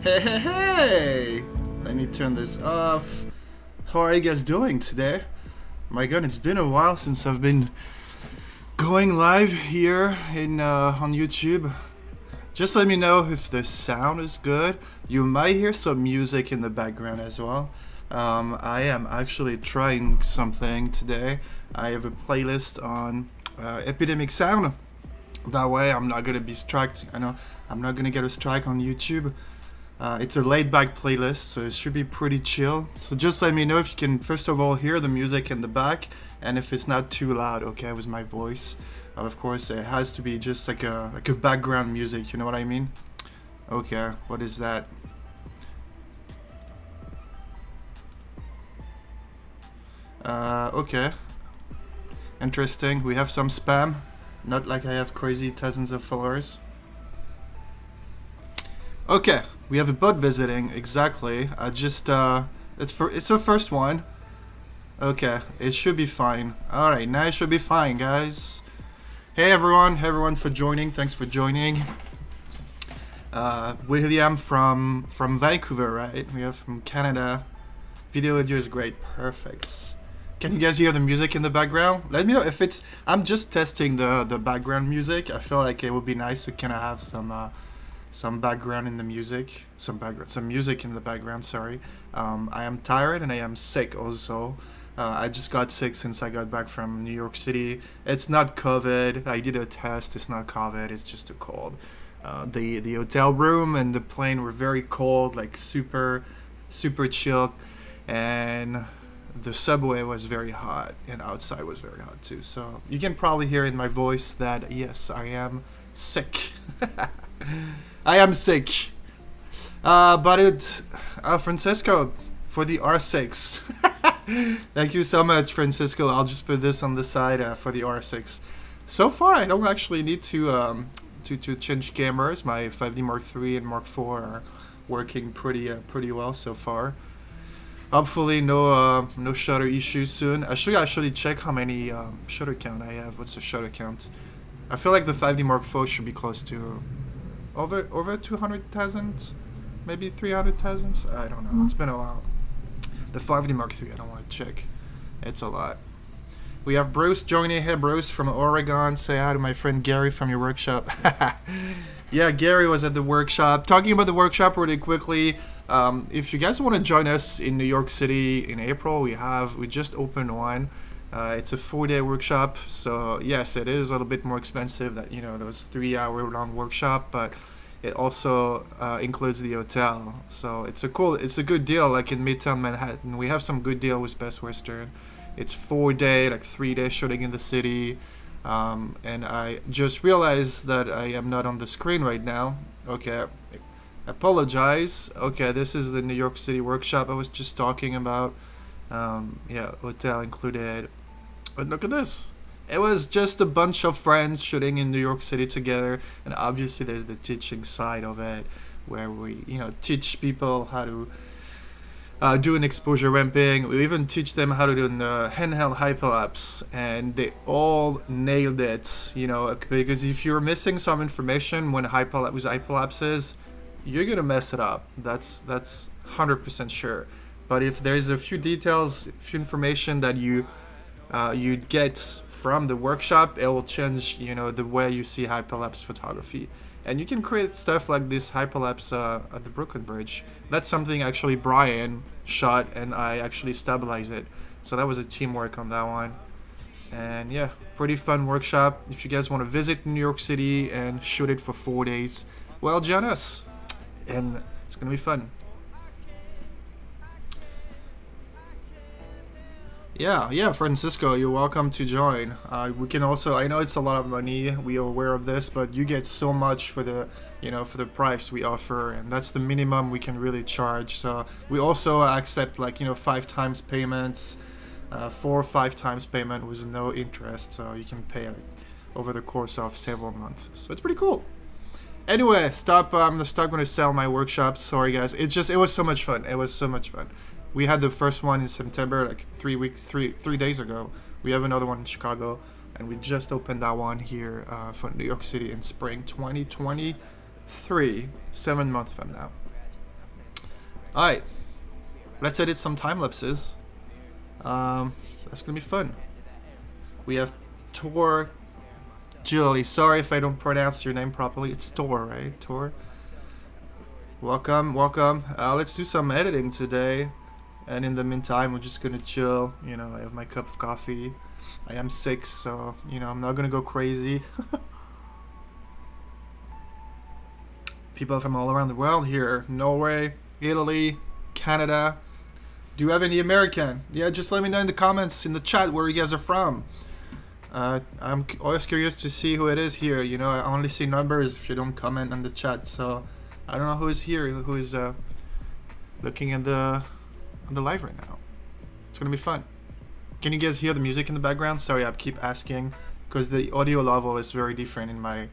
Hey, hey, hey! Let me turn this off. How are you guys doing today? My god, it's been a while since I've been going live here on YouTube. Just let me know if the sound is good. You might hear some music in the background as well. I am actually trying something today. I have a playlist on epidemic sound. That way I'm not gonna be striked. I know I'm not gonna get a strike on YouTube. It's a laid-back playlist, so it should be pretty chill. So just let me know if you can, first of all, hear the music in the back, and if it's not too loud, okay, with my voice. Of course, it has to be just like a background music, you know what I mean? Okay, what is that? Okay. Interesting, we have some spam. Not like I have crazy thousands of followers. Okay, we have a bot visiting, exactly. It's the first one. Okay, it should be fine. Alright, now it should be fine, guys. Hey everyone for joining, thanks for joining. William from Vancouver, right? We have from Canada. Video audio is great, perfect. Can you guys hear the music in the background? Let me know if it's, I'm just testing the background music. I feel like it would be nice to kind of have some background in the music, some music in the background, sorry. I am tired and I am sick also. I just got sick since I got back from New York City. It's not COVID, I did a test, it's not COVID, it's just a cold. The hotel room and the plane were very cold, like super chilled, and the subway was very hot, and outside was very hot too. So you can probably hear in my voice that yes, I am sick. I am sick. But Francisco, for the R6. Thank you so much, Francisco. I'll just put this on the side for the R6. So far, I don't actually need to change cameras. My 5D Mark III and Mark IV are working pretty well so far. Hopefully, no shutter issues soon. I should actually check how many shutter count I have. What's the shutter count? I feel like the 5D Mark IV should be close to over 200,000, maybe 300,000. I don't know. It's been a while. The 5D Mark III, I don't want to check. It's a lot. We have Bruce joining here. Bruce from Oregon. Say hi to my friend Gary from your workshop. Yeah, Gary was at the workshop. Talking about the workshop really quickly. If you guys want to join us in New York City in April, we just opened one. It's a 4-day workshop, so yes, it is a little bit more expensive than those 3-hour long workshop, but it also includes the hotel. So it's a good deal. Like in Midtown Manhattan, we have some good deal with Best Western. It's 4-day, like 3-day shooting in the city. And I just realized that I am not on the screen right now. Okay, apologize. Okay, this is the New York City workshop I was just talking about. Yeah, hotel included. But look at this. It was just a bunch of friends shooting in New York City together, and obviously there's the teaching side of it, where we teach people how to do an exposure ramping. We even teach them how to do the handheld hyperlapse, and they all nailed it. Because if you're missing some information with hyperlapses, you're gonna mess it up. That's 100% sure. But if there's a few details, a few information that you get from the workshop, it will change the way you see hyperlapse photography. And you can create stuff like this hyperlapse at the Brooklyn Bridge. That's something actually Brian shot, and I actually stabilized it. So that was a teamwork on that one. And yeah, pretty fun workshop. If you guys want to visit New York City and shoot it for 4 days, well, join us. And it's gonna be fun. Yeah, Francisco, you're welcome to join. We can also, I know it's a lot of money, we are aware of this, but you get so much for the, for the price we offer, and that's the minimum we can really charge. So we also accept 5 times payments, 4 or 5 times payment with no interest, so you can pay over the course of several months. So it's pretty cool. Anyway, I'm gonna sell my workshop. Sorry guys, it was so much fun. It was so much fun. We had the first one in September, like 3 days ago. We have another one in Chicago, and we just opened that one here for New York City in spring 2023, 7 months from now. Alright, let's edit some time lapses. That's gonna be fun. We have Tor Julie. Sorry if I don't pronounce your name properly. It's Tor, right? Tor. Welcome, welcome. Let's do some editing today. And in the meantime, we're just gonna chill. You know, I have my cup of coffee. I am sick, so, you know, I'm not gonna go crazy. People from all around the world here. Norway, Italy, Canada. Do you have any American? Yeah, just let me know in the comments, in the chat, where you guys are from. I'm always curious to see who it is here. You know, I only see numbers if you don't comment on the chat, so I don't know who is here, who is looking at the live right now. It's gonna be fun. Can you guys hear the music in the background? Sorry, I keep asking because the audio level is very different in my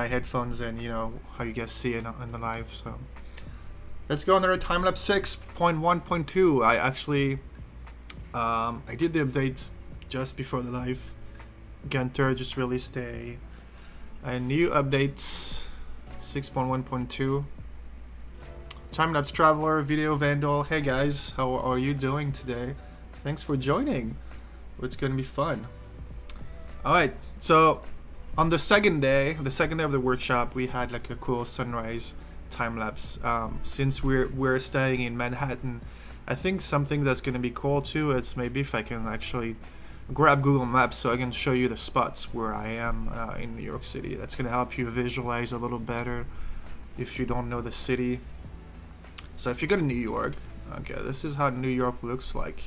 headphones and you know how you guys see it in the live. So let's go on there. Timelapse 6.1.2. I actually I did the updates just before the live. Gunter just released a new update, 6.1.2. Timelapse Traveler, Video Vandal. Hey guys, how are you doing today? Thanks for joining. It's gonna be fun. Alright, so on the second day of the workshop, we had like a cool sunrise time lapse. Since we're staying in Manhattan, I think something that's gonna be cool too is maybe if I can actually grab Google Maps so I can show you the spots where I am in New York City. That's gonna help you visualize a little better if you don't know the city. So if you go to New York, okay, this is how New York looks like.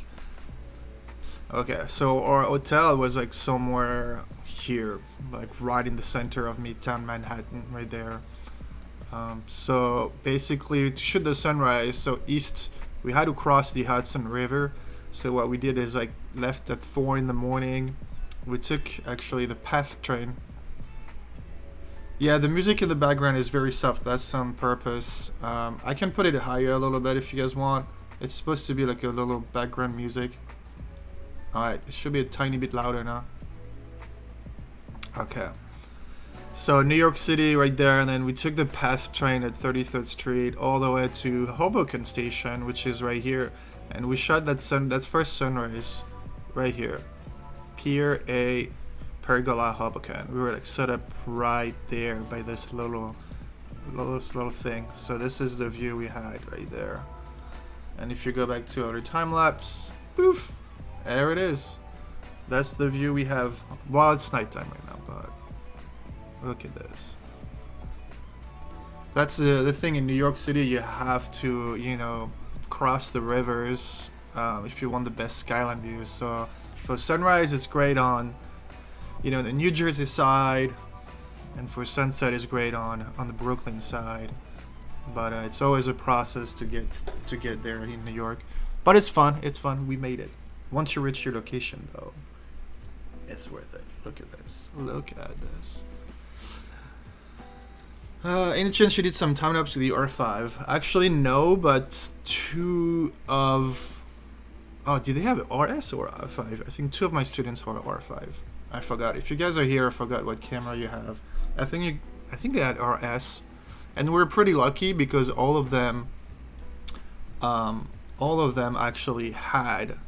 Okay, so our hotel was like somewhere here, like right in the center of Midtown Manhattan, right there. So basically to shoot the sunrise, so east, we had to cross the Hudson River. So what we did is like left at 4 in the morning. We took actually the PATH train. Yeah, the music in the background is very soft. That's on purpose. I can put it higher a little bit if you guys want. It's supposed to be like a little background music. Alright, it should be a tiny bit louder now. Okay. So New York City right there, and then we took the PATH train at 33rd Street all the way to Hoboken Station, which is right here. And we shot that first sunrise right here. Pier A Pergola Hoboken. We were like set up right there by this little thing. So this is the view we had right there. And if you go back to our time lapse, poof, there it is. That's the view we have. Well, it's nighttime right now, but look at this. That's the thing in New York City. You have to, you know, cross the rivers if you want the best skyline views. So for sunrise, it's great on, you know, the New Jersey side, and for sunset is great on the Brooklyn side. But it's always a process to get there in New York. But it's fun. It's fun. We made it. Once you reach your location, though, it's worth it. Look at this. Look at this. Any chance you did some time lapse with the R5? Actually, no, but two of... Oh, do they have RS or R5? I think two of my students are R5. I forgot. If you guys are here, I forgot what camera you have. I think they had RS, and we're pretty lucky because all of them actually had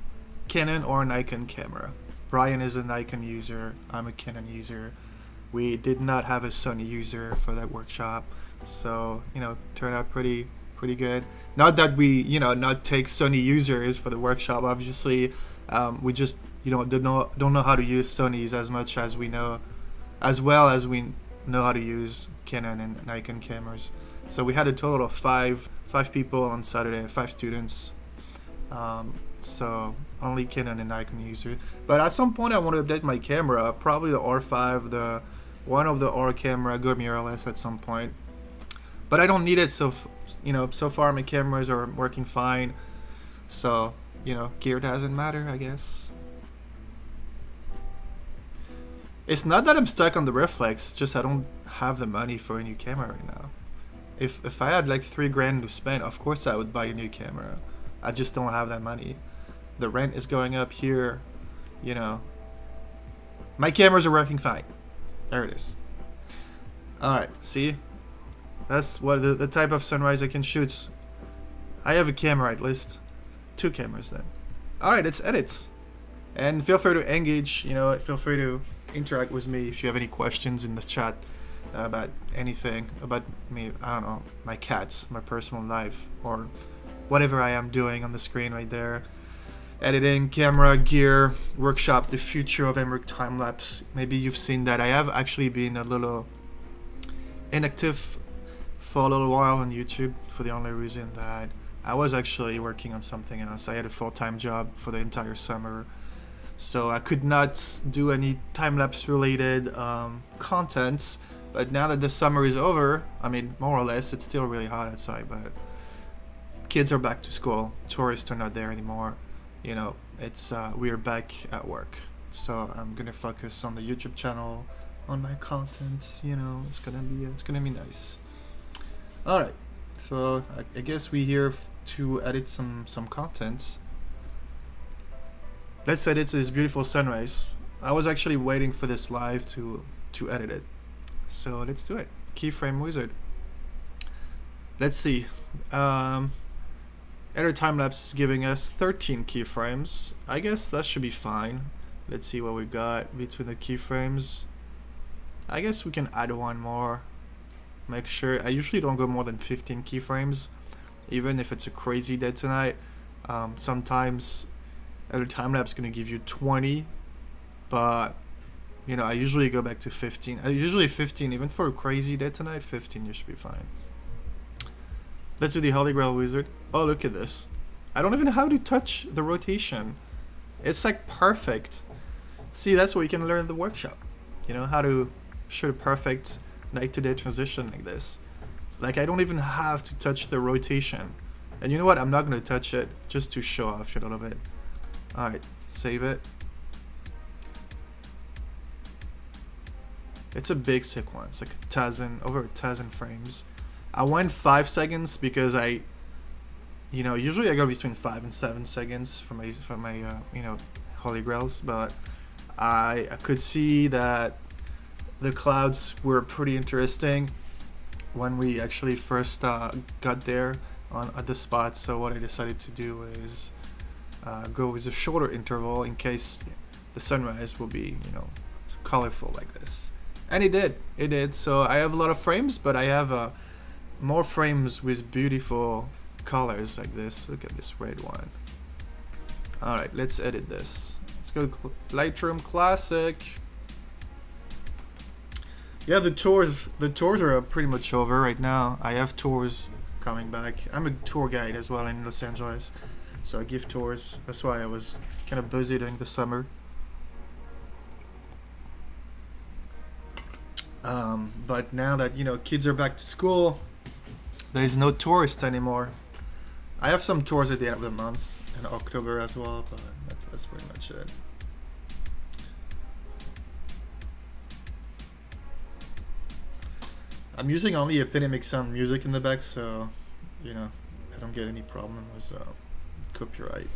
Canon or Nikon camera. Brian is a Nikon user. I'm a Canon user. We did not have a Sony user for that workshop, so you know, turned out pretty good. Not that we, you know, not take Sony users for the workshop. Obviously, we just, you know, don't know how to use Sonys as much as we know, as well as we know how to use Canon and Nikon cameras. So we had a total of five people on Saturday, 5 students. So only Canon and Nikon users. But at some point, I want to update my camera. Probably the R5, one of the R camera, go mirrorless at some point. But I don't need it. So you know, so far my cameras are working fine. So you know, gear doesn't matter, I guess. It's not that I'm stuck on the reflex. It's just I don't have the money for a new camera right now. If I had like $3,000 to spend, of course I would buy a new camera. I just don't have that money. The rent is going up here, you know. My cameras are working fine. There it is. Alright, see? That's what the type of sunrise I can shoot. I have a camera at least. 2 cameras then. Alright, it's edits. And feel free to engage, you know, feel free to interact with me if you have any questions in the chat about anything, about me, I don't know, my cats, my personal life, or whatever I am doing on the screen right there. Editing, camera, gear, workshop, the future of Emeric Timelapse. Maybe you've seen that. I have actually been a little inactive for a little while on YouTube for the only reason that I was actually working on something else. I had a full-time job for the entire summer, so I could not do any time-lapse related contents. But now that the summer is over, I mean, more or less, it's still really hot outside, but kids are back to school, tourists are not there anymore. You know, it's we're back at work, so I'm gonna focus on the YouTube channel, on my content. You know, it's gonna be nice. All right, so I guess we're here to edit some content. Let's edit this beautiful sunrise. I was actually waiting for this live to edit it, so let's do it. Keyframe wizard. Let's see. Edit timelapse is giving us 13 keyframes. I guess that should be fine. Let's see what we got between the keyframes. I guess we can add one more. Make sure. I usually don't go more than 15 keyframes, even if it's a crazy day tonight. Sometimes edit timelapse is gonna give you 20, but you know, I usually go back to 15. Usually 15, even for a crazy day tonight. 15, you should be fine. Let's do the Holy Grail wizard. Oh, look at this. I don't even know how to touch the rotation. It's like perfect. See, that's what you can learn in the workshop. You know, how to shoot a perfect night to day transition like this. Like, I don't even have to touch the rotation. And you know what? I'm not going to touch it just to show off a little bit. Alright, save it. It's a big sequence, like over 1,000 frames. I went 5 seconds because you know, usually I go between 5 and 7 seconds for my you know, Holy Grails, but I could see that the clouds were pretty interesting when we actually first got there at the spot. So what I decided to do is go with a shorter interval in case the sunrise will be, you know, colorful like this. And it did. So I have a lot of frames, but I have more frames with beautiful colors like this. Look at this red one. Alright, let's edit this. Let's go Lightroom Classic. Yeah, the tours are pretty much over right now. I have tours coming back. I'm a tour guide as well in Los Angeles, so I give tours. That's why I was kind of busy during the summer. But now that, you know, kids are back to school, there's no tourists anymore. I have some tours at the end of the month in October as well, but that's pretty much it. I'm using only Epidemic Sound music in the back, so, you know, I don't get any problem with copyright.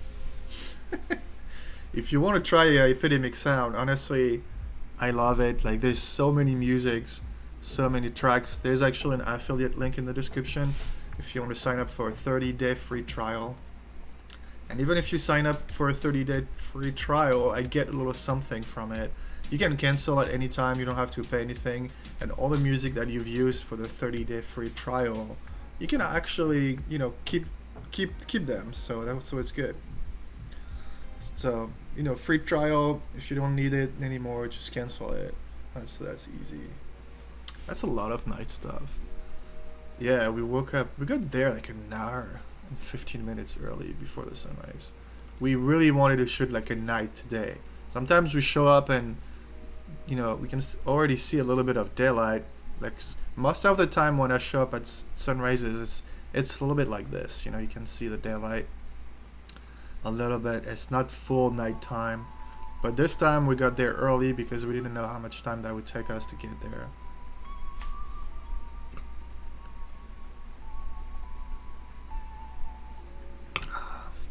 If you want to try Epidemic Sound, honestly, I love it. Like, there's so many musics, so many tracks. There's actually an affiliate link in the description if you want to sign up for a 30-day free trial. And even if you sign up for a 30-day free trial, I get a little something from it. You can cancel at any time. You don't have to pay anything. And all the music that you've used for the 30-day free trial, you can actually, you know, keep them. So it's good. So, you know, free trial. If you don't need it anymore, just cancel it. That's easy. That's a lot of night stuff. Yeah, we woke up. We got there like an hour and 15 minutes early before the sunrise. We really wanted to shoot like a night today. Sometimes we show up and, you know, we can already see a little bit of daylight. Like most of the time when I show up at sunrises, it's a little bit like this. You know, you can see the daylight a little bit. It's not full nighttime, but this time we got there early because we didn't know how much time that would take us to get there.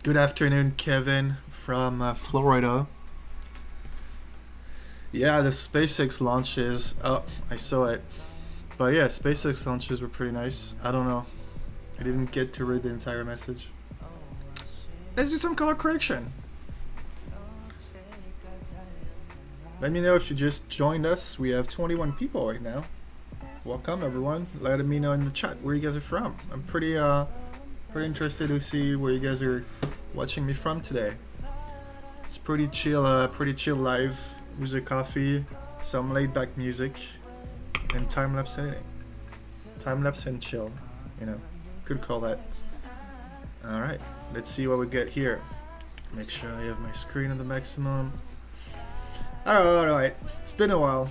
Good afternoon, Kevin from Florida. Yeah, the SpaceX launches. Oh, I saw it. But yeah, SpaceX launches were pretty nice. I don't know I didn't get to read the entire message. Let's do some color correction. Let me know if you just joined us. We have 21 people right now. Welcome everyone. Let me know in the chat where you guys are from. I'm pretty interested to see where you guys are watching me from today. It's pretty chill live. With a coffee, some laid back music, and time-lapse editing. Time-lapse and chill, you know, could call that. Alright, let's see what we get here. Make sure I have my screen at the maximum. Alright, it's been a while.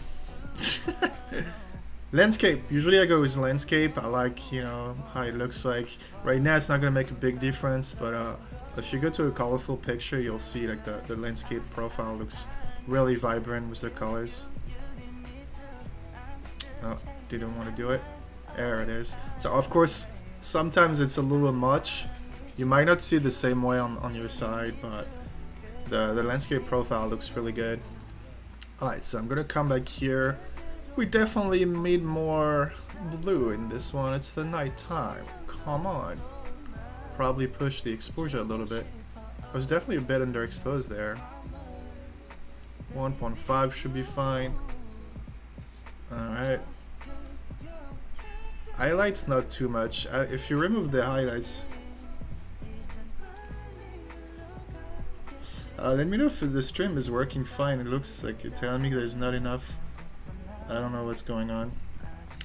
Landscape, usually I go with landscape. I like, you know, how it looks like. Right now it's not gonna make a big difference, but if you go to a colorful picture, you'll see like the landscape profile looks really vibrant with the colors. Oh, didn't want to do it. There it is. So of course, sometimes it's a little much. You might not see it the same way on your side, but the landscape profile looks really good. Alright, so I'm gonna come back here. We definitely need more blue in this one. It's the night time. Come on. Probably push the exposure a little bit. I was definitely a bit underexposed there. 1.5 should be fine. Alright. Highlights not too much. If you remove the highlights... let me know if the stream is working fine. It looks like you're telling me there's not enough. I don't know what's going on.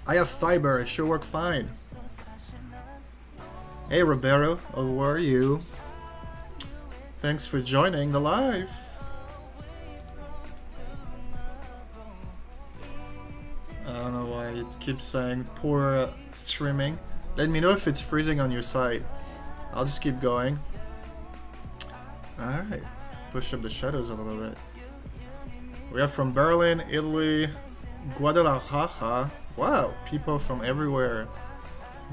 I have fiber. It should work fine. Hey Roberto, how are you? Thanks for joining the live. I don't know why it keeps saying poor streaming. Let me know if it's freezing on your side. I'll just keep going. Alright. Push up the shadows a little bit. We have from Berlin, Italy, Guadalajara. Wow, people from everywhere.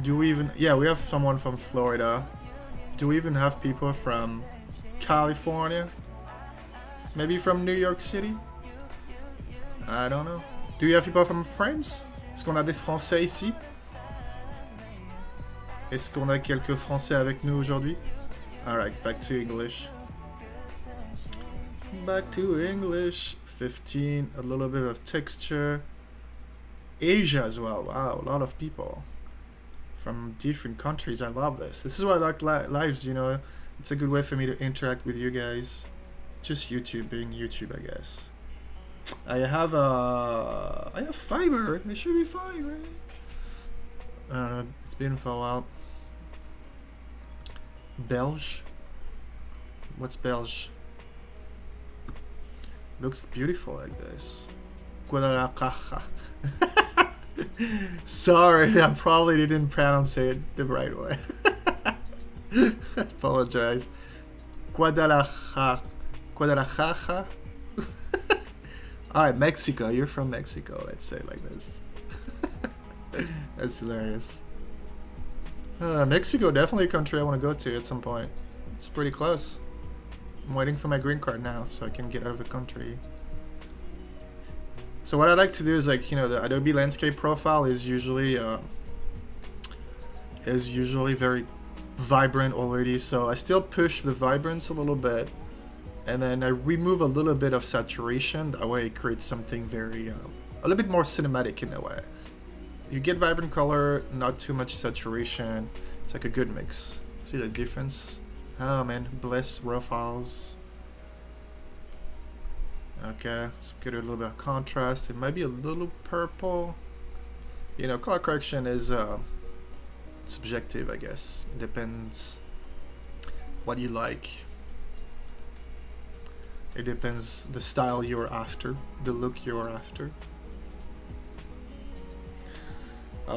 Do we even... Yeah, we have someone from Florida. Do we even have people from California? Maybe from New York City? I don't know. Do you have people from France? Est-ce qu'on a des Français ici? Est-ce qu'on a quelques Français avec nous aujourd'hui? Alright, back to English. Back to English. 15, a little bit of texture. Asia as well. Wow, a lot of people from different countries. I love this. This is why I like lives, you know. It's a good way for me to interact with you guys. Just YouTube being YouTube, I guess. I have fiber. It should be fine, right? I don't know. It's been for a while. Belge. What's Belge? Looks beautiful like this. Guadalajara. Sorry, I probably didn't pronounce it the right way. Apologize. Guadalajara. Guadalajara. Alright, Mexico. You're from Mexico. Let's say it like this. That's hilarious. Mexico, definitely a country I want to go to at some point. It's pretty close. I'm waiting for my green card now so I can get out of the country. So what I like to do is, like, you know, the Adobe landscape profile is usually very vibrant already. So I still push the vibrance a little bit, and then I remove a little bit of saturation. That way it creates something very a little bit more cinematic in a way. You get vibrant color, not too much saturation. It's like a good mix. See the difference? Oh man, bless raw files. Okay, let's get a little bit of contrast. It might be a little purple. You know, color correction is subjective, I guess. It depends what you like. It depends the style you're after, the look you're after.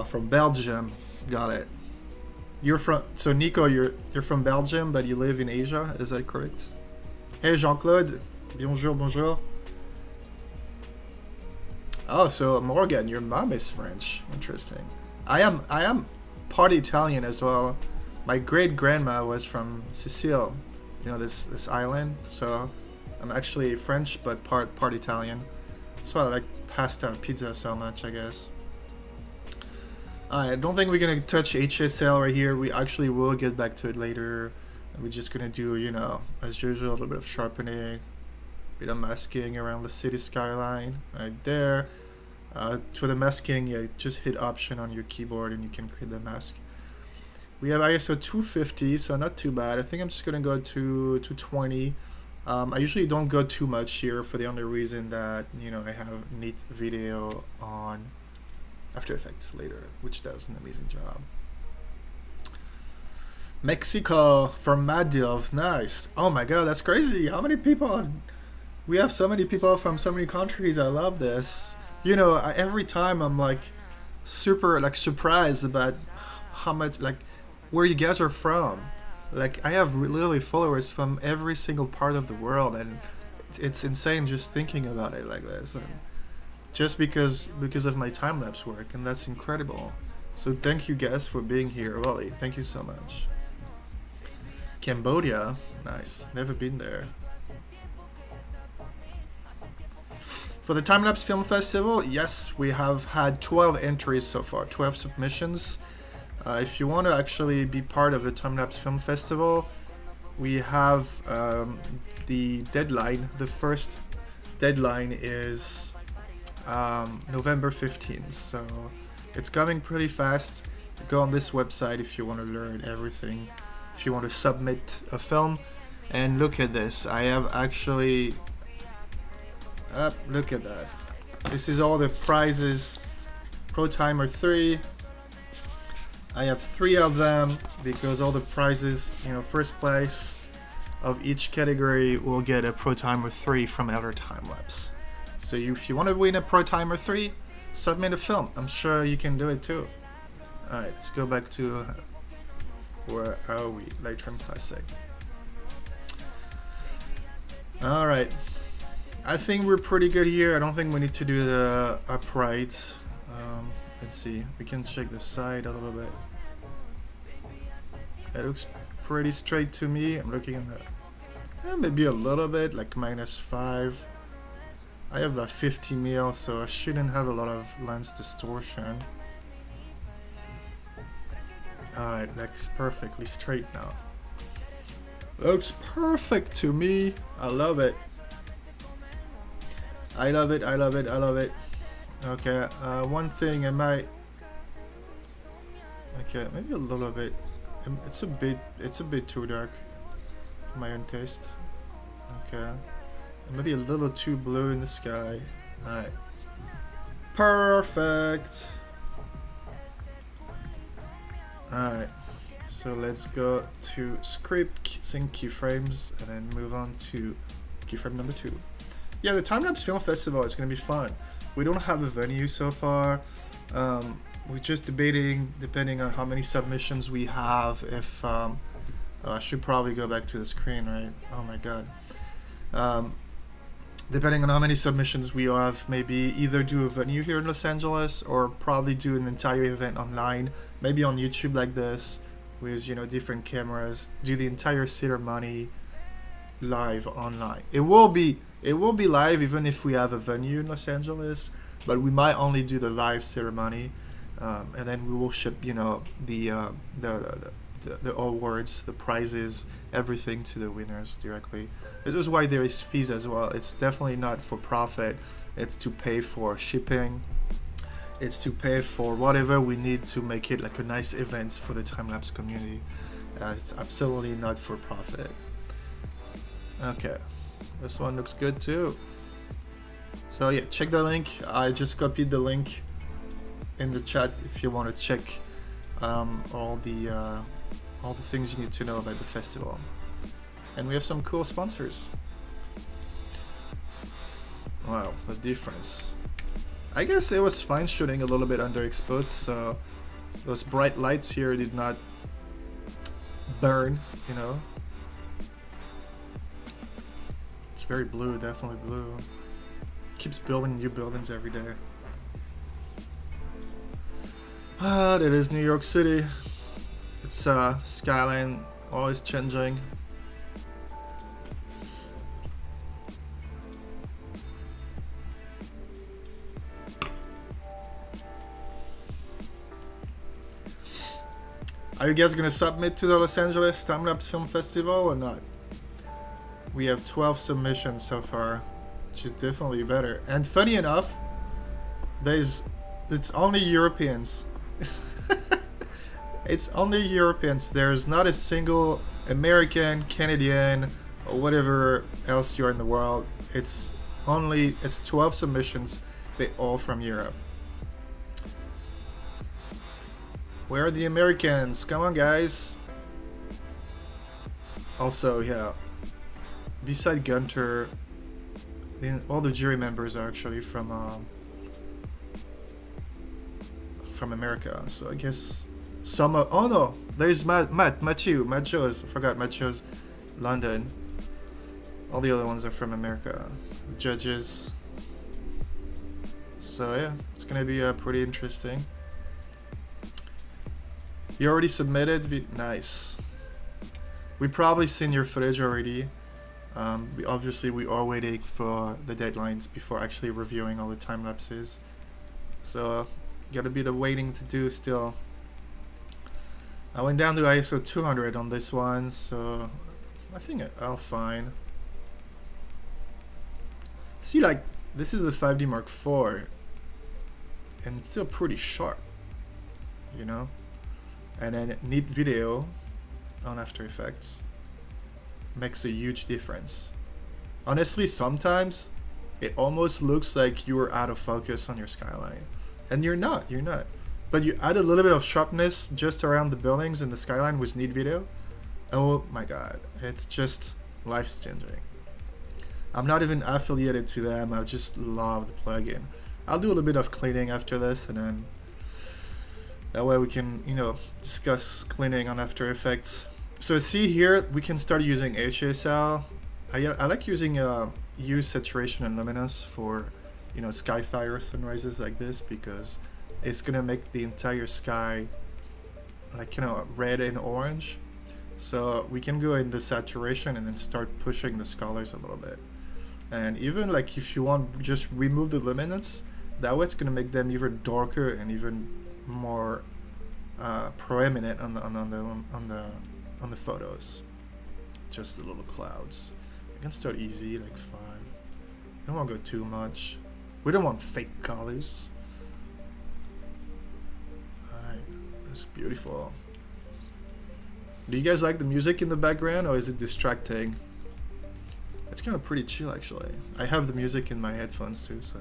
From Belgium, got it. You're from, so Nico, you're from Belgium, but you live in Asia, is that correct? Hey Jean-Claude, bonjour, bonjour. Oh, so Morgan, your mom is French. Interesting. I am part Italian as well. My great grandma was from Sicily, you know, this island. So I'm actually French, but part Italian. So I like pasta and pizza so much, I guess. I don't think we're gonna touch HSL right here. We actually will get back to it later. We're just gonna do, you know, as usual, a little bit of sharpening, a bit of masking around the city skyline right there. For the masking, yeah, just hit Option on your keyboard and you can create the mask. We have ISO 250, so not too bad. I think I'm just gonna go to 220. I usually don't go too much here for the only reason that, you know, I have neat video on After Effects later, which does an amazing job. Mexico from Madilv, nice. Oh my god, that's crazy. How many people? We have so many people from so many countries. I love this. You know, every time I'm like super like surprised about how much like where you guys are from. Like I have literally followers from every single part of the world, and it's insane just thinking about it like this. And just because of my time lapse work, and that's incredible. So thank you guys for being here, Wally. Thank you so much. Cambodia, nice. Never been there. For the Timelapse Film Festival, yes, we have had 12 entries so far, 12 submissions. If you want to actually be part of the Timelapse Film Festival, we have the deadline. The first deadline is November 15th, so it's coming pretty fast. Go on this website if you want to learn everything, if you want to submit a film. And look at this, I have actually look at that. This is all the prizes. Pro Timer 3. I have 3 of them because all the prizes, you know, first place of each category will get a Pro Timer 3 from Elder Timelapse. So if you want to win a Pro Timer 3, submit a film. I'm sure you can do it too. Alright, let's go back to where are we? Lightroom Classic. Alright. I think we're pretty good here. I don't think we need to do the uprights. Let's see. We can check the side a little bit. It looks pretty straight to me. I'm looking at that. Maybe a little bit, like -5. I have a 50 mil, so I shouldn't have a lot of lens distortion. It looks perfectly straight now. Looks perfect to me. I love it. I love it, I love it, I love it. Okay, one thing I might... Okay, maybe a little bit. It's a bit too dark. My own taste. Okay. Maybe a little too blue in the sky. Alright. Perfect! Alright. So let's go to script, sync keyframes, and then move on to keyframe number 2. Yeah, the Timelapse Film Festival is going to be fun. We don't have a venue so far. We're just debating, depending on how many submissions we have, if... I should probably go back to the screen, right? Oh my god. Depending on how many submissions we have, maybe either do a venue here in Los Angeles or probably do an entire event online, maybe on YouTube like this, with, you know, different cameras, do the entire ceremony live online. It will be live even if we have a venue in Los Angeles, but we might only do the live ceremony, and then we will ship, you know, the awards, the prizes, everything to the winners directly. This is why there is fees as well. It's definitely not for profit. It's to pay for shipping. It's to pay for whatever we need to make it like a nice event for the time-lapse community. It's absolutely not for profit. Okay, this one looks good too. So yeah, check the link. I just copied the link in the chat if you want to check all the things you need to know about the festival. And we have some cool sponsors. Wow, the difference. I guess it was fine shooting a little bit underexposed, so those bright lights here did not burn, you know. It's very blue, definitely blue. Keeps building new buildings every day. Ah, that is New York City. It's skyline always changing. Are you guys gonna submit to the Los Angeles Timelapse Film Festival or not? We have 12 submissions so far, which is definitely better. And funny enough, it's only Europeans. It's only Europeans. There's not a single American, Canadian, or whatever else you're in the world. It's 12 submissions. They're all from Europe. Where are the Americans? Come on, guys. Also, yeah. Beside Gunter, all the jury members are actually from America. So I guess some. Oh no, there's Matthew. I forgot Matthew's London. All the other ones are from America. The judges. So yeah, it's gonna be pretty interesting. You already submitted? Nice. We probably seen your footage already. Obviously we are waiting for the deadlines before actually reviewing all the time lapses. So got a bit of waiting to do still. I went down to ISO 200 on this one, so I think I'll fine. See, like, this is the 5D Mark IV, and it's still pretty sharp, you know? And then neat video on After Effects makes a huge difference. Honestly, sometimes it almost looks like you were out of focus on your skyline. And you're not. But you add a little bit of sharpness just around the buildings and the skyline with neat video. Oh my god, it's just life-changing. I'm not even affiliated to them, I just love the plugin. I'll do a little bit of cleaning after this, and then that way we can, you know, discuss cleaning on After Effects. So see here, we can start using HSL. I like using hue, saturation, and luminance for, you know, sky fire sunrises like this, because it's gonna make the entire sky like, you know, red and orange. So we can go in the saturation and then start pushing the colors a little bit. And even like if you want, just remove the luminance. That way it's gonna make them even darker and even more prominent on the photos. Just the little clouds. You can start easy, like 5. You don't want to go too much. We don't want fake colors. Alright, that's beautiful. Do you guys like the music in the background, or is it distracting? It's kind of pretty chill, actually. I have the music in my headphones too, so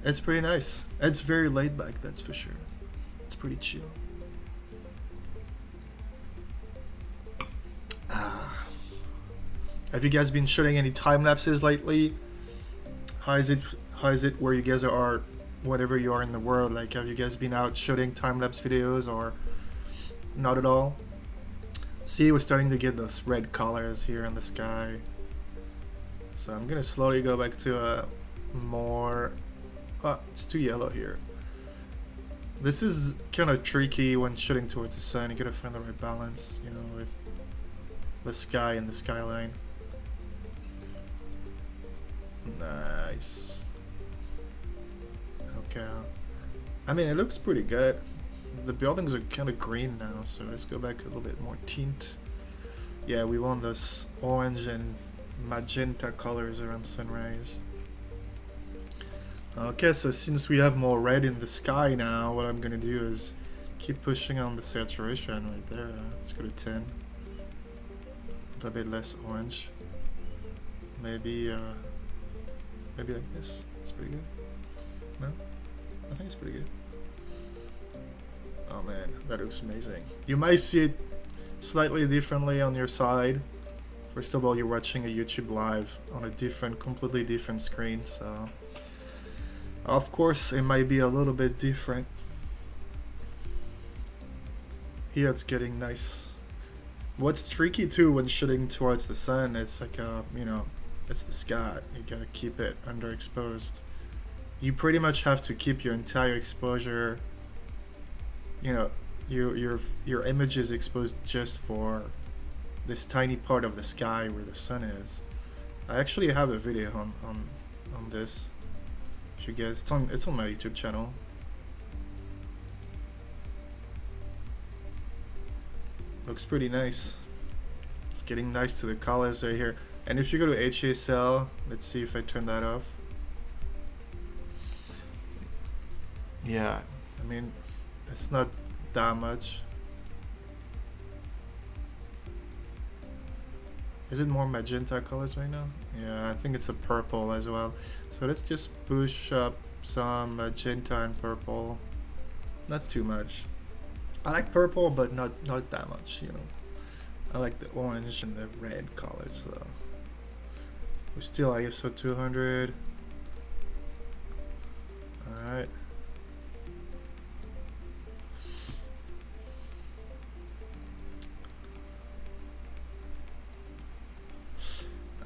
it's pretty nice. It's very laid back, that's for sure. It's pretty chill. Have you guys been shooting any time lapses lately? How is it where you guys are, whatever you are in the world? Like, have you guys been out shooting time lapse videos, or not at all? See, we're starting to get those red colors here in the sky. So I'm gonna slowly go back to a more. Oh, it's too yellow here. This is kind of tricky when shooting towards the sun. You gotta find the right balance, you know, with the sky and the skyline. Nice. Okay. I mean, it looks pretty good. The buildings are kind of green now, so let's go back a little bit more tint. Yeah, we want those orange and magenta colors around sunrise. Okay, so since we have more red in the sky now, what I'm gonna do is keep pushing on the saturation right there. Let's go to 10. A little bit less orange. Maybe like this. It's pretty good. No? I think it's pretty good. Oh man, that looks amazing. You might see it slightly differently on your side. First of all, you're watching a YouTube live on a completely different screen, so of course it might be a little bit different. Here it's getting nice. What's tricky too when shooting towards the sun, it's like you know, it's the sky. You gotta keep it underexposed. You pretty much have to keep your entire exposure, you know, your image is exposed just for this tiny part of the sky where the sun is. I actually have a video on this. If you guys, it's on my YouTube channel. Looks pretty nice. It's getting nice to the colors right here. And if you go to HSL, let's see if I turn that off. Yeah, I mean, it's not that much. Is it more magenta colors right now? Yeah, I think it's a purple as well. So let's just push up some magenta and purple. Not too much. I like purple, but not that much, you know. I like the orange and the red colors though. We're still ISO 200. Alright.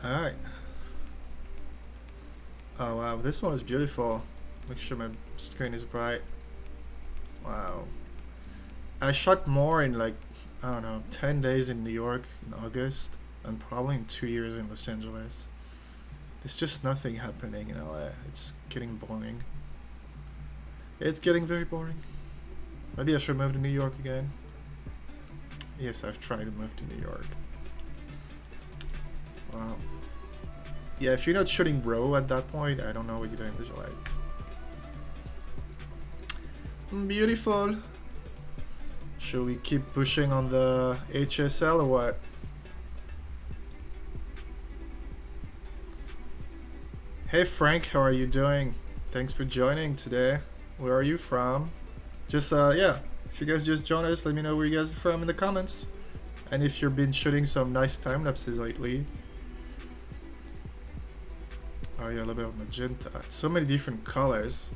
Alright. Oh wow, this one is beautiful. Make sure my screen is bright. Wow. I shot more in like, I don't know, 10 days in New York in August and probably in 2 years in Los Angeles. There's just nothing happening in LA. It's getting boring. It's getting very boring. Maybe I should move to New York again. Yes, I've tried to move to New York. Wow. Yeah, if you're not shooting RAW at that point, I don't know what you're doing visual light. Beautiful. Should we keep pushing on the HSL or what? Hey Frank, how are you doing? Thanks for joining today. Where are you from? Just yeah, if you guys just joined us, let me know where you guys are from in the comments. And if you've been shooting some nice time lapses lately. Oh yeah, a little bit of magenta. So many different colors.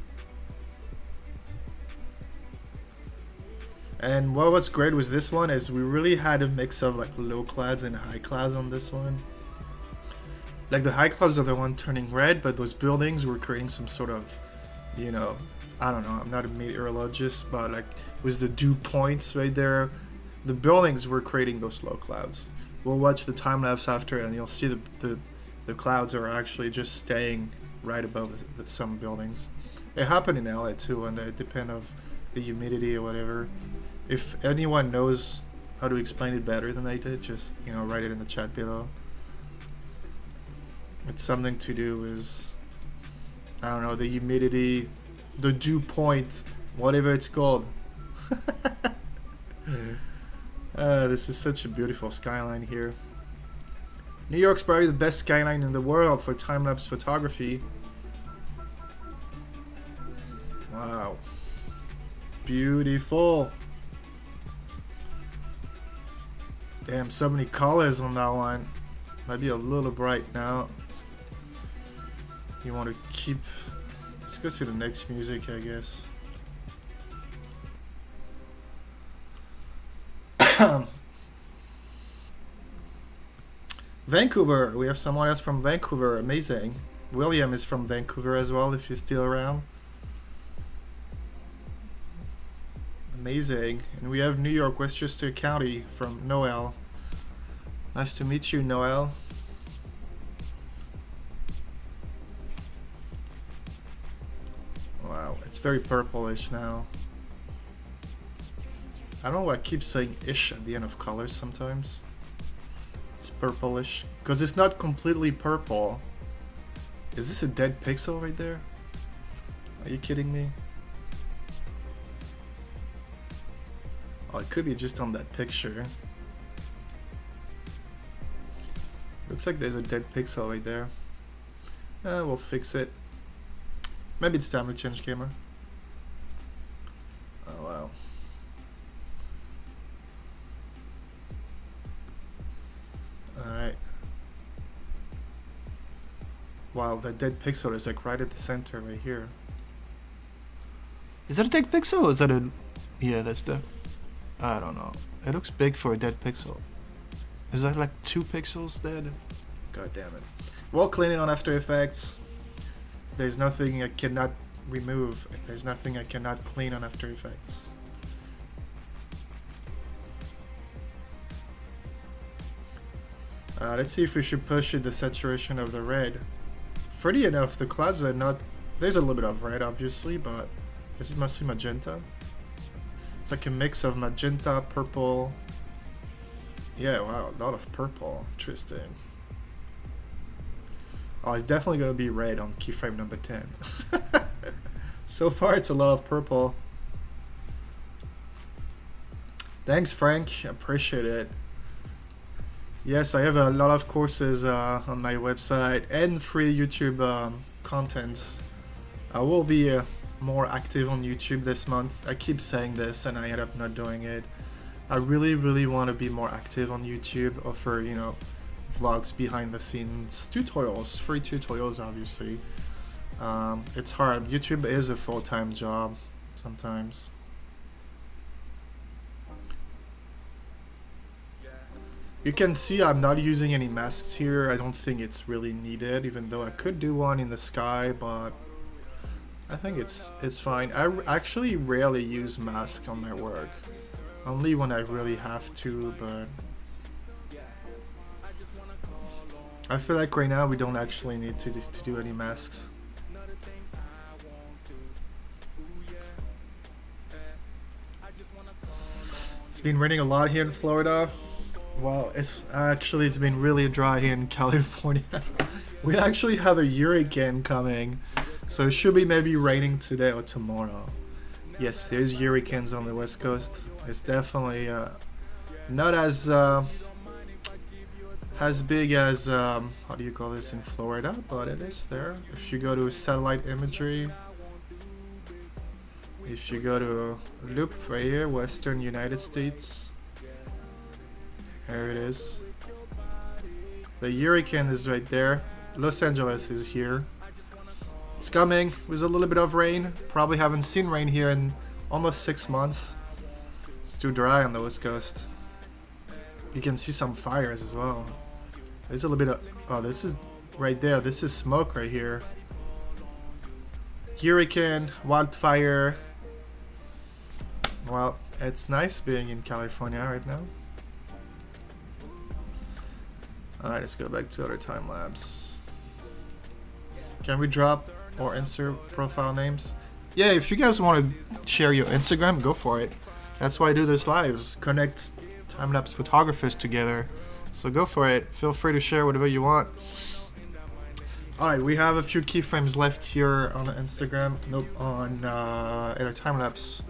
And well, what's great with this one is we really had a mix of like low clouds and high clouds on this one. Like the high clouds are the one turning red, but those buildings were creating some sort of, you know, I don't know, I'm not a meteorologist, but like with the dew points right there, the buildings were creating those low clouds. We'll watch the time lapse after and you'll see the clouds are actually just staying right above some buildings. It happened in LA too, and it depends on the humidity or whatever. If anyone knows how to explain it better than I did, just, you know, write it in the chat below. It's something to do with, I don't know, the humidity, the dew point, whatever it's called. This is such a beautiful skyline here. New York's probably the best skyline in the world for time-lapse photography. Wow. Beautiful. Damn, so many colors on that one. Might be a little bright now. You want to keep... Let's go to the next music, I guess. Vancouver. We have someone else from Vancouver. Amazing. William is from Vancouver as well, if he's still around. Amazing. And we have New York, Westchester County from Noel. Nice to meet you, Noel. Wow, it's very purplish now. I don't know why I keep saying ish at the end of colors sometimes. It's purplish. Because it's not completely purple. Is this a dead pixel right there? Are you kidding me? Oh, it could be just on that picture. Looks like there's a dead pixel right there. We'll fix it. Maybe it's time to change camera. Oh wow. Alright. Wow, that dead pixel is like right at the center right here. Is that a dead pixel or is that a... Yeah, that's the... I don't know. It looks big for a dead pixel. Is that like 2 pixels dead? God damn it. Well, cleaning on After Effects. There's nothing I cannot remove. There's nothing I cannot clean on After Effects. Let's see if we should push the saturation of the red. Funny enough, the clouds are not... There's a little bit of red, obviously, but this is mostly magenta. It's like a mix of magenta, purple, Yeah, wow, a lot of purple. Interesting. Oh, it's definitely gonna be red on keyframe number 10. So far, it's a lot of purple. Thanks, Frank. Appreciate it. Yes, I have a lot of courses on my website and free YouTube content. I will be more active on YouTube this month. I keep saying this and I end up not doing it. I really, really want to be more active on YouTube, offer, you know, vlogs, behind the scenes, tutorials, free tutorials, obviously. It's hard. YouTube is a full-time job sometimes. You can see I'm not using any masks here. I don't think it's really needed, even though I could do one in the sky, but I think it's fine. I actually rarely use masks on my work. Only when I really have to, but I feel like right now we don't actually need to do any masks. It's been raining a lot here in Florida. Well, it's been really dry here in California. We actually have a hurricane coming, so it should be maybe raining today or tomorrow. Yes, there's hurricanes on the west coast. It's definitely not as big as how do you call this in Florida, but it is there. If you go to satellite imagery, if you go to loop right here, Western United States. There it is. The hurricane is right there. Los Angeles is here. It's coming with a little bit of rain. Probably haven't seen rain here in almost 6 months. It's too dry on the west coast. You can see some fires as well. There's a little bit of... Oh, this is right there. This is smoke right here. Hurricane, wildfire. Well, it's nice being in California right now. Alright, let's go back to other time lapse. Can we drop or insert profile names? Yeah, if you guys want to share your Instagram, go for it. That's why I do this lives. Connect time-lapse photographers together. So go for it. Feel free to share whatever you want. Alright, we have a few keyframes left here on Instagram. Nope, on other time-lapse.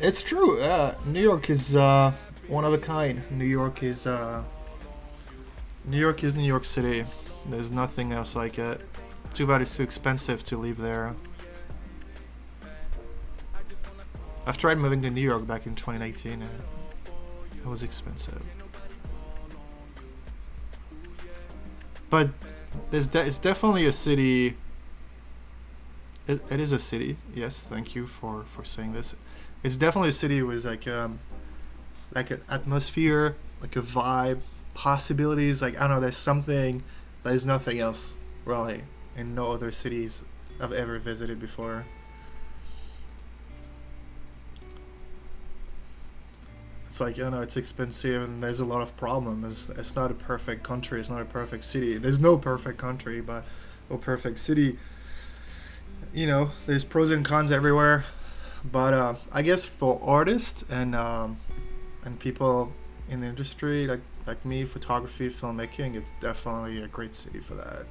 It's true. New York is one of a kind. New York is New York City. There's nothing else like it. Too bad it's too expensive to live there. I've tried moving to New York back in 2019 and it was expensive. But it's definitely a city. It is a city. Yes, thank you for saying this. It's definitely a city with like an atmosphere, like a vibe, possibilities. Like I don't know, there's something that is nothing else really in no other cities I've ever visited before. It's like, you know, it's expensive and there's a lot of problems. It's not a perfect country. It's not a perfect city. There's no perfect country, but no perfect city. You know, there's pros and cons everywhere. But I guess for artists and people in the industry like me, photography, filmmaking, it's definitely a great city for that.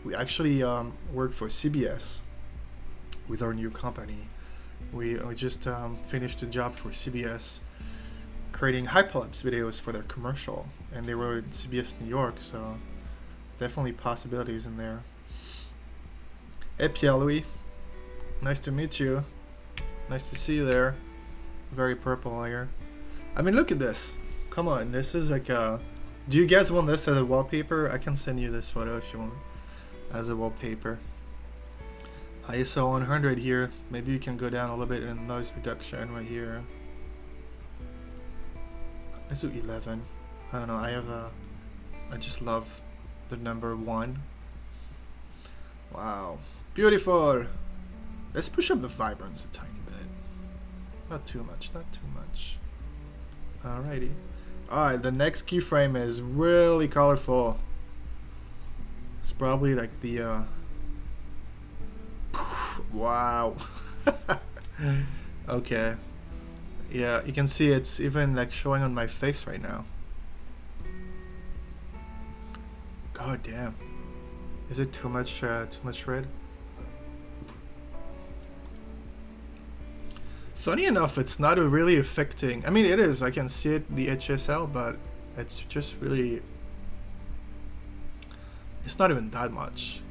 We actually work for CBS with our new company. We just finished a job for CBS creating hyperlapse videos for their commercial, and they were in CBS New York, so definitely possibilities in there. Hey Pierre-Louis, nice to meet you. Nice to see you there. Very purple here. I mean, look at this. Come on, this is like a... Do you guys want this as a wallpaper? I can send you this photo if you want as a wallpaper. ISO 100 here. Maybe you can go down a little bit in noise reduction right here. Let's do 11. I don't know. I just love the number 1. Wow. Beautiful. Let's push up the vibrance a tiny bit. Not too much, not too much. Alrighty. Alright, the next keyframe is really colorful. It's probably like the wow. Okay. Yeah, you can see it's even like showing on my face right now. God damn. Is it too much red? Funny enough, it's not really affecting. I mean, it is. I can see it, the HSL, but it's just really. It's not even that much.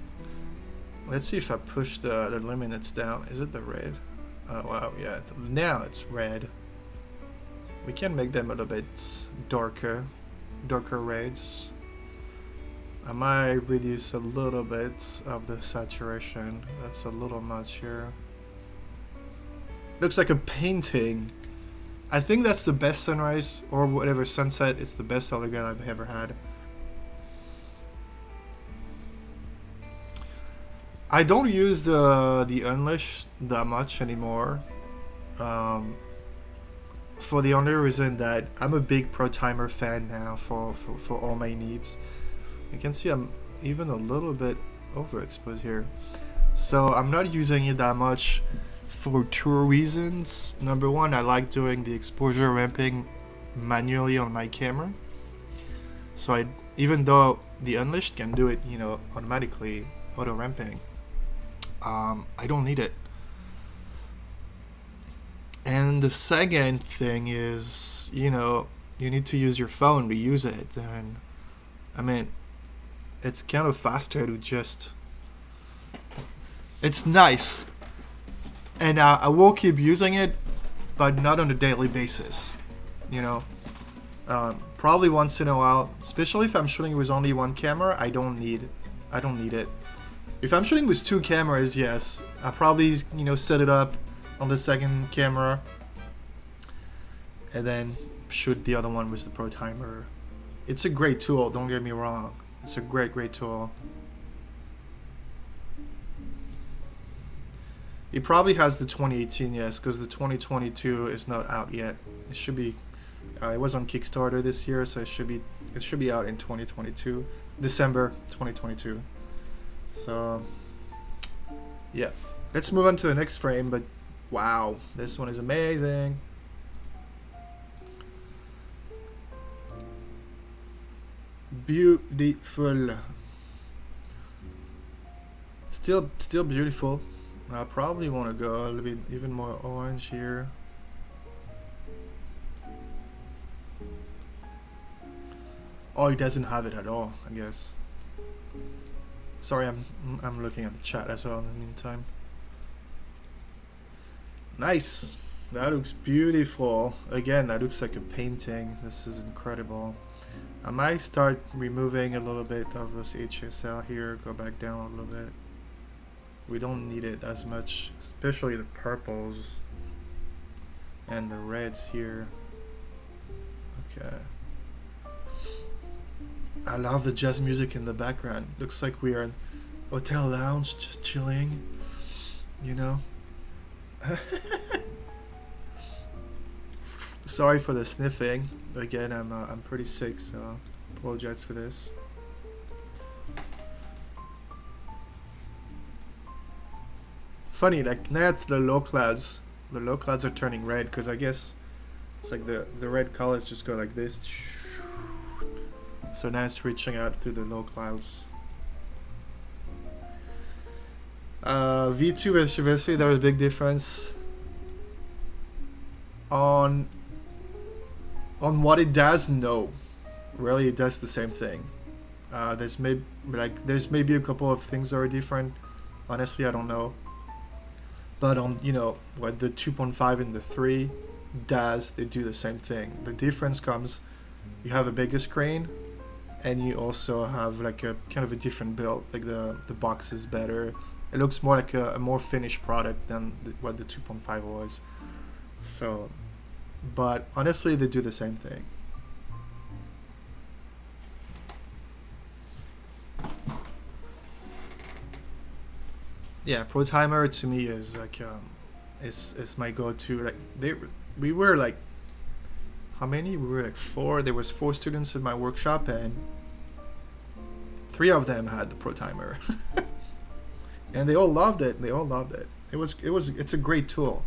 Let's see if I push the luminance down. Is it the red? Oh wow, yeah. Now it's red. We can make them a little bit darker reds. I might reduce a little bit of the saturation. That's a little much here. Looks like a painting. I think that's the best sunrise or whatever sunset. It's the best color grade I've ever had. I don't use the Unleashed that much anymore. For the only reason that I'm a big Pro Timer fan now for all my needs. You can see I'm even a little bit overexposed here. So I'm not using it that much for two reasons. Number one, I like doing the exposure ramping manually on my camera. So even though the Unleashed can do it, you know, automatically, auto ramping, I don't need it. And the second thing is, you know, you need to use your phone to use it. And I mean, it's kind of faster to just. It's nice. And I will keep using it, but not on a daily basis. You know, probably once in a while, especially if I'm shooting with only one camera, I don't need it. If I'm shooting with two cameras, yes, I probably, you know, set it up on the second camera and then shoot the other one with the Pro Timer. It's a great tool, don't get me wrong. It's a great tool. It probably has the 2018, yes, because the 2022 is not out yet. It should be. It was on Kickstarter this year, so it should be out in 2022, December 2022. So, yeah, let's move on to the next frame. But wow, this one is amazing. Beautiful. Still beautiful. I probably want to go a little bit even more orange here. Oh, it doesn't have it at all, I guess. Sorry, I'm looking at the chat as well in the meantime. Nice. That looks beautiful. Again, that looks like a painting. This is incredible. I might start removing a little bit of this HSL here. Go back down a little bit. We don't need it as much, especially the purples and the reds here. Okay. I love the jazz music in the background. Looks like we are in hotel lounge, just chilling, you know. Sorry for the sniffing. Again, I'm pretty sick, so apologize for this. Funny, like now it's the low clouds. The low clouds are turning red because I guess it's like the red colors just go like this. So now it's reaching out through the low clouds. V2 versus V3, there is a big difference on what it does. No, really, it does the same thing. There's maybe a couple of things that are different. Honestly, I don't know. But on, you know, what the 2.5 and the 3 does, they do the same thing. The difference comes, you have a bigger screen, and you also have like a kind of a different build. Like the box is better. It looks more like a more finished product than what the 2.5 was. So, but honestly, they do the same thing. Yeah, Pro Timer to me is like is my go-to. Like we were like, how many? We were like 4. There was 4 students in my workshop, and 3 of them had the Pro Timer, and they all loved it. It's a great tool.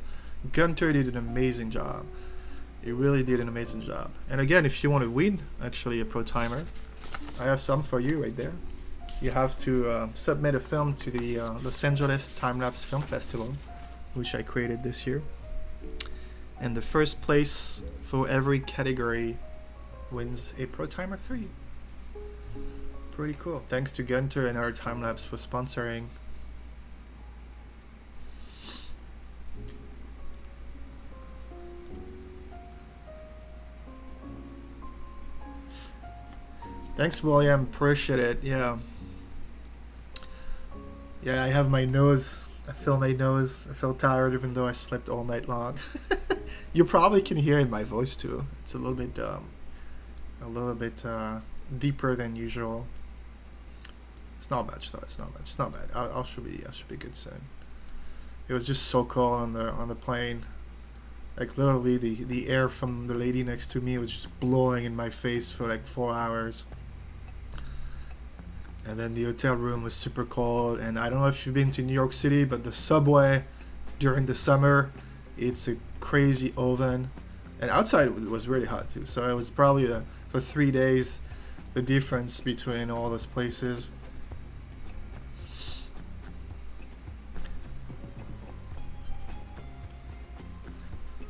Gunter did an amazing job. He really did an amazing job. And again, if you want to win actually a pro timer, I have some for you right there. You have to submit a film to the Los Angeles Timelapse Film Festival, which I created this year. And the first place for every category wins a Pro Timer 3. Pretty cool. Thanks to Gunter and our Timelapse for sponsoring. Thanks, William. Appreciate it. Yeah. Yeah, I have my nose. I feel my nose. I feel tired even though I slept all night long. You probably can hear in my voice too. It's a little bit deeper than usual. It's not much though. It's not much. It's not bad. I should be good soon. It was just so cold on the plane. Like literally the air from the lady next to me was just blowing in my face for like 4 hours. And then the hotel room was super cold. And I don't know if you've been to New York City, but the subway during the summer, it's a crazy oven. And outside it was really hot too. So it was probably for 3 days the difference between all those places.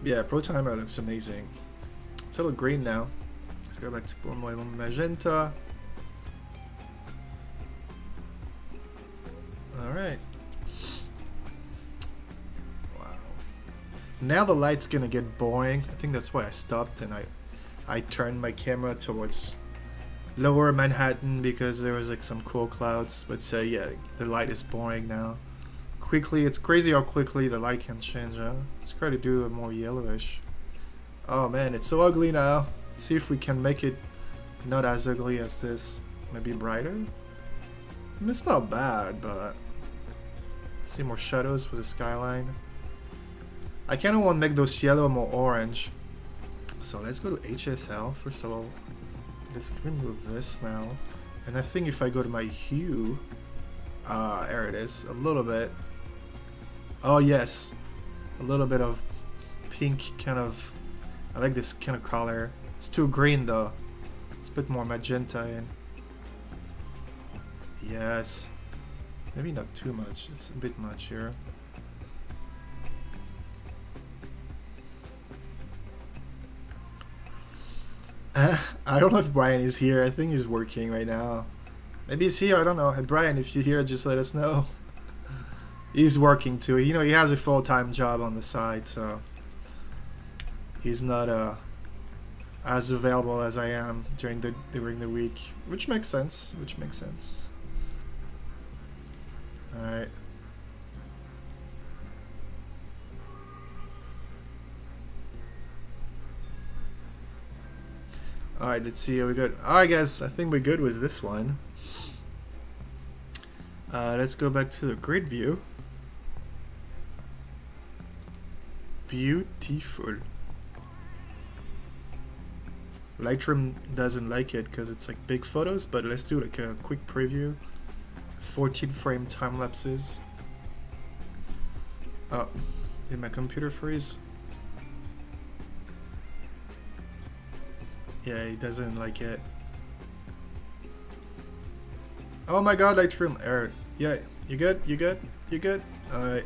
Yeah, Pro Timer looks amazing. It's a little green now. Let's go back to my magenta. Alright. Wow. Now the light's gonna get boring. I think that's why I stopped and I turned my camera towards lower Manhattan because there was like some cool clouds. But yeah, the light is boring now. Quickly, it's crazy how quickly the light can change. Huh? Let's try to do a more yellowish. Oh man, it's so ugly now. Let's see if we can make it not as ugly as this. Maybe brighter? I mean, it's not bad, but see more shadows for the skyline. I kind of want to make those yellow more orange. So let's go to HSL first of all. Let's remove this now. And I think if I go to my hue, there it is, a little bit. Oh yes, a little bit of pink kind of. I like this kind of color. It's too green though. Let's put more magenta in. Yes. Maybe not too much. It's a bit much here. I don't know if Brian is here. I think he's working right now. Maybe he's here. I don't know. Hey, Brian, if you're here, just let us know. He's working too. You know, he has a full-time job on the side, so he's not as available as I am during the week, which makes sense. All right. All right, let's see. Are we good? All right, guys. I think we're good with this one. Let's go back to the grid view. Beautiful. Lightroom doesn't like it because it's like big photos, but let's do like a quick preview. 14 frame time lapses. Oh, did my computer freeze? Yeah, he doesn't like it. Oh my god, Lightroom error. Yeah, you good? You good? You good? Alright.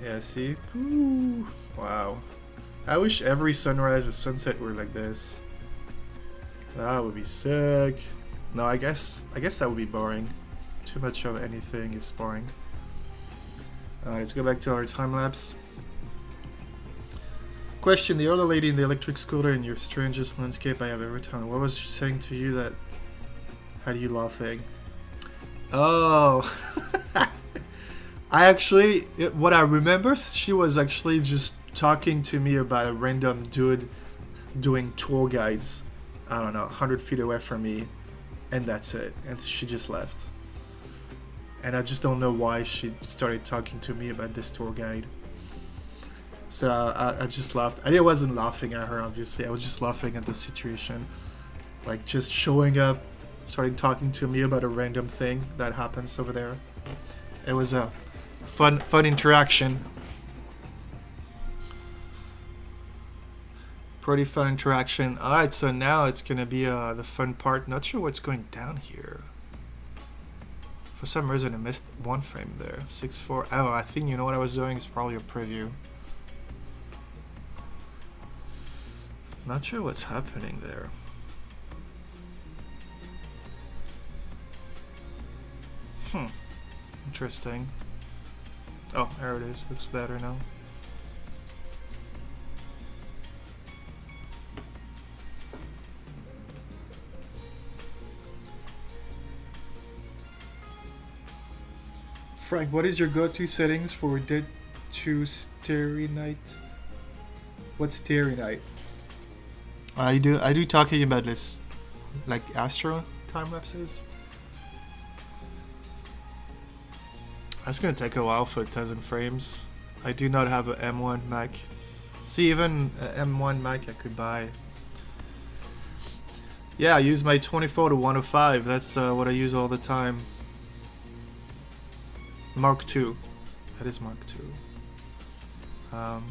Yeah, see? Ooh, wow. I wish every sunrise or sunset were like this. That would be sick. No, I guess that would be boring. Too much of anything is boring. Alright, let's go back to our time lapse. Question: the other lady in the electric scooter in your strangest landscape I have ever found. What was she saying to you that had you laughing? Oh, what I remember, she was actually just talking to me about a random dude doing tour guides. I don't know, 100 feet away from me, and that's it. And she just left. And I just don't know why she started talking to me about this tour guide. So I just laughed. I wasn't laughing at her, obviously. I was just laughing at the situation. Like, just showing up, starting talking to me about a random thing that happens over there. It was a fun interaction. Pretty fun interaction. Alright, so now it's gonna be the fun part. Not sure what's going down here. For some reason I missed one frame there. 6:4. Oh, I think you know what I was doing? It's probably a preview. Not sure what's happening there. Interesting. Oh, there it is. Looks better now. Frank, what is your go-to settings for Dead to Starry Night? What's Starry Night? I do talking about this, like Astro time lapses. That's gonna take a while for 1,000 frames. I do not have a M1 Mac. See, even a M1 Mac I could buy. Yeah, I use my 24 to 105. That's what I use all the time. Mark II. That is Mark II.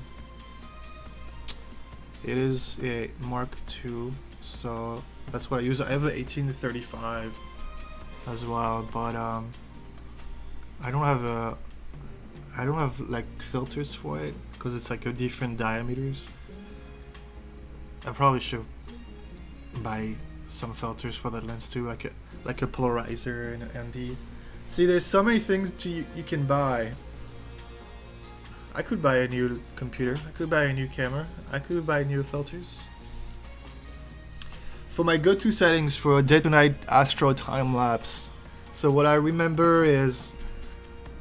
It is a Mark II, so that's what I use. I have an 18 to 35 as well, but I don't have like filters for it because it's like a different diameters. I probably should buy some filters for that lens too, like a polarizer and an ND. See, there's so many things you can buy. I could buy a new computer. I could buy a new camera. I could buy new filters. For my go-to settings for Day to Night Astro time lapse, so what I remember is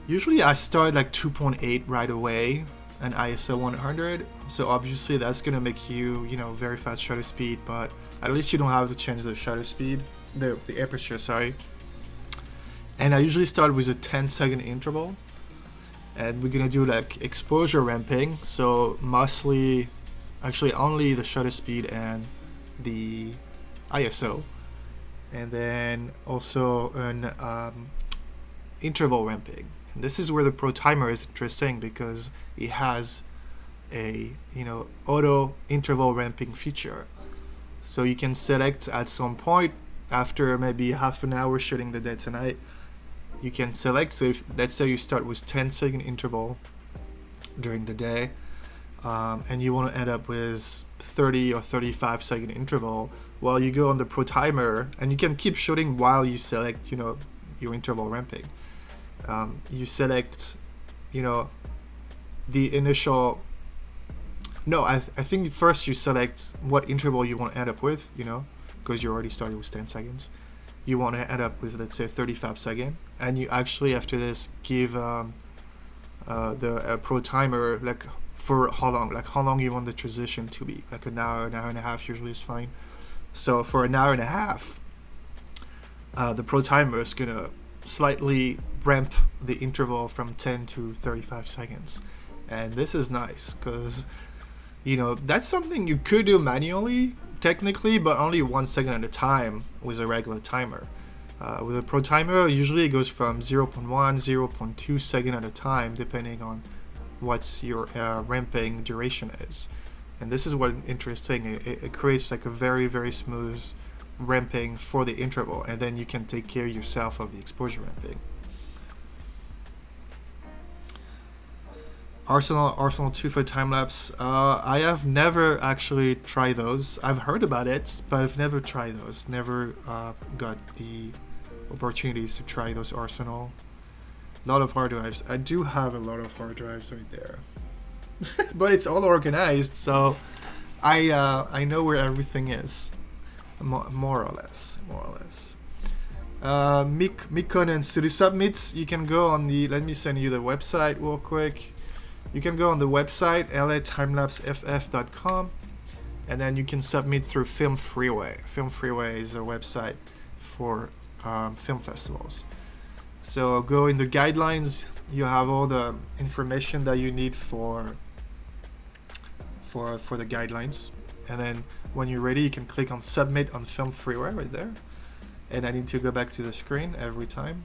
usually I start like 2.8 right away and ISO 100. So obviously that's gonna make you very fast shutter speed, but at least you don't have to change the shutter speed, the aperture, sorry. And I usually start with a 10-second interval, and we're gonna do like exposure ramping, so mostly, actually only the shutter speed and the ISO, and then also an interval ramping. And this is where the Pro Timer is interesting because it has a auto interval ramping feature, so you can select at some point after maybe half an hour shooting the day tonight. You can select, so if let's say you start with 10-second interval during the day, and you want to end up with 30 or 35-second interval, well, you go on the Pro Timer and you can keep shooting while you select your interval ramping. You select the initial, no, I think first you select what interval you want to end up with, because you already started with 10 seconds. You want to end up with, let's say, 35 seconds, and you actually after this give the Pro Timer like for how long you want the transition to be, like an hour and a half usually is fine. So for an hour and a half, the Pro Timer is gonna slightly ramp the interval from 10 to 35 seconds, and this is nice because that's something you could do manually technically, but only 1 second at a time with a regular timer. With a Pro Timer, usually it goes from 0.1, 0.2 second at a time, depending on what's your ramping duration is. And this is what interesting. It creates like a very, very smooth ramping for the interval, and then you can take care yourself of the exposure ramping. Arsenal 2 for time-lapse. I have never actually tried those. I've heard about it, but I've never tried those. Never got the opportunities to try those Arsenal. A lot of hard drives. I do have a lot of hard drives right there. But it's all organized, so I know where everything is. More or less. Mikon and Studio Submits, you can go on the, let me send you the website real quick. You can go on the website latimelapseff.com, and then you can submit through Film Freeway. Film Freeway is a website for film festivals. So go in the guidelines, you have all the information that you need for the guidelines, and then when you're ready you can click on Submit on Film Freeway right there, and I need to go back to the screen every time.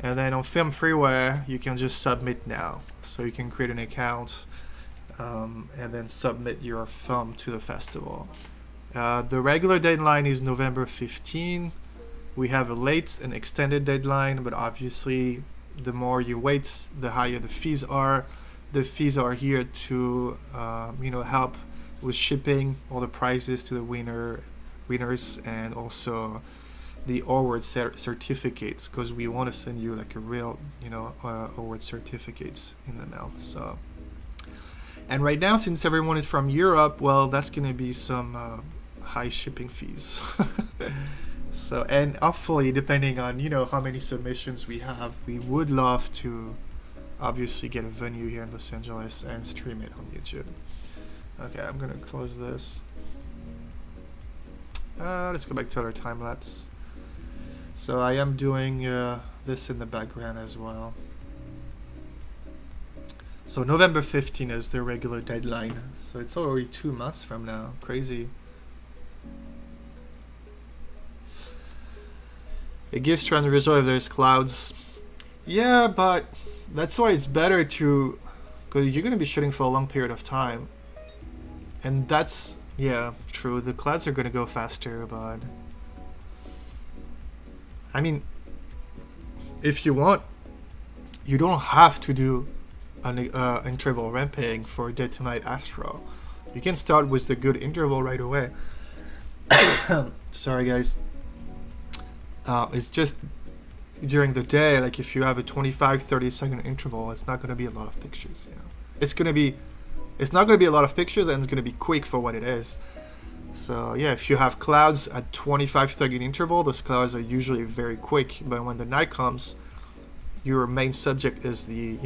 And then on Film Freeway, you can just submit now. So you can create an account, and then submit your film to the festival. The regular deadline is November 15. We have a late and extended deadline, but obviously the more you wait, the higher the fees are. The fees are here to help with shipping all the prizes to the winners, and also the award certificates, because we want to send you like a real award certificates in the mail. So, and right now, since everyone is from Europe, well, that's gonna be some high shipping fees. So, and hopefully, depending on how many submissions we have, we would love to obviously get a venue here in Los Angeles and stream it on YouTube. Okay, I'm gonna close this. Let's go back to our time lapse. So I am doing this in the background as well. So November 15 is the regular deadline. So it's already 2 months from now. Crazy. It gives trend result if there's clouds. Yeah, but that's why it's better to, because you're going to be shooting for a long period of time. And that's, yeah, true. The clouds are going to go faster, but I mean, if you want, you don't have to do an interval ramping for Day to Night Astro. You can start with the good interval right away. Sorry, guys. It's just during the day, like if you have a 25-30 second interval, it's not going to be a lot of pictures. It's not going to be a lot of pictures, and it's going to be quick for what it is. So yeah, if you have clouds at 25-30 interval, those clouds are usually very quick. But when the night comes, your main subject is the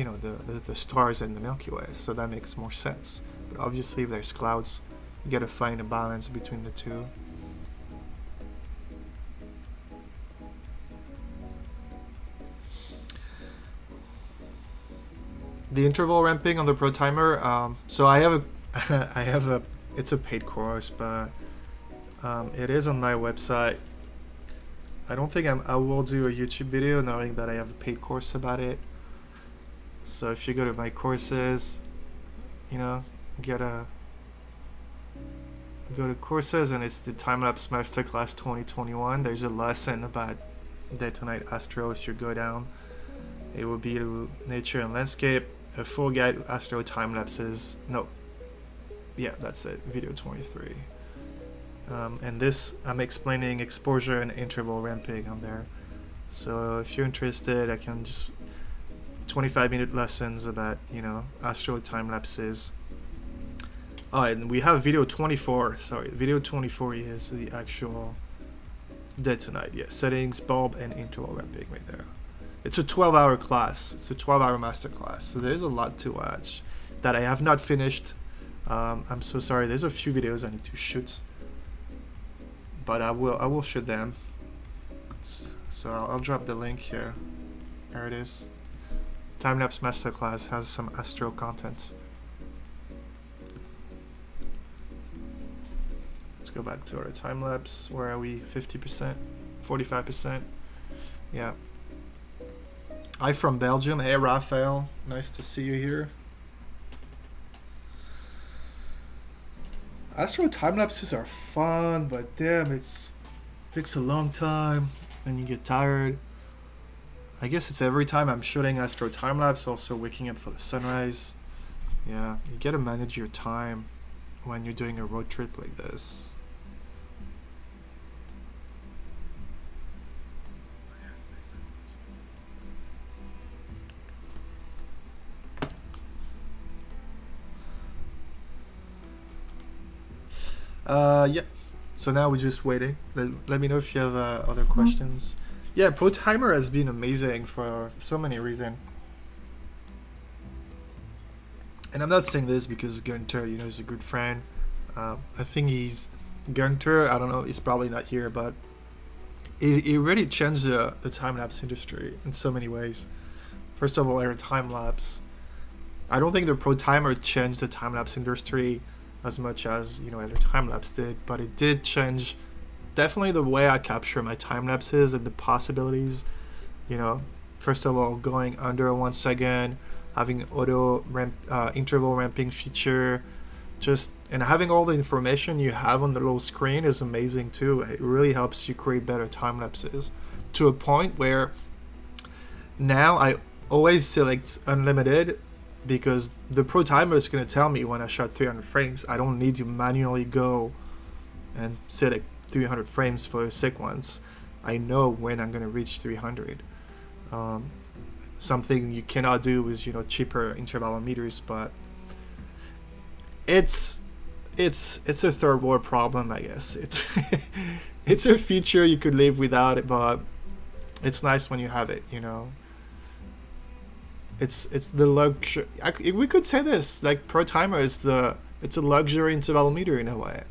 stars and the Milky Way. So that makes more sense. But obviously, if there's clouds, you got to find a balance between the two. The interval ramping on the Pro Timer. So I have a, it's a paid course, but it is on my website. I don't think I will do a YouTube video knowing that I have a paid course about it. So if you go to my courses, go to courses, and it's the Timelapse Masterclass 2021. There's a lesson about Day to Night Astro. If you go down, it will be to nature and landscape. A full guide to Astro time lapses. No, yeah, that's it. Video 23. And this, I'm explaining exposure and interval ramping on there. So if you're interested, I can just 25-minute lessons about Astro time lapses. Oh, and we have video 24. Sorry, video 24 is the actual Day to Night. Yeah, settings, bulb, and interval ramping right there. It's a 12-hour class. It's a 12-hour master class. So there's a lot to watch that I have not finished. I'm so sorry. There's a few videos I need to shoot, but I will shoot them. So I'll drop the link here. There it is. Timelapse Masterclass has some Astro content. Let's go back to our time lapse. Where are we? 50%, 45%. Yeah. Hi from Belgium. Hey, Raphael. Nice to see you here. Astro time lapses are fun, but damn, it takes a long time and you get tired. I guess it's every time I'm shooting Astro time lapse, also waking up for the sunrise. Yeah, you gotta manage your time when you're doing a road trip like this. Yeah. So now we're just waiting. Let me know if you have other questions. Yeah, Pro Timer has been amazing for so many reasons. And I'm not saying this because Gunter, is a good friend. I think Gunter, I don't know, he's probably not here, but he really changed the time-lapse industry in so many ways. First of all, our time-lapse. I don't think the Pro Timer changed the time-lapse industry as much as other time lapse did, but it did change definitely the way I capture my time lapses and the possibilities. First of all, going under 1 second, having auto ramp, interval ramping feature, just and having all the information you have on the little screen is amazing too. It really helps you create better time lapses to a point where now I always select unlimited because the pro timer is going to tell me when I shot 300 frames. I don't need to manually go and select 300 frames for a sequence. I know when I'm going to reach 300. Something you cannot do with cheaper intervalometers, but it's a third world problem, I guess. It's it's a feature you could live without it, but it's nice when you have it. It's the luxury. We could say this, like Pro Timer it's a luxury intervalometer in a way.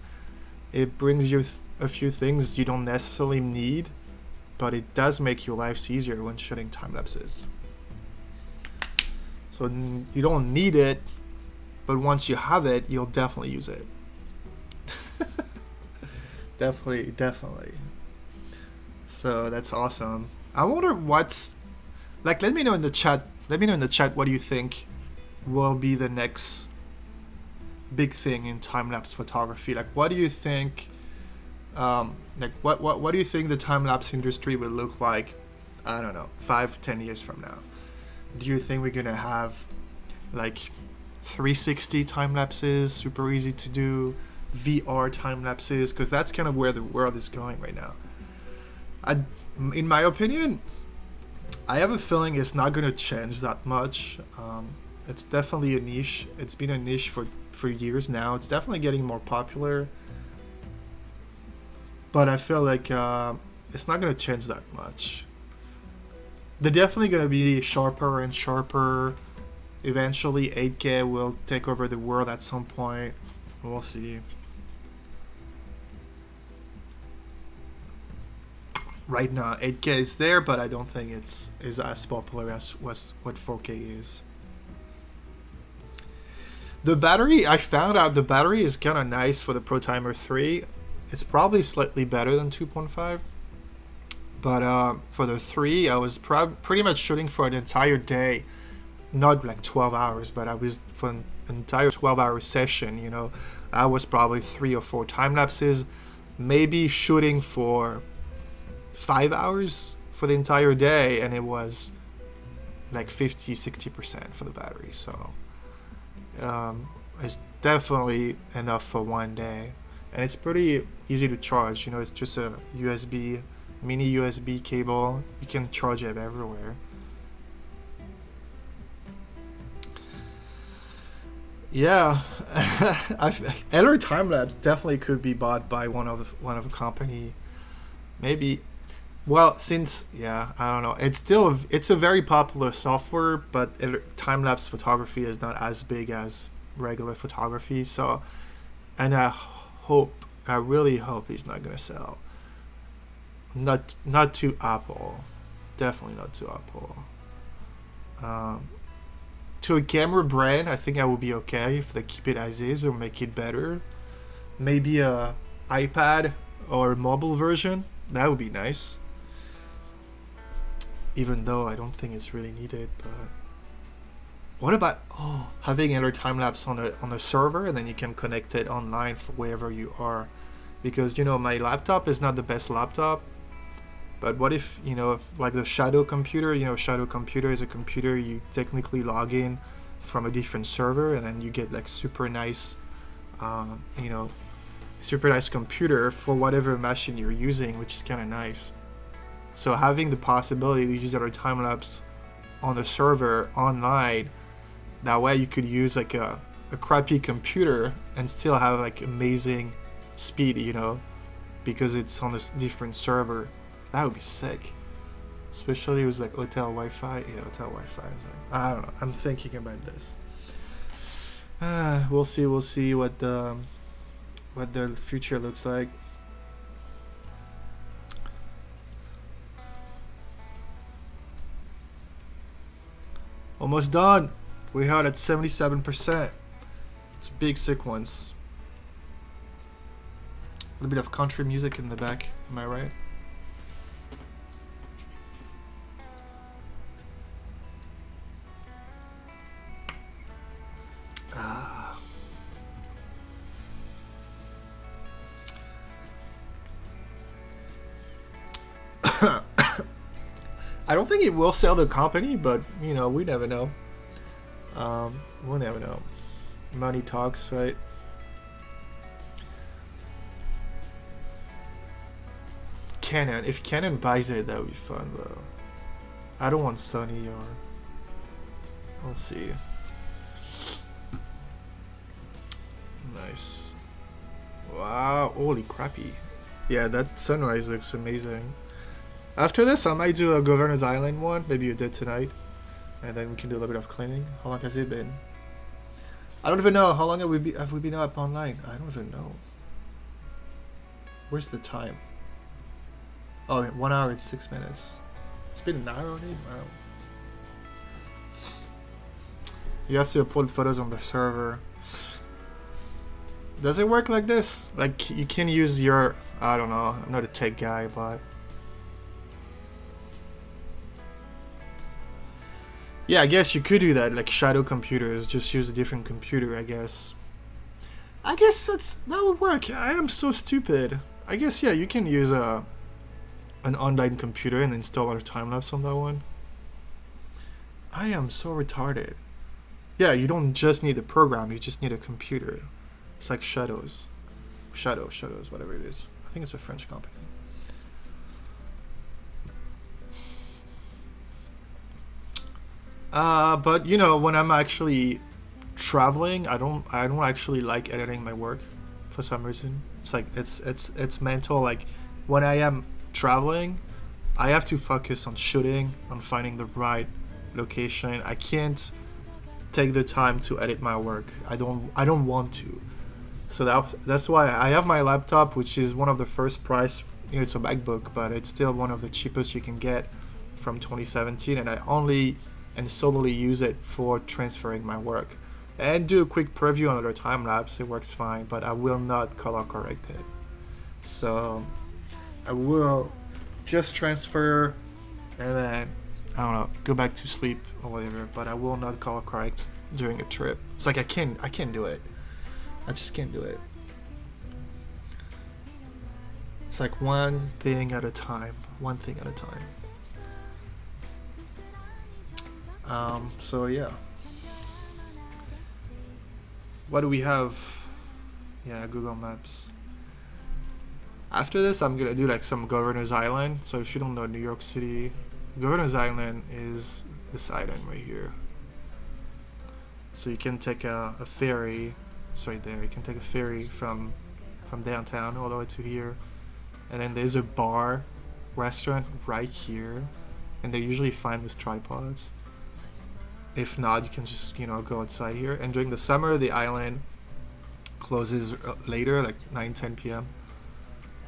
It brings you a few things you don't necessarily need, but it does make your lives easier when shooting time lapses. So you don't need it, but once you have it, you'll definitely use it. Definitely. So that's awesome. I wonder what's like. Let me know in the chat. What do you think will be the next big thing in time-lapse photography? Like, what do you think? What do you think the time-lapse industry will look like? I don't know, 5-10 years from now. Do you think we're gonna have like 360 time lapses, super easy to do, VR time lapses? Because that's kind of where the world is going right now. In my opinion, I have a feeling it's not going to change that much. It's definitely a niche. It's been a niche for years now. It's definitely getting more popular. But I feel like it's not going to change that much. They're definitely going to be sharper and sharper. Eventually, 8K will take over the world at some point. We'll see. Right now, 8K is there, but I don't think it's as popular as what 4K is. The battery, I found out the battery is kind of nice for the Pro Timer 3. It's probably slightly better than 2.5. But for the 3, I was pretty much shooting for an entire day. Not like 12 hours, but I was for an entire 12-hour session, I was probably 3 or 4 time lapses, maybe shooting for 5 hours for the entire day, and it was like 50-60% for the battery. So it's definitely enough for one day, and it's pretty easy to charge. It's just a mini USB cable. You can charge it everywhere. Yeah, Eller Timelapse definitely could be bought by one of a company, maybe. Well, I don't know. It's a very popular software, but time-lapse photography is not as big as regular photography. So, and I really hope he's not gonna sell. Not to Apple, definitely not to Apple. To a camera brand, I think I would be okay if they keep it as is or make it better. Maybe a iPad or a mobile version. That would be nice. Even though I don't think it's really needed, but what about having another time lapse on a server, and then you can connect it online for wherever you are? Because my laptop is not the best laptop, but what if like the Shadow computer? Shadow computer is a computer you technically log in from a different server, and then you get like super nice computer for whatever machine you're using, which is kind of nice. So having the possibility to use our time lapse on the server online, that way you could use like a crappy computer and still have like amazing speed, because it's on a different server. That would be sick, especially with like hotel Wi-Fi. Hotel Wi-Fi. I don't know. I'm thinking about this. We'll see what the future looks like. Almost done. We had at 77%. It's a big sequence. A little bit of country music in the back. Am I right? I don't think it will sell the company, but you know, we never know. We'll never know. Money talks, right? Canon. If Canon buys it, that would be fun though. I don't want Sony or... Let's see. Nice. Wow, holy crappy. Yeah, that sunrise looks amazing. After this, I might do a Governor's Island one. Maybe you did tonight. And then we can do a little bit of cleaning. How long has it been? I don't even know. How long have we been up online? I don't even know. Where's the time? Oh, 1 hour and 6 minutes. It's been an hour already? Wow. You have to upload photos on the server. Does it work like this? Like, you can use your... I don't know. I'm not a tech guy, but... Yeah, I guess you could do that, like shadow computers, just use a different computer, I guess. I guess that would work. I am so stupid. I guess, yeah, you can use an online computer and install a time-lapse on that one. I am so retarded. Yeah, you don't just need a program, you just need a computer. It's like Shadows, whatever it is. I think it's a French company. But you know, when I'm actually traveling, I don't actually like editing my work for some reason. It's like it's mental. Like when I am traveling, I have to focus on shooting, on finding the right location. I can't take the time to edit my work. I don't want to. So that's why I have my laptop, which is one of the first price. You know, it's a MacBook, but it's still one of the cheapest you can get from 2017, and I only and solely use it for transferring my work. And do a quick preview on other time lapse, it works fine, but I will not color correct it. So I will just transfer and then, I don't know, go back to sleep or whatever, but I will not color correct during a trip. It's like I can't do it. I just can't do it. It's like one thing at a time. So yeah. What do we have? Yeah, Google Maps. After this, I'm gonna do like some Governor's Island. So if you don't know New York City, Governor's Island is this island right here. So you can take a ferry. It's right there. You can take a ferry from downtown all the way to here, and then there's a bar, restaurant right here, and they're usually fine with tripods. If not, you can just, you know, go outside here. And during the summer, the island closes later, like 9-10 p.m.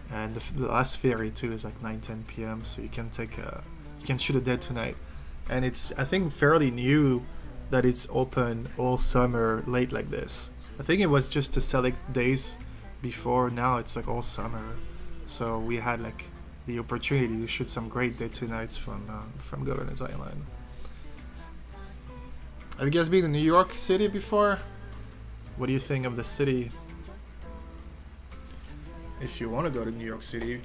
And the last ferry too is like 9-10 p.m. So you can shoot a dead tonight. And it's, I think, fairly new that it's open all summer late like this. I think it was just the select days before. Now it's like all summer. So we had like the opportunity to shoot some great dead tonights from Governor's Island. Have you guys been to New York City before? What do you think of the city? If you want to go to New York City,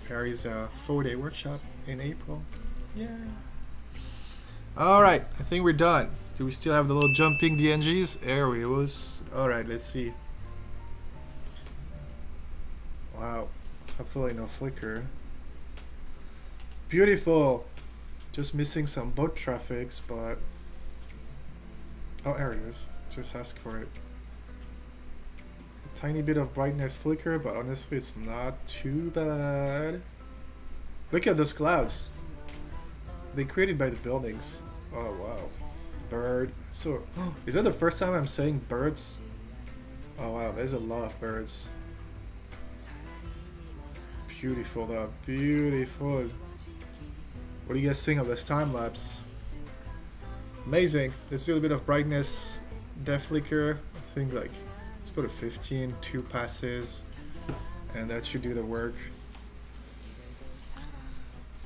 Perry's 4-day workshop in April. Yeah. Alright, I think we're done. Do we still have the little jumping DNGs? There it was. Alright, let's see. Wow. Hopefully no flicker. Beautiful. Just missing some boat traffics, but... Oh, there it is. Just ask for it. A tiny bit of brightness flicker, but honestly it's not too bad. Look at those clouds. They're created by the buildings. Oh wow. Bird. So, is that the first time I'm saying birds? Oh wow, there's a lot of birds. Beautiful though, beautiful. What do you guys think of this time lapse? Amazing. Let's do a bit of brightness, depth flicker. I think like, let's go to 15, 2 passes, and that should do the work.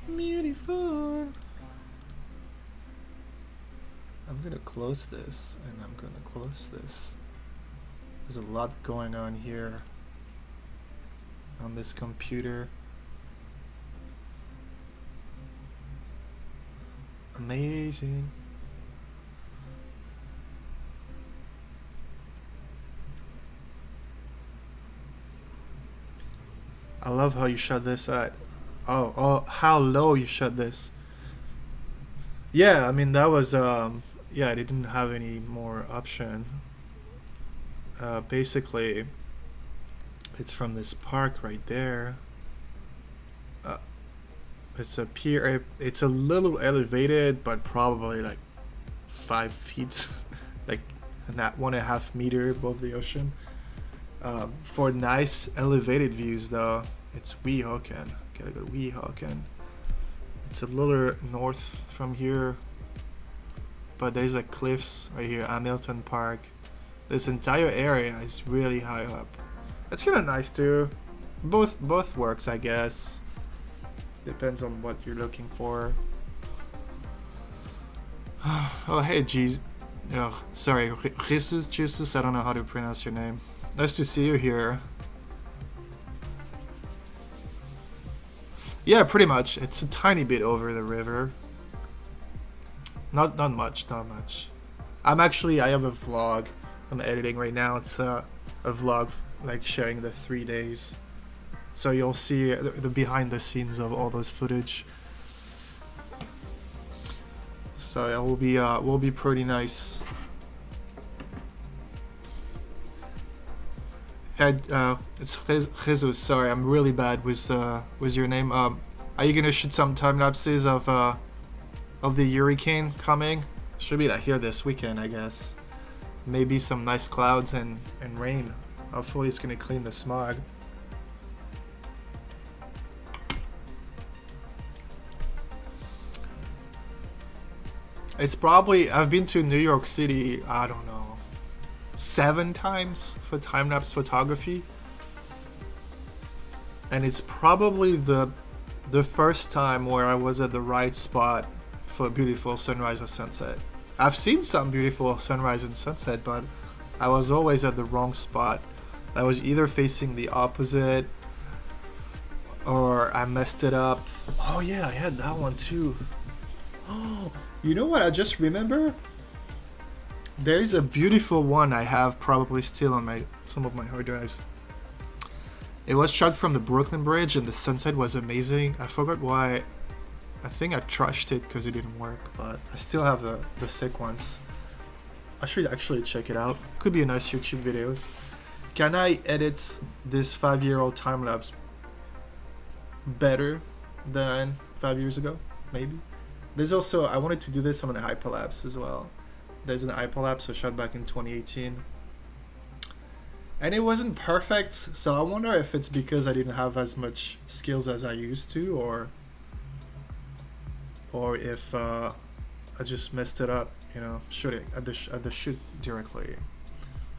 Beautiful. I'm gonna close this, and I'm gonna close this. There's a lot going on here on this computer. Amazing. I love how you shot this at. Oh, how low you shot this. Yeah, I mean that was yeah, I didn't have any more option. Basically, it's from this park right there. Uh, it's a pier. It's a little elevated, but probably like 5 feet, like not 1.5 meter above the ocean. For nice elevated views, though, it's Weehawken. Gotta go to Weehawken. It's a little north from here, but there's like cliffs right here, Hamilton Park. This entire area is really high up. It's kind of nice too. Both works, I guess. Depends on what you're looking for. Oh, hey, geez. Oh, sorry, Jesus. I don't know how to pronounce your name. Nice to see you here. Yeah, pretty much. It's a tiny bit over the river. Not much. I have a vlog I'm editing right now. It's a vlog like sharing the 3 days. So you'll see the behind the scenes of all those footage. So it will be pretty nice. It's Jesus. Sorry, I'm really bad with your name. Are you gonna shoot some time lapses of the hurricane coming? Should be here this weekend, I guess. Maybe some nice clouds and rain. Hopefully, it's gonna clean the smog. It's probably, I've been to New York City, I don't know, 7 times for time-lapse photography. And it's probably the first time where I was at the right spot for a beautiful sunrise or sunset. I've seen some beautiful sunrise and sunset, but I was always at the wrong spot. I was either facing the opposite or I messed it up. Oh yeah, I had that one too. Oh, you know what I just remember? There's a beautiful one I have probably still on some of my hard drives. It was shot from the Brooklyn Bridge and the sunset was amazing. I forgot why. I think I trashed it because it didn't work, but I still have the sick ones. I should actually check it out. Could be a nice YouTube videos. Can I edit this 5-year-old time lapse better than 5 years ago? Maybe. There's also, I wanted to do this on an hyperlapse as well. There's an hyperlapse I shot back in 2018. And it wasn't perfect, so I wonder if it's because I didn't have as much skills as I used to, or if I just messed it up, you know, shooting at the shoot directly.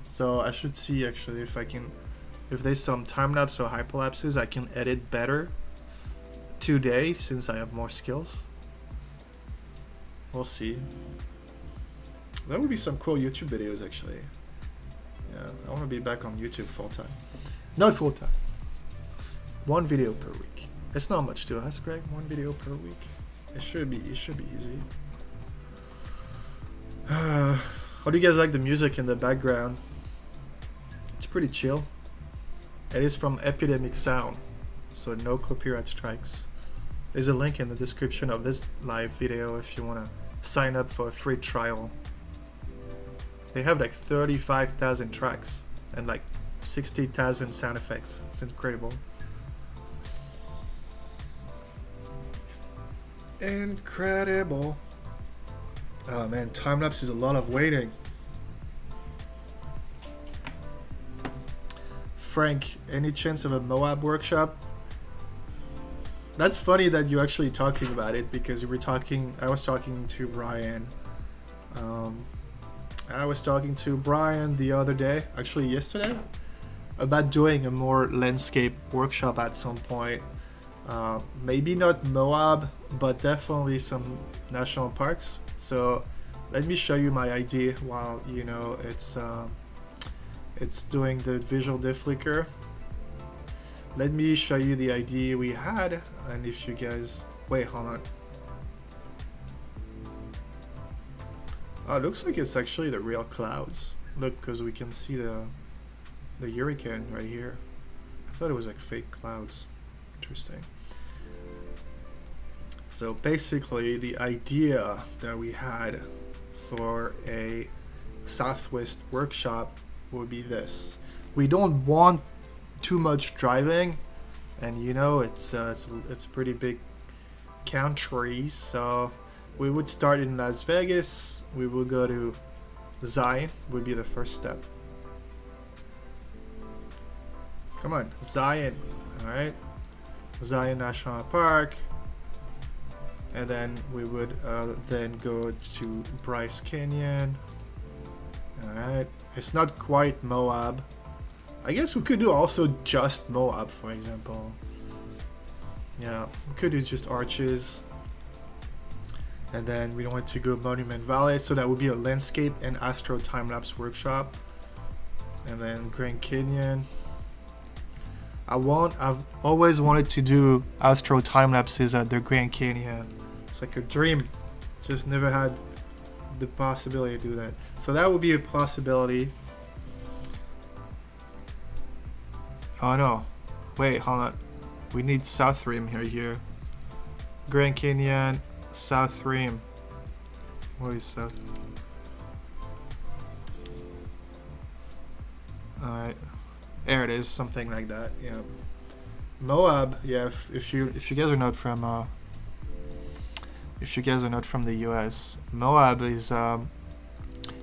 So I should see actually if there's some time lapse or hyperlapses I can edit better today since I have more skills. We'll see. That would be some cool YouTube videos actually. Yeah, I want to be back on YouTube full time. Not full time. 1 video per week. It's not much to ask, right? 1 video per week. It should be easy. How do you guys like the music in the background? It's pretty chill. It is from Epidemic Sound, so no copyright strikes. There's a link in the description of this live video if you want to sign up for a free trial. They have like 35,000 tracks and like 60,000 sound effects. It's incredible. Incredible. Oh man, time lapse is a lot of waiting. Frank, any chance of a Moab workshop? That's funny that you're actually talking about it because I was talking to Brian. I was talking to Brian the other day, actually yesterday, about doing a more landscape workshop at some point. Maybe not Moab, but definitely some national parks. So let me show you my idea while it's doing the visual deflicker. Let me show you the idea we had, and if you guys wait, hold on. Oh, it looks like it's actually the real clouds. Look, because we can see the hurricane right here. I thought it was like fake clouds. Interesting. So basically, the idea that we had for a Southwest workshop would be this: we don't want too much driving, and you know it's pretty big country, so we would start in Las Vegas. We will go to Zion, would be the first step. Come on, Zion. All right, Zion National Park, and then we would then go to Bryce Canyon. All right, it's not quite Moab. I guess we could do also just Moab, for example. Yeah, we could do just Arches. And then we want to go Monument Valley, so that would be a landscape and astro time-lapse workshop. And then Grand Canyon. I've always wanted to do astro time-lapses at the Grand Canyon. It's like a dream. Just never had the possibility to do that. So that would be a possibility. Oh no. Wait, hold on. We need South Rim here. Grand Canyon, South Rim. What is South? Alright. There it is, something like that, yeah. Moab, yeah, if you guys are not from the US, Moab is a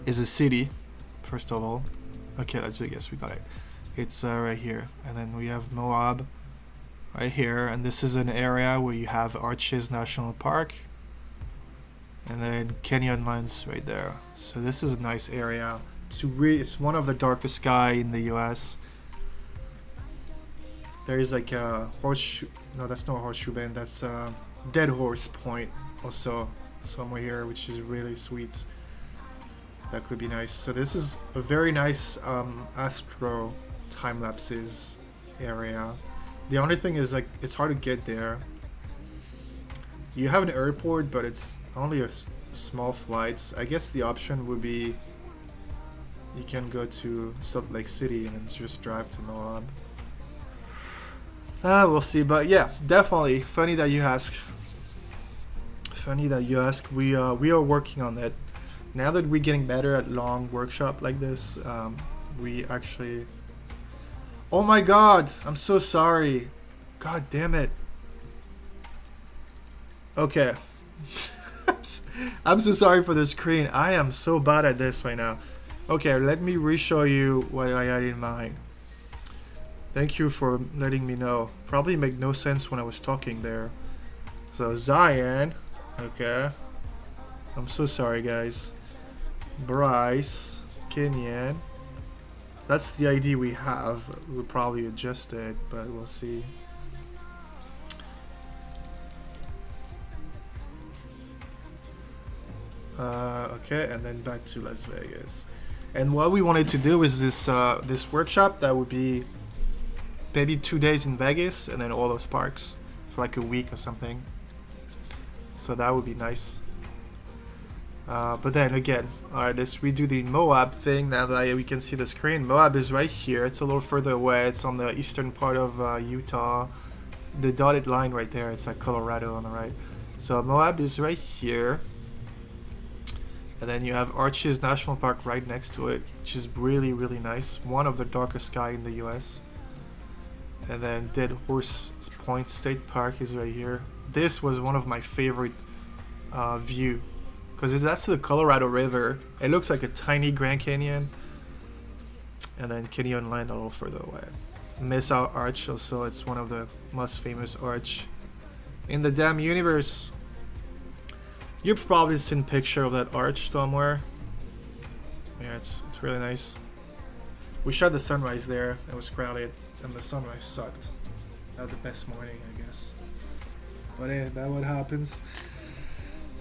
city, first of all. Okay, Las Vegas, we got it. It's right here, and then we have Moab right here, and this is an area where you have Arches National Park, and then Canyonlands right there. So this is a nice area. It's one of the darkest sky in the US. There is like a horseshoe. No, that's not a horseshoe bend. That's Dead Horse Point, also somewhere here, which is really sweet. That could be nice. So this is a very nice astro time lapses area. The only thing is like it's hard to get there. You have an airport, but it's only a small flights. I guess the option would be you can go to Salt Lake City and then just drive to Moab. We'll see, but yeah, definitely funny that you ask. We are working on that. Now that we're getting better at long workshop like this, we actually. Oh my God! I'm so sorry. God damn it. Okay. I'm so sorry for the screen. I am so bad at this right now. Okay, let me re-show you what I had in mind. Thank you for letting me know. Probably make no sense when I was talking there. So Zion, okay. I'm so sorry, guys. Bryce Canyon. That's the ID we have. We'll probably adjust it, but we'll see. Okay, and then back to Las Vegas. And what we wanted to do is this this workshop that would be maybe 2 days in Vegas and then all those parks for like a week or something. So that would be nice. But then again, alright, let's redo the Moab thing now that we can see the screen. Moab is right here. It's a little further away. It's on the eastern part of Utah. The dotted line right there, it's like Colorado on the right. So Moab is right here. And then you have Arches National Park right next to it, which is really, really nice. One of the darkest sky in the US. And then Dead Horse Point State Park is right here. This was one of my favorite view, because that's the Colorado River. It looks like a tiny Grand Canyon. And then Canyonland a little further away. Mesa Arch also, it's one of the most famous arch in the damn universe. You've probably seen a picture of that arch somewhere. Yeah, it's really nice. We shot the sunrise there. It was crowded, and the sunrise sucked. Not the best morning, I guess. But yeah, that's what happens.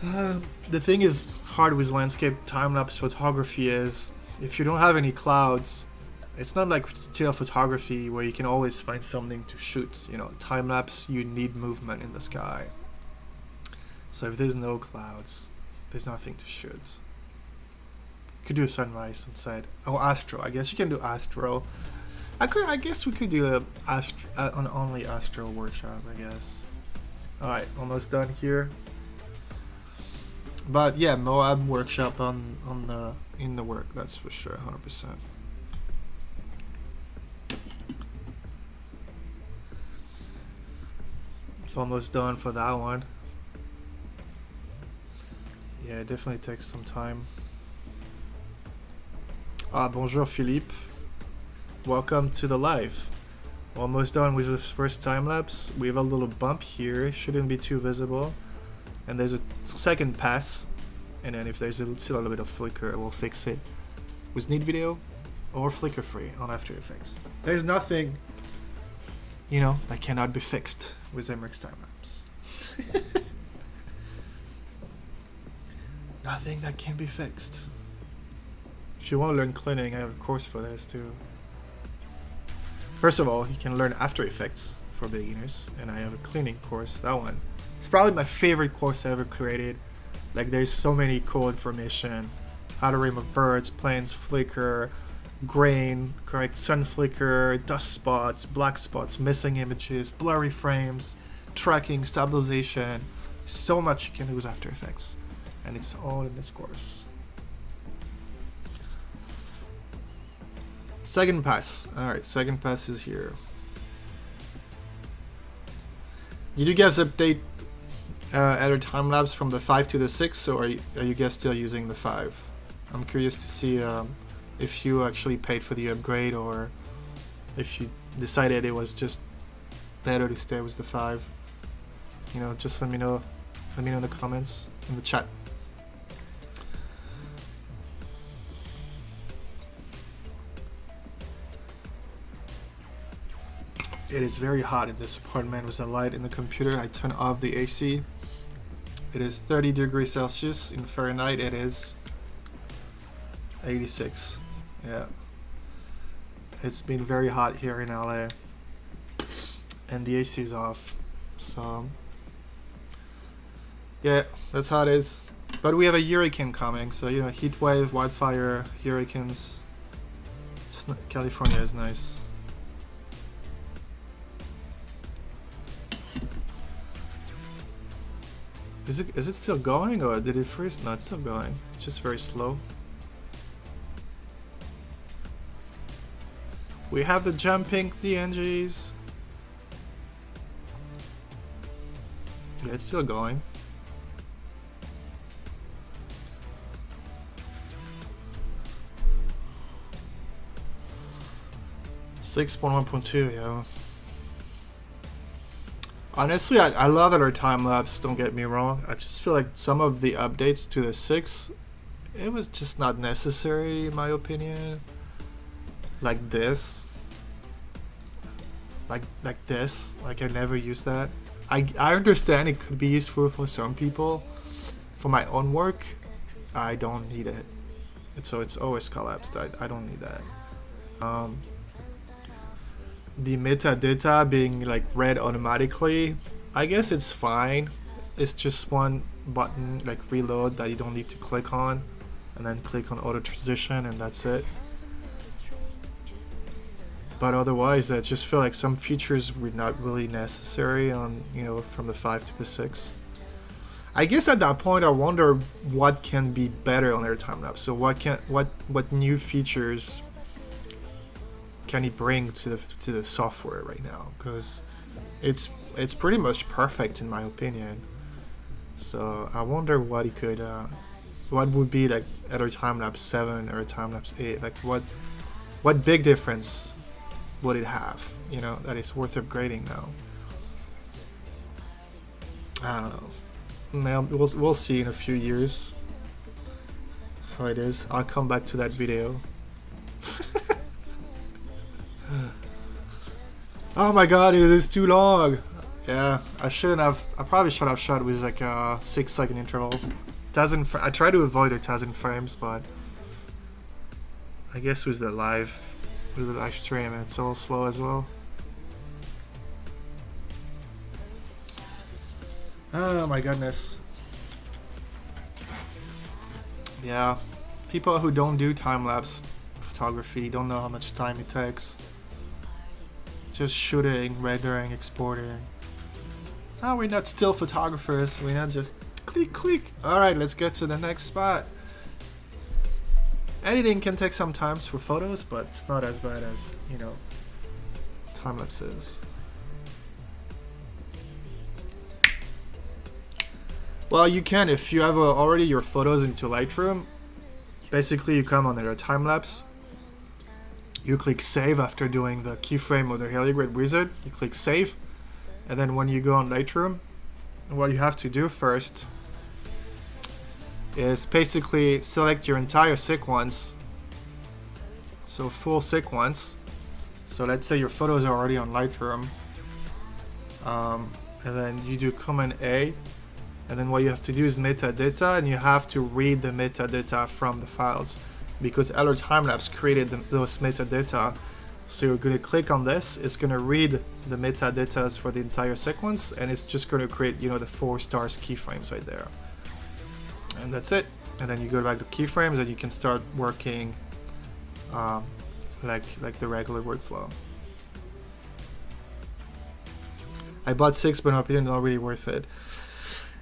The thing is hard with landscape time-lapse photography is if you don't have any clouds, it's not like still photography where you can always find something to shoot. You know, time-lapse, you need movement in the sky. So if there's no clouds, there's nothing to shoot. Could do sunrise inside. Oh, astro. I guess you can do astro. I guess we could do an only astro workshop. I guess. All right, almost done here. But yeah, Moab workshop in the work. That's for sure, 100%. It's almost done for that one. Yeah, it definitely takes some time. Ah, bonjour Philippe. Welcome to the live. Almost done with the first time lapse. We have a little bump here. Shouldn't be too visible. And there's a second pass. And then if there's still a little bit of flicker, we'll fix it with neat video or flicker free on After Effects. There's nothing, you know, that cannot be fixed with Emeric's time lapse. Nothing that can be fixed. If you want to learn cleaning, I have a course for this too. First of all, you can learn After Effects for beginners, and I have a cleaning course. That one, it's probably my favorite course I ever created. Like, there's so many cool information: how to remove birds, planes, flicker, grain, correct sun flicker, dust spots, black spots, missing images, blurry frames, tracking, stabilization. So much you can do with After Effects, and it's all in this course. Second pass. Alright, second pass is here. Did you guys update other time lapse from the 5 to the 6, or are you guys still using the 5? I'm curious to see if you actually paid for the upgrade, or if you decided it was just better to stay with the 5. You know, just let me know. Let me know in the comments, in the chat. It is very hot in this apartment with the light in the computer. I turn off the AC. It is 30 degrees Celsius. In Fahrenheit, it is 86. Yeah. It's been very hot here in LA. And the AC is off. So, yeah, that's how it is. But we have a hurricane coming. So, you know, heat wave, wildfire, hurricanes. California is nice. Is it still going, or did it freeze? No, it's still going. It's just very slow. We have the jumping DNGs. Yeah, it's still going. .1.2, yeah. Honestly, I love our time lapse, don't get me wrong. I just feel like some of the updates to the 6, it was just not necessary in my opinion. Like this. Like this. Like, I never use that. I understand it could be useful for some people. For my own work, I don't need it. So it's always collapsed. I don't need that. The metadata being like read automatically, I guess it's fine. It's just one button, like reload, that you don't need to click on, and then click on auto transition, and that's it. But otherwise, I just feel like some features were not really necessary on, you know, from the 5 to the 6. I guess at that point I wonder what can be better on their time lapse. So what new features can he bring to the software right now? Because it's pretty much perfect in my opinion. So I wonder what he could what would be like either timelapse 7 or timelapse 8. Like what big difference would it have, you know, that is worth upgrading now? I don't know. Man, we'll see in a few years how it is. I'll come back to that video. Oh my god, it is too long. Yeah, I probably should have shot with like a 6-second interval. I try to avoid 1,000 frames, but I guess with the live stream, it's a little slow as well. Oh my goodness. Yeah, People who don't do time-lapse photography don't know how much time it takes. Just shooting, rendering, exporting. Oh, we're not still photographers. We're not just click, click. All right, let's get to the next spot. Editing can take some time for photos, but it's not as bad as, you know, time lapses. Well, you can if you have already your photos into Lightroom. Basically, you come under a time lapse. You click save after doing the keyframe of the Heliograde wizard. You click save, and then when you go on Lightroom, what you have to do first is basically select your entire sequence. So full sequence. So let's say your photos are already on Lightroom, and then you do Command A, and then what you have to do is metadata, and you have to read the metadata from the files because Elder Timelapse created those metadata. So you're going to click on this, it's going to read the metadatas for the entire sequence, and it's just going to create, you know, the 4 stars keyframes right there. And that's it. And then you go back to keyframes and you can start working like the regular workflow. I bought 6, but in my opinion, not really worth it.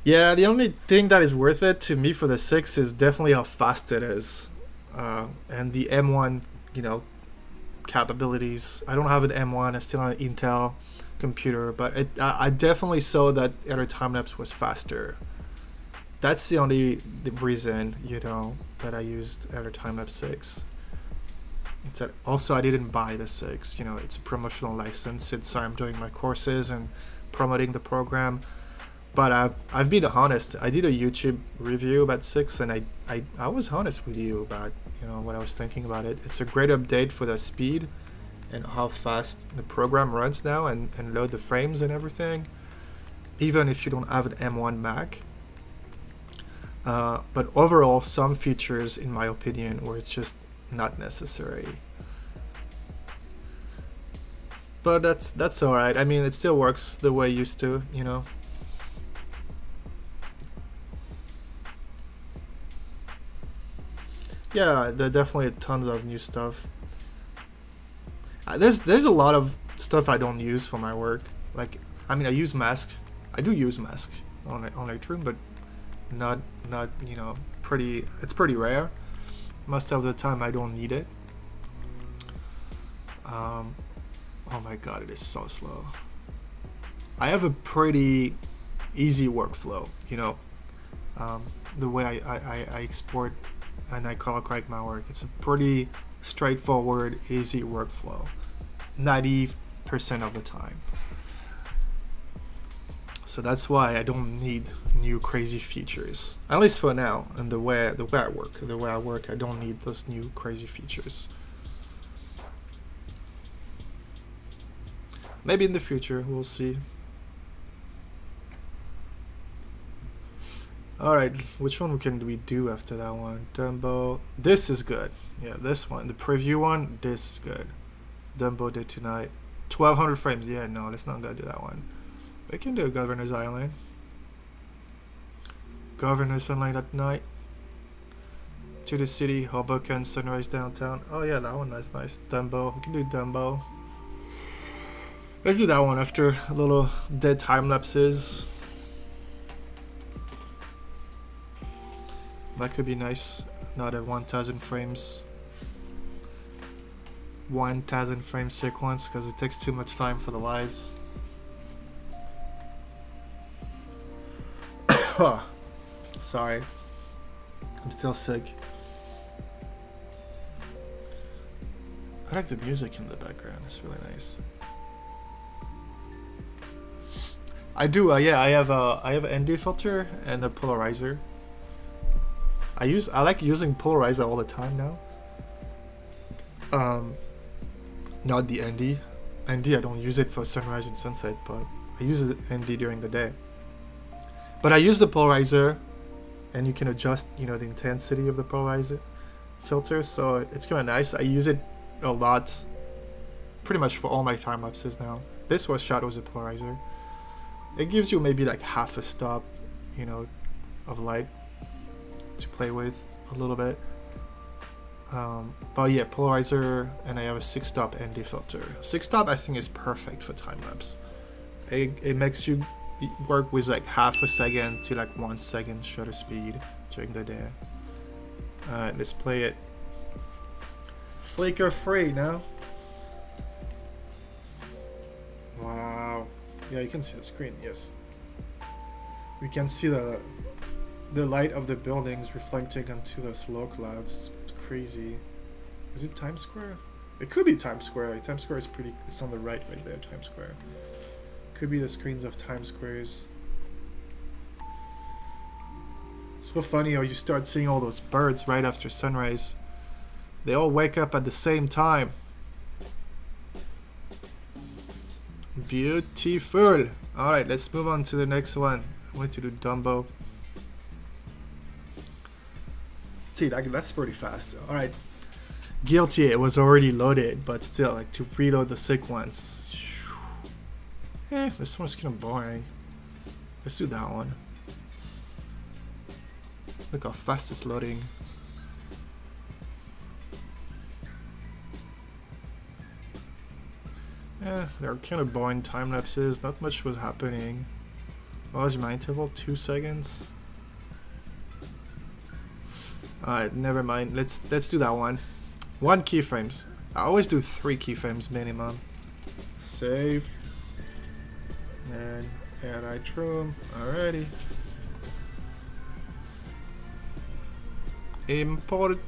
Yeah, the only thing that is worth it to me for the 6 is definitely how fast it is, and the M1, you know, capabilities. I don't have an M1. I still have an Intel computer, but I definitely saw that Elder Timelapse was faster. That's the only reason, you know, that I used Elder Timelapse 6. It's that also I didn't buy the 6. You know, it's a promotional license since I'm doing my courses and promoting the program. But I've been honest. I did a YouTube review about 6, and I was honest with you about, you know, what I was thinking about it. It's a great update for the speed and how fast the program runs now and load the frames and everything, even if you don't have an M1 Mac. But overall, some features, in my opinion, were just not necessary. But that's all right. I mean, it still works the way it used to, you know. Yeah, there are definitely tons of new stuff. There's a lot of stuff I don't use for my work. Like, I mean, I use masks. I do use masks on Lightroom, but not you know, it's pretty rare. Most of the time I don't need it. Oh my god, it is so slow. I have a pretty easy workflow, you know. The way I export and I color correct my work, it's a pretty straightforward, easy workflow 90% of the time. So that's why I don't need new crazy features, at least for now. And the way I work, I don't need those new crazy features. Maybe in the future, we'll see. Alright, which one can we do after that one? Dumbo. This is good. Yeah, this one. The preview one, this is good. Dumbo did tonight. 1200 frames. Yeah, no, let's not go do that one. We can do Governor's Island. Governor's Island at night. To the city, Hoboken, sunrise downtown. Oh yeah, that one, that's nice. Dumbo. We can do Dumbo. Let's do that one after a little dead time lapses. That could be nice. Not at 1000 frames. 1000 frame sequence, because it takes too much time for the lives. Sorry. I'm still sick. I like the music in the background. It's really nice. I do. Yeah, I have an ND filter and a polarizer. I like using polarizer all the time now. Not the ND. ND I don't use it for sunrise and sunset, but I use the ND during the day. But I use the polarizer, and you can adjust, you know, the intensity of the polarizer filter, so it's kind of nice. I use it a lot, pretty much for all my time lapses now. This was shot with a polarizer. It gives you maybe like half a stop, you know, of light to play with a little bit. But yeah, polarizer, and I have a 6-stop ND filter. 6-stop I think is perfect for time lapse. It makes you work with like half a second to like 1 second shutter speed during the day. Alright, let's play it. Flicker free now. Wow. Yeah, you can see the screen, yes. We can see the light of the buildings reflecting onto the slow clouds. It's crazy. Is it Times Square? It could be Times Square. Times Square is pretty... It's on the right there, Times Square. Could be the screens of Times Squares. So funny how you start seeing all those birds right after sunrise. They all wake up at the same time. Beautiful. Alright, let's move on to the next one. I want to do Dumbo. See, that's pretty fast. Alright. Guilty, it was already loaded, but still, like to reload the sequence. This one's kind of boring. Let's do that one. Look how fast it's loading. Yeah, they're kind of boring time lapses. Not much was happening. What was my interval? 2 seconds. Alright, never mind. Let's do that one. 1 keyframes. I always do 3 keyframes minimum. Save. And add iTrim. Alrighty. Import.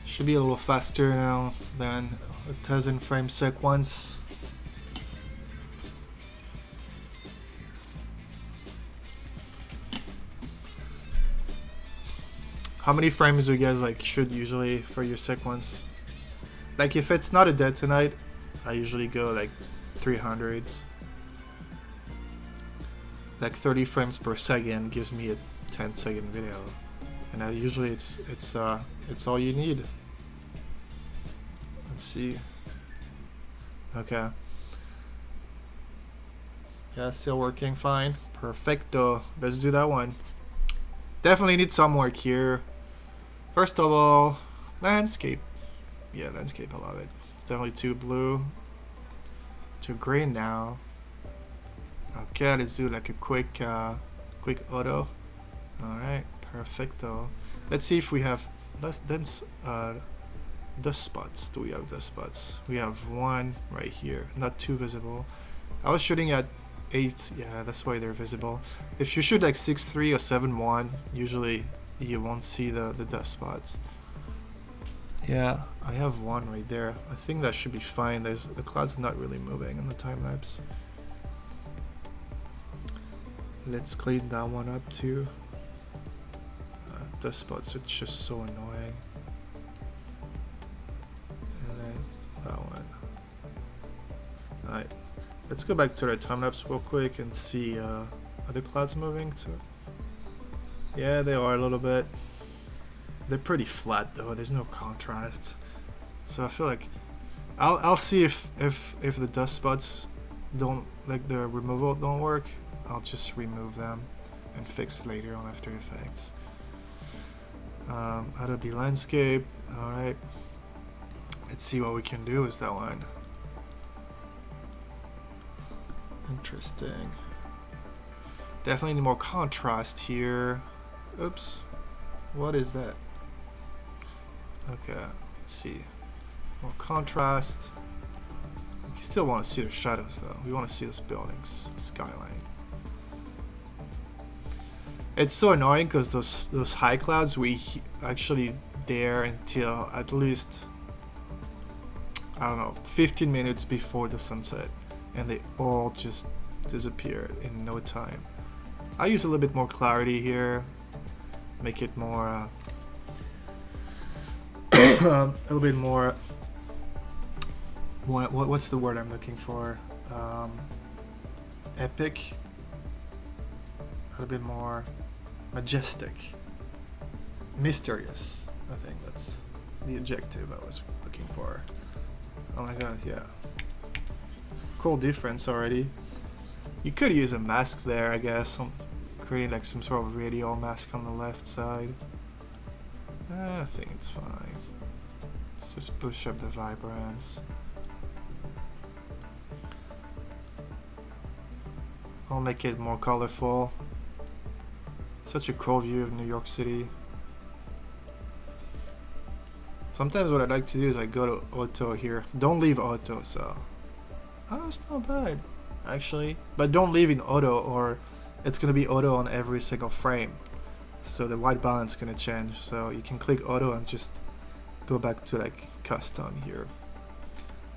Should be a little faster now than 1,000 frames sequence. How many frames do you guys like should usually for your sequence? Like if it's not a dead tonight, I usually go like 300s. Like 30 frames per second gives me a 10-second video, and usually it's all you need. Let's see. Okay. Yeah, still working fine. Perfecto. Let's do that one. Definitely need some work here. First of all, landscape. Yeah, landscape, I love it. It's definitely too blue. Too green now. Okay, let's do like a quick auto. Alright, perfecto. Let's see if we have less dense dust spots. Do we have dust spots? We have 1 right here, not too visible. I was shooting at 8, yeah, that's why they're visible. If you shoot like 6.3 or 7.1, usually you won't see the dust spots. Yeah, I have 1 right there. I think that should be fine. The cloud's not really moving in the time lapse. Let's clean that one up too. Dust spots, it's just so annoying. And then that one. Alright, let's go back to the time lapse real quick and see are the clouds moving too? Yeah, they are a little bit. They're pretty flat though. There's no contrast, so I feel like I'll see if the dust spots don't, like the removal don't work. I'll just remove them and fix later on After Effects. Adobe Landscape. All right. Let's see what we can do with that one. Interesting. Definitely need more contrast here. Oops. What is that? Okay, let's see. More contrast. We still want to see the shadows though. We want to see those buildings, the skyline. It's so annoying because those high clouds, we actually there until at least, I don't know, 15 minutes before the sunset, and they all just disappeared in no time. I use a little bit more clarity here, make it more a little bit more, what's the word I'm looking for, epic, a little bit more majestic, mysterious. I think that's the adjective I was looking for. Oh my god, yeah, cool difference already. You could use a mask there, I guess. Creating like some sort of radial mask on the left side. I think it's fine. Let's just push up the vibrance. I'll make it more colorful. Such a cool view of New York City. Sometimes what I like to do is I go to auto here. Don't leave auto, so. Oh, it's not bad, actually. But don't leave in auto or it's gonna be auto on every single frame. So the white balance is gonna change. So you can click auto and just go back to like custom here.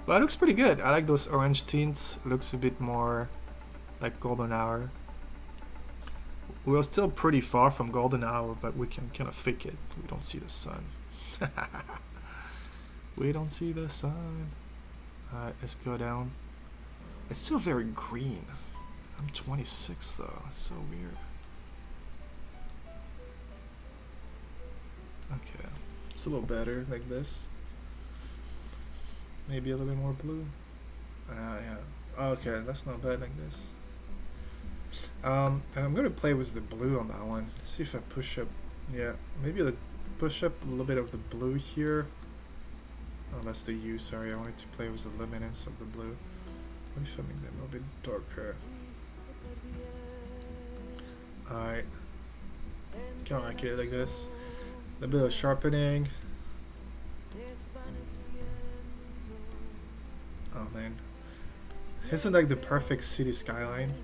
But it looks pretty good. I like those orange tints. It looks a bit more like golden hour. We're still pretty far from golden hour, but we can kind of fake it. We don't see the sun. We don't see the sun. Alright, let's go down. It's still very green. I'm 26 though. That's so weird. Okay, it's a little better like this. Maybe a little bit more blue. Yeah. Okay, that's not bad like this. I'm gonna play with the blue on that one. Let's see if I push up. Yeah, maybe push up a little bit of the blue here. Oh, that's the U. Sorry, I wanted to play with the luminance of the blue. What if I make them a little bit darker? Alright. Kind of like it like this. A bit of sharpening. Oh man, isn't like the perfect city skyline?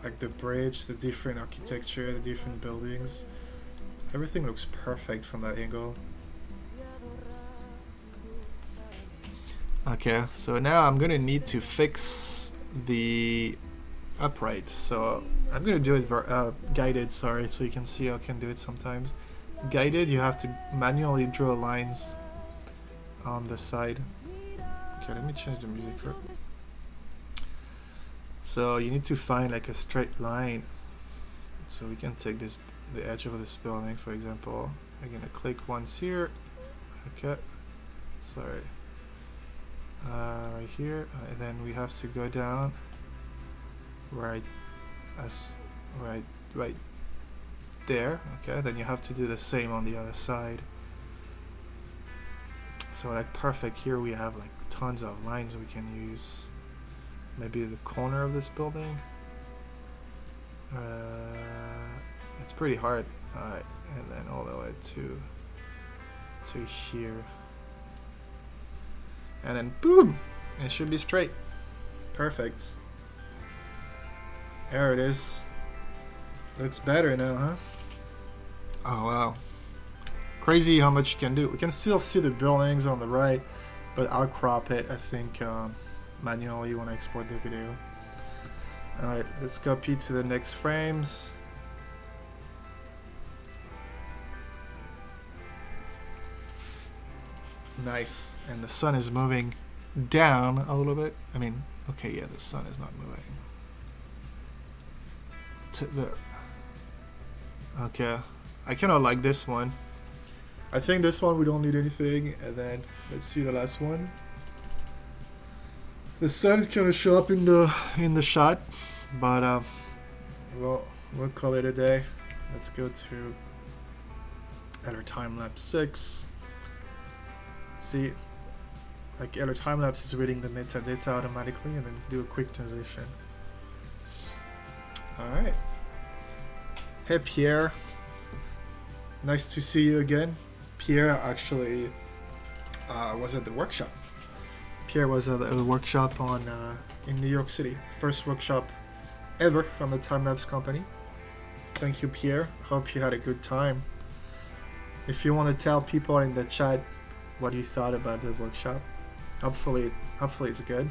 Like the bridge, the different architecture, the different buildings. Everything looks perfect from that angle. Okay, so now I'm gonna need to fix the upright. So I'm gonna do it guided, sorry, so you can see how I can do it sometimes. Guided, you have to manually draw lines on the side. Okay, let me change the music for it. So you need to find like a straight line. So we can take this, the edge of this building, for example. I'm gonna click once here. Okay, sorry. Right here, and then we have to go down. Right there. Okay, then you have to do the same on the other side. So like perfect. Here we have like tons of lines we can use. Maybe the corner of this building. It's pretty hard. Alright, and then all the way to here. And then boom! It should be straight. Perfect. There it is. Looks better now, huh? Oh wow. Crazy how much you can do. We can still see the buildings on the right, but I'll crop it, I think, manually when I export the video. Alright, let's copy to the next frames. Nice. And the sun is moving down a little bit. I mean, okay, yeah, the sun is not moving. Okay, I kind of like this one. I think this one we don't need anything. And then let's see the last one. The sun is gonna show up in the shot, but we'll call it a day. Let's go to our timelapse 6. See, like our timelapse is reading the metadata automatically, and then do a quick transition. All right. Hey Pierre, nice to see you again. Pierre actually was at the workshop. Pierre was at the workshop in New York City. First workshop ever from the Timelapse company. Thank you, Pierre. Hope you had a good time. If you want to tell people in the chat what you thought about the workshop, hopefully it's good.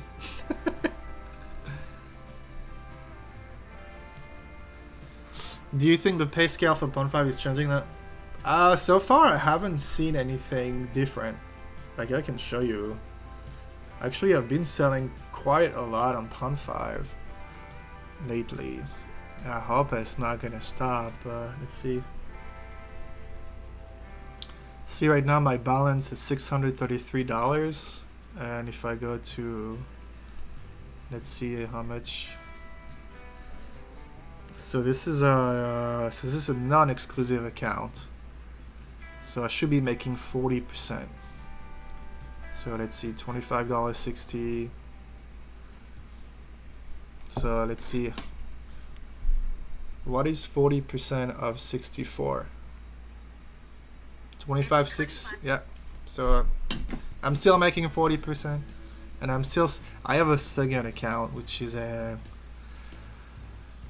Do you think the pay scale for Pond 5 is changing that? So far I haven't seen anything different. Like I can show you. Actually, I've been selling quite a lot on Pond 5 lately. I hope it's not gonna stop. Let's see. See, right now my balance is $633, and if I go to, let's see how much. So this is a non-exclusive account. So I should be making 40%. So let's see, $25.60. So let's see. What is 40% of 64? 25.6. Yeah. So I'm still making 40%, and I have a second account which is a,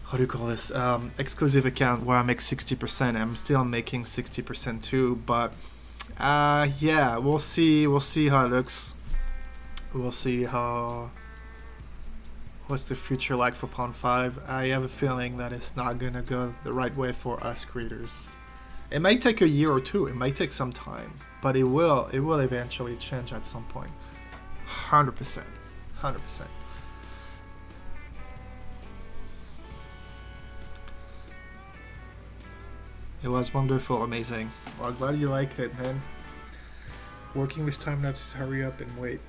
how do you call this, exclusive account where I make 60%. I'm still making 60% too, but yeah, we'll see how it looks. We'll see what's the future like for Pond 5. I have a feeling that it's not gonna go the right way for us creators. It might take a year or two, it might take some time, but it will eventually change at some point. 100%. It was wonderful, amazing. Well, glad you liked it, man. Working with time lapses, hurry up and wait.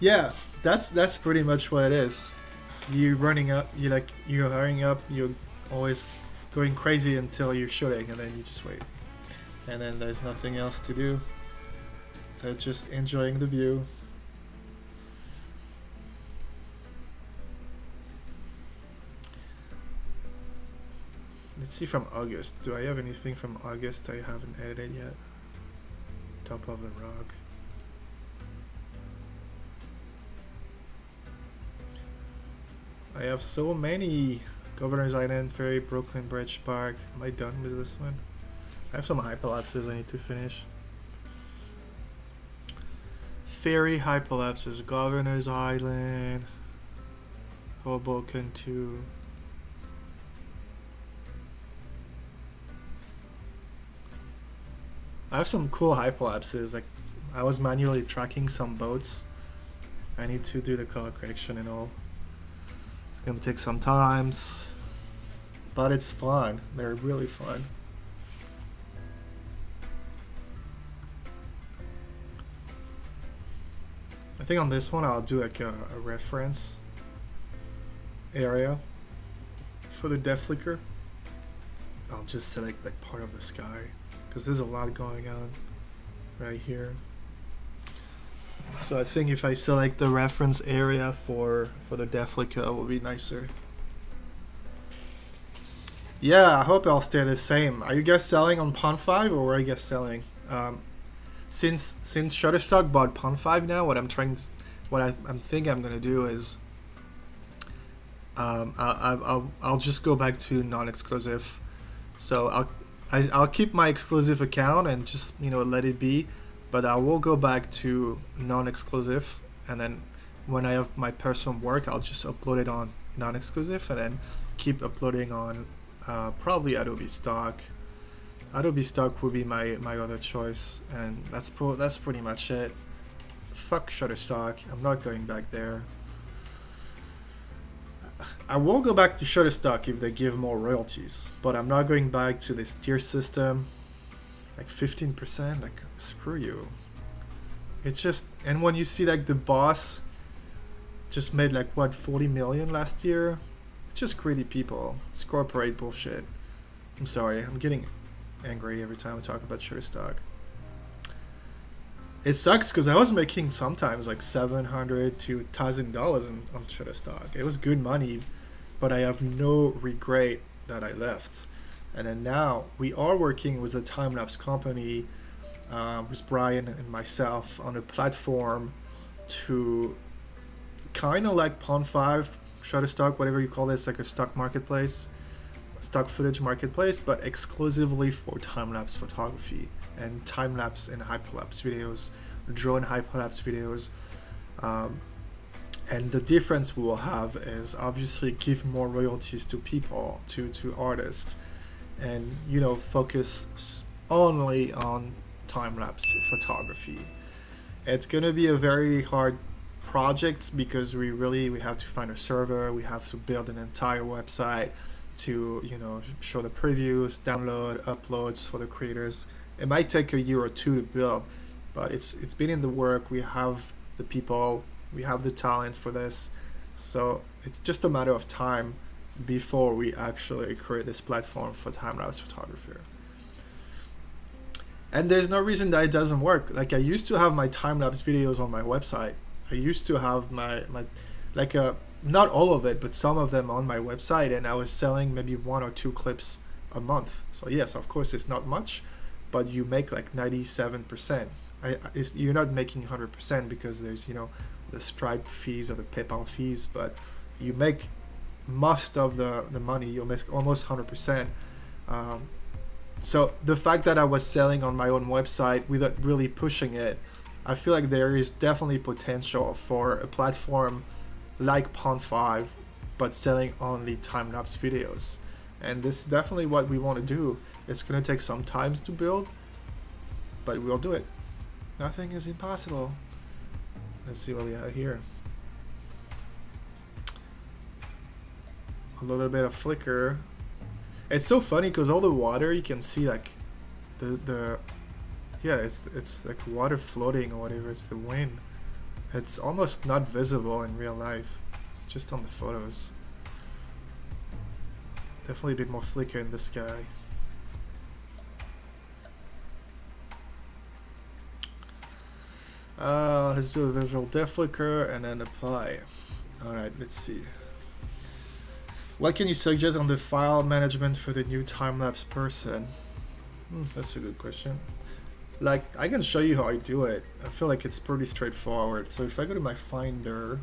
Yeah, that's pretty much what it is. You're hurrying up, you're always going crazy until you're shooting, and then you just wait. And then there's nothing else to do. They're just enjoying the view. Let's see from August. Do I have anything from August I haven't edited yet? Top of the rock. I have so many. Governor's Island, Ferry, Brooklyn Bridge Park. Am I done with this one? I have some hyperlapses I need to finish. Ferry hyperlapses, Governor's Island, Hoboken 2. I have some cool hyperlapses. Like, I was manually tracking some boats. I need to do the color correction and all. It's gonna take some times, but it's fun. They're really fun. I think on this one I'll do like a reference area for the depth flicker. I'll just select like part of the sky because there's a lot going on right here. So I think if I select the reference area for the depth flicker, it will be nicer. Yeah, I hope I'll stay the same. Are you guys selling on Pond 5 or are you guys selling? Since Shutterstock bought Pond 5 now, what I'm thinking I'm gonna do is I'll just go back to non-exclusive. So I'll keep my exclusive account and just let it be, but I will go back to non-exclusive, and then when I have my personal work, I'll just upload it on non-exclusive, and then keep uploading on probably Adobe Stock. Adobe Stock will be my other choice, and that's pretty much it. Fuck Shutterstock. I'm not going back there. I will go back to Shutterstock if they give more royalties, but I'm not going back to this tier system. Like 15%, like screw you. It's just, and when you see like the boss just made like what, 40 million last year, it's just greedy people. It's corporate bullshit. I'm sorry, I'm getting angry every time I talk about Shutterstock. It sucks because I was making sometimes like $700 to $1,000 on Shutterstock. It was good money, but I have no regret that I left. And then now we are working with a time-lapse company, with Brian and myself, on a platform to kind of like Pond 5, Shutterstock, whatever you call this, like a stock marketplace, stock footage marketplace, but exclusively for time-lapse photography and time-lapse and hyperlapse videos, drone hyperlapse videos. And the difference we will have is obviously give more royalties to people, to artists, and focus only on time-lapse photography. It's gonna be a very hard project because we have to find a server, we have to build an entire website to show the previews, download, uploads for the creators. It might take a year or two to build, but it's been in the work. We have the people, we have the talent for this, so it's just a matter of time before we actually create this platform for time-lapse photography. And there's no reason that it doesn't work. Like, I used to have my time-lapse videos on my website. I used to have my not all of it, but some of them on my website, and I was selling maybe 1 or 2 clips a month. So yes, of course it's not much, but you make like 97%. You're not making 100% because there's, you know, the Stripe fees or the PayPal fees, but you make most of the money. You'll make almost 100%. So the fact that I was selling on my own website without really pushing it, I feel like there is definitely potential for a platform like Pond5, but selling only time-lapse videos. And this is definitely what we want to do. It's going to take some time to build, but we'll do it. Nothing is impossible. Let's see what we have here. A little bit of flicker. It's so funny because all the water, you can see like yeah, it's like water floating or whatever. It's the wind. It's almost not visible in real life. It's just on the photos. Definitely a bit more flicker in the sky. Let's do a visual depth flicker and then apply. Alright, let's see. What can you suggest on the file management for the new time-lapse person? That's a good question. Like, I can show you how I do it. I feel like it's pretty straightforward. So if I go to my Finder,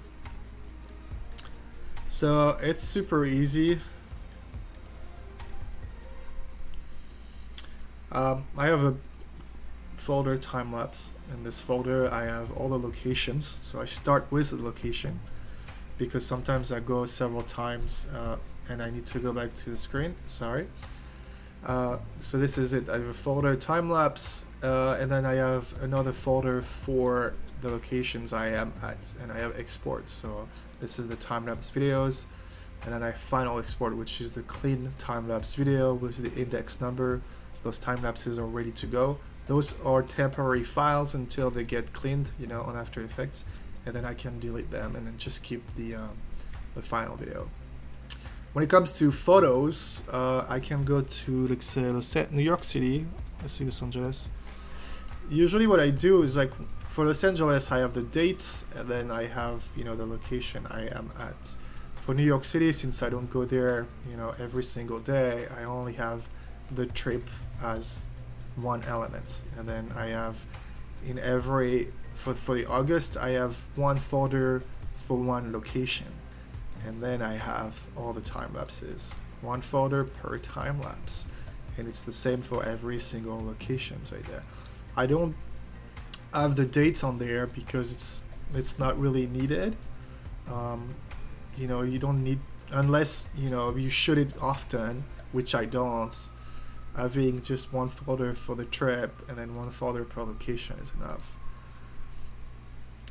so it's super easy. I have a folder time-lapse. In this folder, I have all the locations. So I start with the location because sometimes I go several times and I need to go back to the screen. Sorry. So this is it. I have a folder time-lapse, and then I have another folder for the locations I am at, and I have export. So this is the time-lapse videos, and then I final export, which is the clean time-lapse video with the index number. Those time-lapses are ready to go. Those are temporary files until they get cleaned, you know, on After Effects, and then I can delete them and then just keep the final video. When it comes to photos, I can go to, let's say, New York City. Let's see, Los Angeles. Usually what I do is, like, for Los Angeles, I have the dates, and then I have, you know, the location I am at. For New York City, since I don't go there, you know, every single day, I only have the trip as one element. And then I have in every, for the August, I have one folder for one location. And then I have all the time lapses, one folder per time lapse, and it's the same for every single location right there. I don't have the dates on there because it's not really needed. You know, you don't need, unless, you know, you shoot it often, which I don't. Having just one folder for the trip and then one folder per location is enough.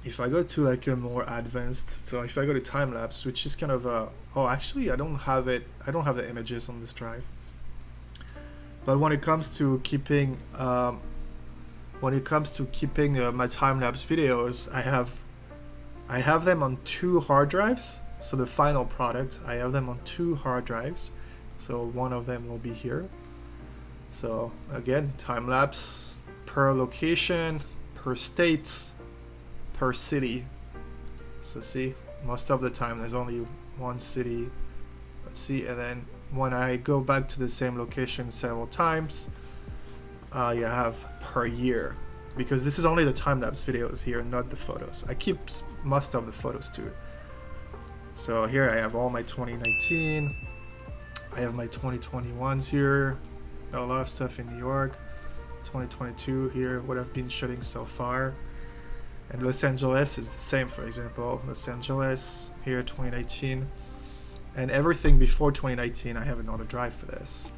If I go to like a more advanced, so if I go to time-lapse, which is kind of a, oh, actually I don't have it, I don't have the images on this drive. But when it comes to keeping my time-lapse videos, I have them on 2 hard drives. So the final product, I have them on 2 hard drives. So one of them will be here. So again, time-lapse per location, per state, per city. So see, most of the time there's only one city. Let's see, and then when I go back to the same location several times, you have per year, because this is only the time-lapse videos here, not the photos. I keep most of the photos too. So here I have all my 2019. I have my 2021s here. Got a lot of stuff in New York. 2022 here, what I've been shooting so far. And Los Angeles is the same, for example. Los Angeles, here 2019. And everything before 2019, I have another drive for this.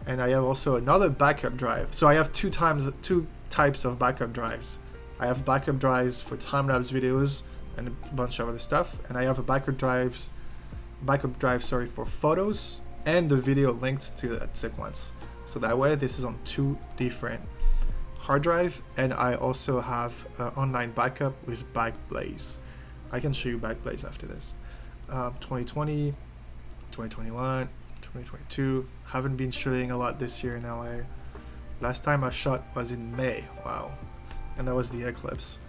And I have also another backup drive. So I have two types of backup drives. I have backup drives for time-lapse videos and a bunch of other stuff. And I have a backup drive, for photos and the video linked to that sequence. So that way, this is on 2 different hard drive, and I also have online backup with Backblaze. I can show you Backblaze after this. 2020, 2021, 2022. Haven't been shooting a lot this year in LA. Last time I shot was in May. Wow. And that was the eclipse.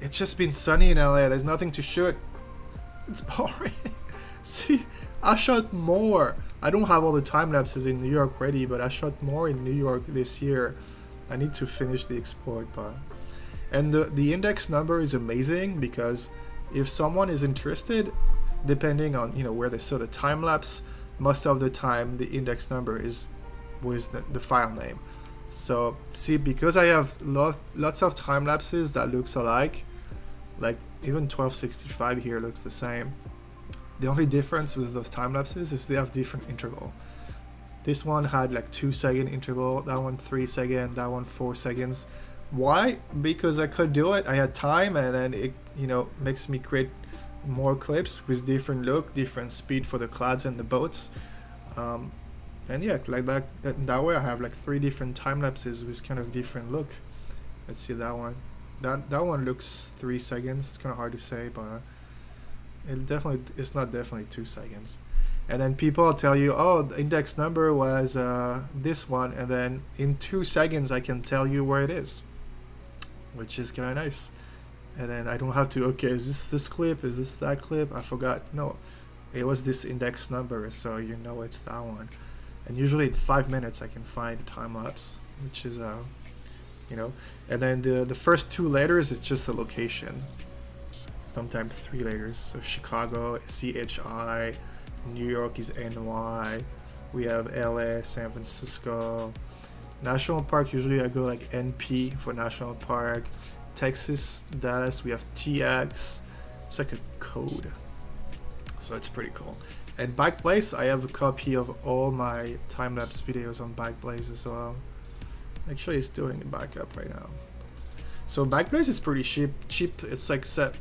It's just been sunny in LA. There's nothing to shoot. It's boring. See, I shot more. I don't have all the time lapses in New York ready, but I shot more in New York this year. I need to finish the export, but... And the index number is amazing because if someone is interested, depending on, you know, where they saw the time lapse, most of the time the index number is with the file name. So see, because I have lots of time lapses that looks alike, like even 1265 here looks the same. The only difference with those time lapses is they have different interval. This one had like 2-second interval, that one 3 seconds, that one 4 seconds. Why? Because I could do it. I had time, and then it, you know, makes me create more clips with different look, different speed for the clouds and the boats. And yeah, like that way I have like 3 different time lapses with kind of different look. Let's see that one. That one looks 3 seconds. It's kind of hard to say, but it's not definitely 2 seconds. And then people tell you, oh, the index number was this one, and then in 2 seconds I can tell you where it is, which is kind of nice. And then I don't have to, okay, is this clip, is this that clip? I forgot. No, it was this index number, so you know it's that one. And usually in 5 minutes I can find a time lapse, which is you know. And then the first 2 letters is just the location. Sometimes 3 letters. So Chicago, CHI. New York is NY. We have LA, San Francisco. National Park, usually I go like NP for National Park. Texas, Dallas, we have TX. It's like a code. So it's pretty cool. And Backblaze, I have a copy of all my time-lapse videos on Backblaze as well. Actually, it's doing a backup right now. So Backblaze is pretty cheap. It's like set.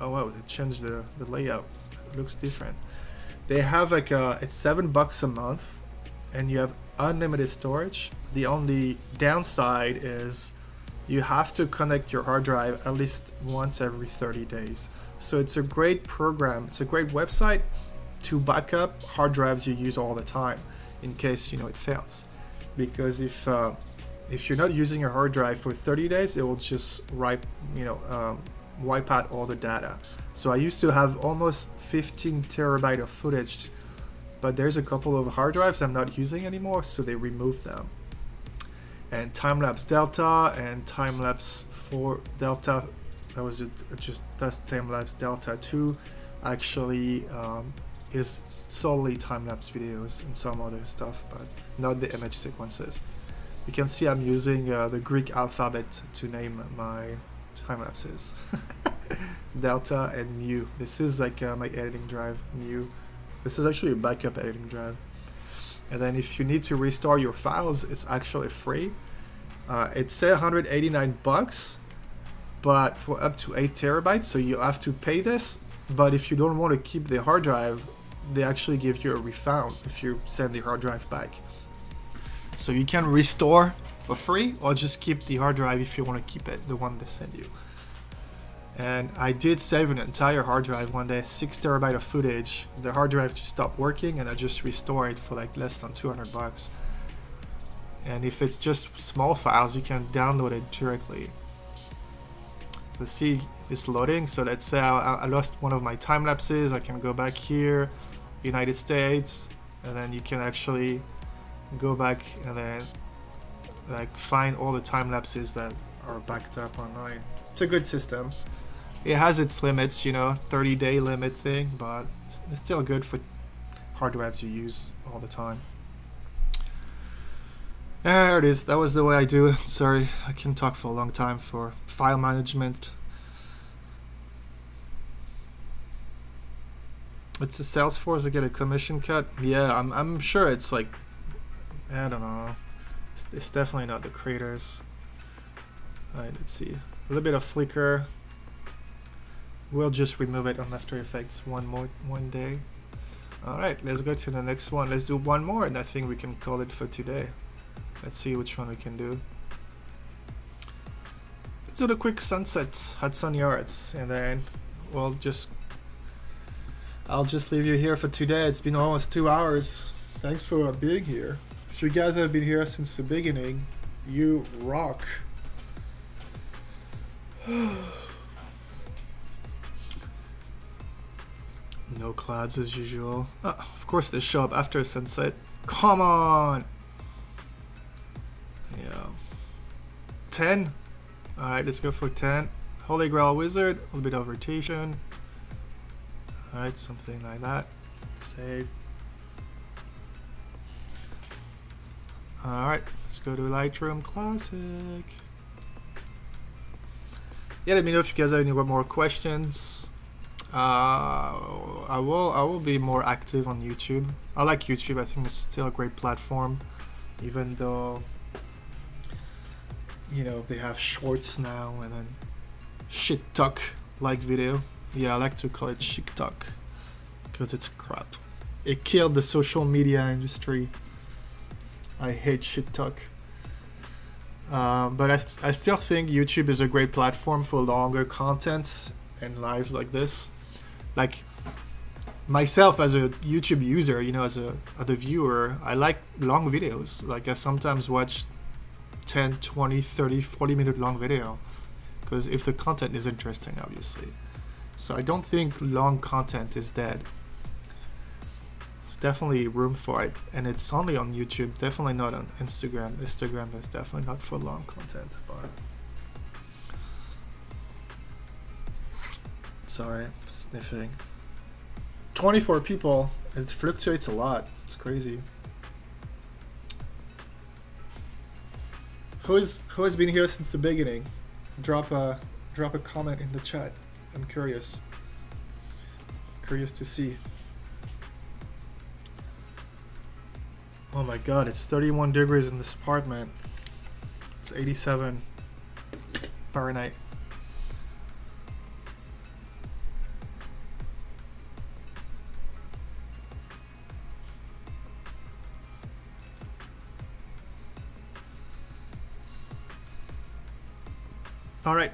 Oh wow, they changed the layout. It looks different. They have like it's $7 a month, and you have unlimited storage. The only downside is you have to connect your hard drive at least once every 30 days. So it's a great program. It's a great website to back up hard drives you use all the time in case, you know, it fails. Because if you're not using your hard drive for 30 days, it will just wipe out all the data. So I used to have almost 15 terabyte of footage, but there's a couple of hard drives I'm not using anymore, so they removed them. And Timelapse Delta and Timelapse 4 Delta, that's Timelapse Delta 2, actually is solely time-lapse videos and some other stuff, but not the image sequences. You can see I'm using the Greek alphabet to name my time-lapses. Delta and Mu. This is like my editing drive, Mu. This is actually a backup editing drive. And then if you need to restore your files, it's actually free. It's $189, but for up to 8 terabytes, so you have to pay this. But if you don't want to keep the hard drive, they actually give you a refund if you send the hard drive back. So you can restore for free, or just keep the hard drive if you want to keep it, the one they send you. And I did save an entire hard drive one day, 6 terabyte of footage. The hard drive just stopped working, and I just restored it for like less than $200. And if it's just small files, you can download it directly. So see, it's loading. So let's say I lost one of my time lapses. I can go back here, United States, and then you can actually go back and then like find all the time lapses that are backed up online. It's a good system. It has its limits, you know, 30-day limit thing, but it's still good for hard drives you use all the time. There it is. That was the way I do it. Sorry, I can talk for a long time for file management. It's a Salesforce to get a commission cut. Yeah, I'm sure it's like, I don't know. It's definitely not the creators. Alright, let's see. A little bit of flicker. We'll just remove it on After Effects one day. Alright, let's go to the next one. Let's do one more, and I think we can call it for today. Let's see which one we can do. Let's do the quick sunsets, Hudson Yards, and then we'll just I'll just leave you here for today. It's been almost 2 hours. Thanks for being here. If you guys have been here since the beginning, you rock. No clouds as usual. Of course they show up after sunset. Come on! Yeah. 10? Alright, let's go for 10. Holy Grail Wizard, a little bit of rotation. Alright, something like that. Save. Alright, let's go to Lightroom Classic. Yeah, let me know if you guys have any more questions. I will be more active on YouTube. I like YouTube. I think it's still a great platform, even though, you know, they have shorts now and then shit talk like video. Yeah, I like to call it shit talk because it's crap. It killed the social media industry. I hate shit talk. But I still think YouTube is a great platform for longer contents and lives like this. Like myself as a YouTube user, you know, as a viewer, I like long videos. Like I sometimes watch 10, 20, 30, 40-minute long video because if the content is interesting, obviously. So I don't think long content is dead. There's definitely room for it, and it's only on YouTube, definitely not on Instagram. Instagram is definitely not for long content, but sorry, sniffing. 24 people, it fluctuates a lot. It's crazy. Who has been here since the beginning? Drop a comment in the chat. I'm curious to see. Oh my god, it's 31 degrees in this apartment. It's 87 Fahrenheit. All right.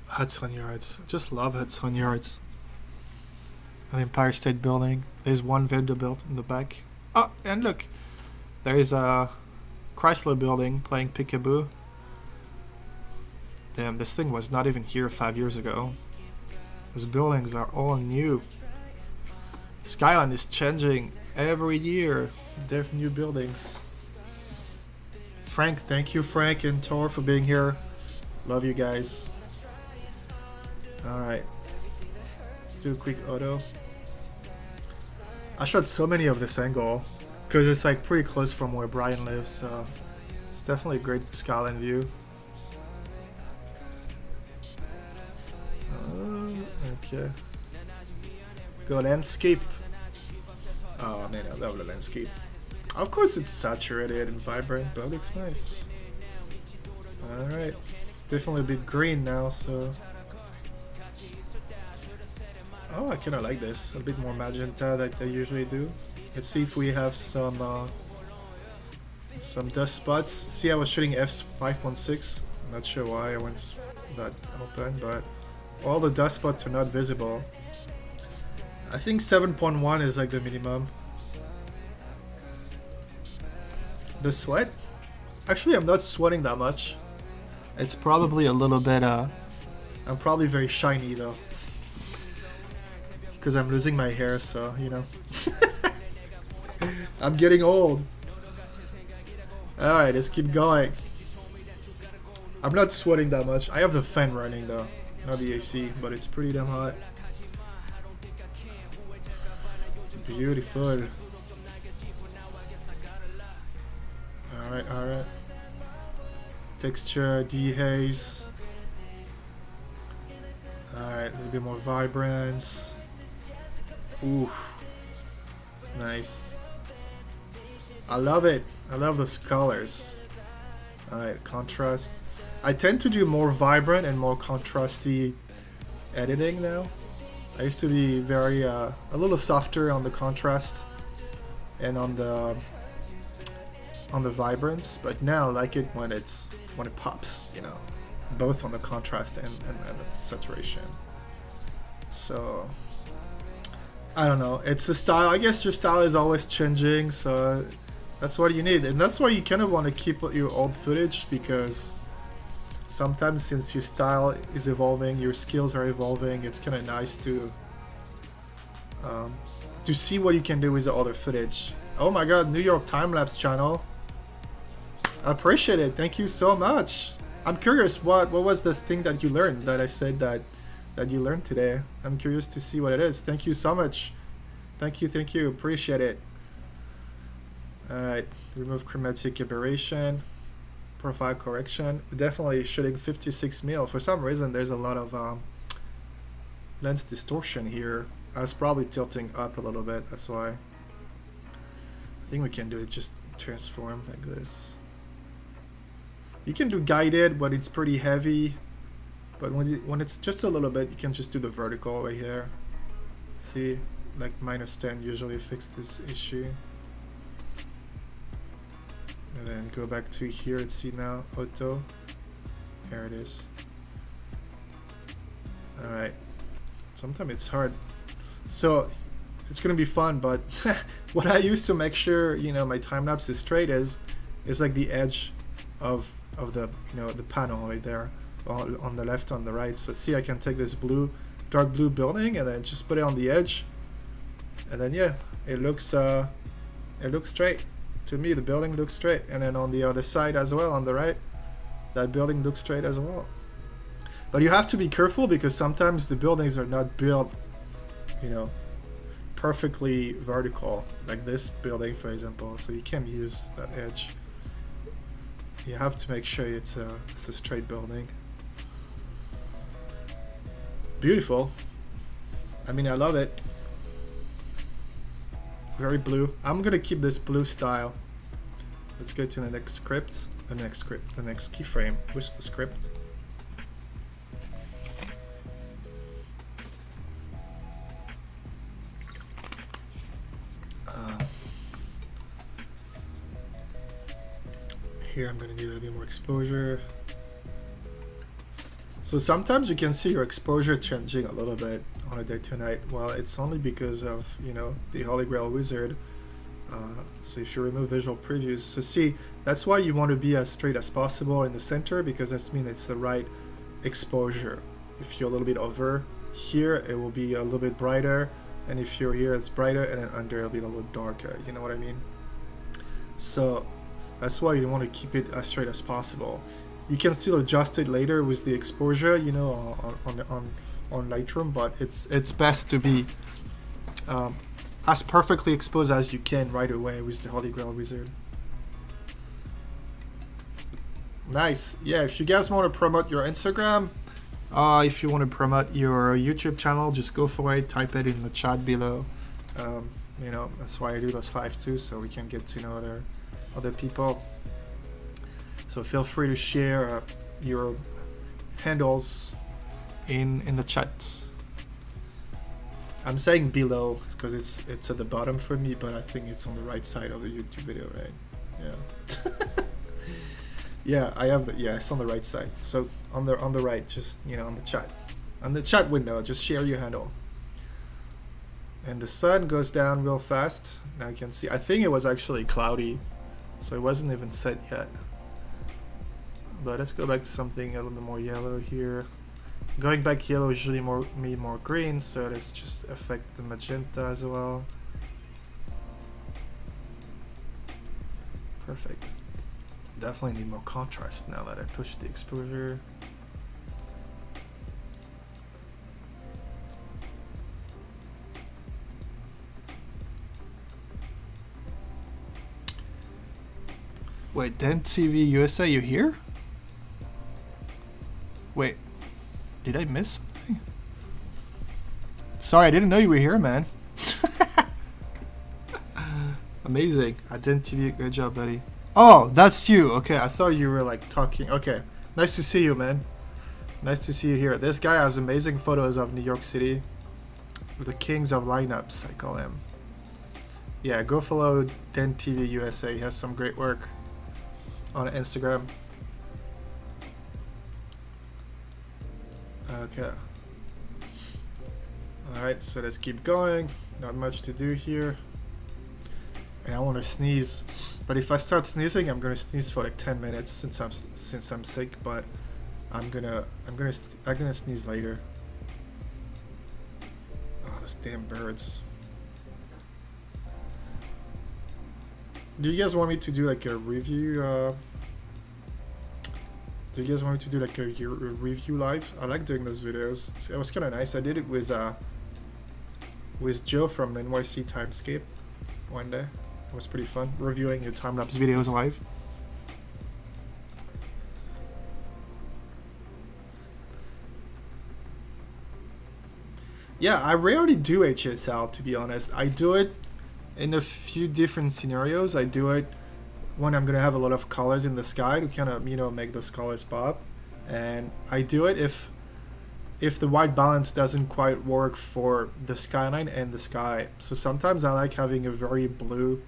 Hudson Yards. Just love Hudson Yards. The Empire State Building. There's one Vanderbilt in the back. Oh, and look, there is a Chrysler Building playing peekaboo. Damn, this thing was not even here 5 years ago. Those buildings are all new. The skyline is changing every year. There are new buildings. Frank, thank you, Frank and Tor, for being here. Love you guys. Alright. Let's do a quick auto. I shot so many of this angle because it's like pretty close from where Brian lives, so it's definitely a great skyline view. Okay. Go landscape. Oh man, I love the landscape. Of course it's saturated and vibrant, but it looks nice. Alright. Definitely a bit green now, so... Oh, I kinda like this. A bit more magenta like I usually do. Let's see if we have some dust spots. See, I was shooting f5.6. Not sure why I went that open, but all the dust spots are not visible. I think 7.1 is like the minimum. The sweat? Actually, I'm not sweating that much. It's probably a little bit, I'm probably very shiny though. Because I'm losing my hair, so, you know. I'm getting old. Alright, let's keep going. I'm not sweating that much. I have the fan running though, not the AC, but it's pretty damn hot. Beautiful. Alright, alright. Texture, dehaze. Alright, a little bit more vibrance. Ooh, nice. I love it. I love those colors. Alright, contrast. I tend to do more vibrant and more contrasty editing now. I used to be very a little softer on the contrast and on the vibrance, but now I like it when it pops, you know, both on the contrast and the saturation. So I don't know. It's a style. I guess your style is always changing, so that's what you need. And that's why you kind of want to keep your old footage, because sometimes since your style is evolving, your skills are evolving, it's kind of nice to see what you can do with the older footage. Oh my god, New York Timelapse channel. I appreciate it. Thank you so much. I'm curious, what was the thing that you learned that I said that you learned today? I'm curious to see what it is. Thank you so much. Thank you. Appreciate it. Alright, remove chromatic aberration, profile correction. Definitely shooting 56 mil. For some reason, there's a lot of lens distortion here. I was probably tilting up a little bit, that's why. I think we can do it, just transform like this. You can do guided, but it's pretty heavy. But when it's just a little bit, you can just do the vertical right here. See, like -10 usually fix this issue. And then go back to here and see now, auto. There it is. Alright. Sometimes it's hard. So it's gonna be fun, but what I use to make sure, you know, my time lapse is straight is like the edge of the, you know, the panel right there on the left, on the right. So see, I can take this dark blue building and then just put it on the edge, and then yeah, it looks straight. To me, the building looks straight, and then on the other side as well, on the right, that building looks straight as well. But you have to be careful, because sometimes the buildings are not built, you know, perfectly vertical, like this building for example, so you can't use that edge. You have to make sure it's a straight building. Beautiful. I mean, I love it. Very blue. I'm gonna keep this blue style. Let's go to the next script. The next keyframe. Where's the script? Here I'm gonna do a little bit more exposure. So sometimes you can see your exposure changing a little bit on a day to night. Well, it's only because of, you know, the Holy Grail wizard. So if you remove visual previews, so see, that's why you want to be as straight as possible in the center, because that means it's the right exposure. If you're a little bit over here, it will be a little bit brighter, and if you're here, it's brighter, and then under it'll be a little darker. You know what I mean? So that's why you want to keep it as straight as possible. You can still adjust it later with the exposure, you know, on Lightroom, but it's best to be as perfectly exposed as you can right away with the Holy Grail wizard. Nice. Yeah, if you guys want to promote your Instagram, if you want to promote your YouTube channel, just go for it. Type it in the chat below. You know, that's why I do this live too, so we can get to know other people. So feel free to share your handles in the chat. I'm saying below because it's at the bottom for me, but I think it's on the right side of the YouTube video, right? Yeah. Yeah, I have yeah, it's on the right side. So on the right, just, you know, on the chat window, just share your handle. And the sun goes down real fast. Now you can see. I think it was actually cloudy, so it wasn't even set yet. But let's go back to something a little bit more yellow here. Going back yellow usually mean more green, so let's just affect the magenta as well. Perfect. Definitely need more contrast now that I pushed the exposure. Wait, Den TV USA, you here? Wait, did I miss something? Sorry, I didn't know you were here, man. Amazing. I didn't TV. Good job, buddy. Oh, that's you. Okay, I thought you were like talking. Okay, nice to see you, man. Nice to see you here. This guy has amazing photos of New York City. The kings of lineups, I call him. Yeah, go follow Den TV USA. He has some great work on Instagram. Okay. Alright, so let's keep going. Not much to do here. And I want to sneeze. But if I start sneezing, I'm gonna sneeze for like 10 minutes since I'm sick. But I'm gonna sneeze later. Oh, those damn birds. Do you guys want me to do like a review? Do you guys want me to do like a review live? I like doing those videos. It was kind of nice. I did it with Joe from NYC Timescape one day. It was pretty fun reviewing your time-lapse videos live. Yeah, I rarely do HSL, to be honest. I do it in a few different scenarios. I do it when I'm gonna have a lot of colors in the sky to kind of, you know, make those colors pop. And I do it if the white balance doesn't quite work for the skyline and the sky. So sometimes I like having a very blue,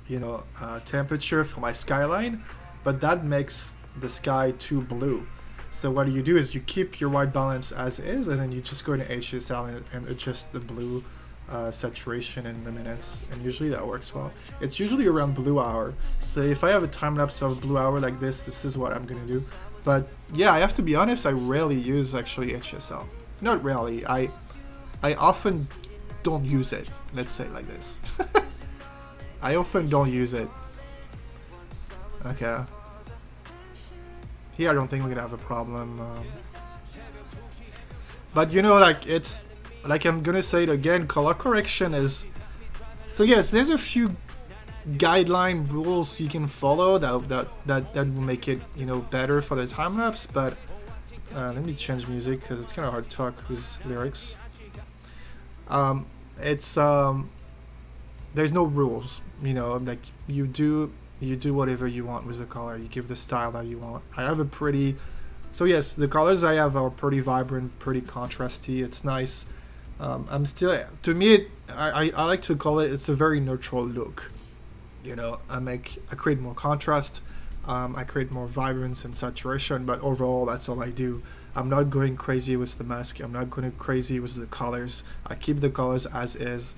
you know, temperature for my skyline, but that makes the sky too blue. So what you do is you keep your white balance as is, and then you just go into HSL and adjust the blue saturation and luminance, and usually that works well. It's usually around blue hour. So if I have a time lapse of blue hour like this is what I'm gonna do. But yeah, I have to be honest, I rarely use actually HSL. Not rarely, I often don't use it. Let's say it like this. I often don't use it. Okay. Here I don't think we're gonna have a problem. But you know, like it's like I'm gonna say it again, color correction is, so yes, there's a few guideline rules you can follow that will make it, you know, better for the time lapse. But let me change music because it's kind of hard to talk with lyrics. There's no rules, you know, like you do whatever you want with the color. You give the style that you want. I have a pretty, so yes, the colors I have are pretty vibrant, pretty contrasty. It's nice. I'm still, to me, I like to call it, it's a very neutral look. You know, I create more contrast, I create more vibrance and saturation, but overall that's all I do. I'm not going crazy with the mask. I'm not going crazy with the colors. I keep the colors as is.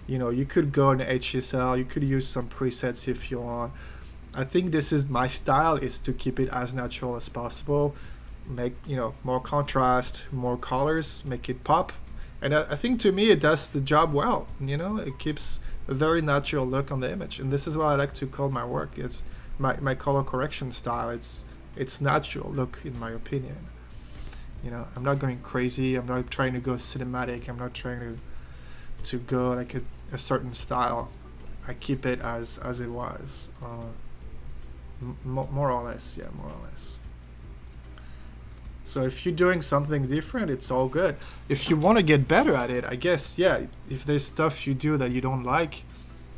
You know, you could go in HSL, you could use some presets if you want. I think this is my style, is to keep it as natural as possible. Make, you know, more contrast, more colors, make it pop. And I think to me it does the job well. You know, it keeps a very natural look on the image. And this is what I like to call my work. It's my color correction style. It's natural look, in my opinion. You know, I'm not going crazy. I'm not trying to go cinematic. I'm not trying to go like a certain style. I keep it as it was, more or less. Yeah, more or less. So if you're doing something different, it's all good. If you want to get better at it, I guess, yeah, if there's stuff you do that you don't like,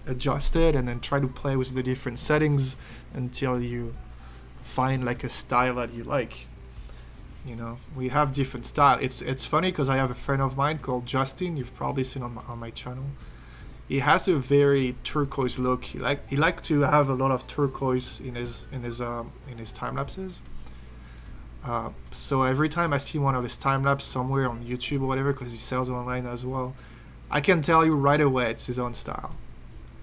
adjust it and then try to play with the different settings until you find like a style that you like. You know, we have different style. It's funny because I have a friend of mine called Justin. You've probably seen on my channel. He has a very turquoise look. He like to have a lot of turquoise in his time lapses. So every time I see one of his time lapse somewhere on YouTube or whatever, because he sells online as well, I can tell you right away it's his own style,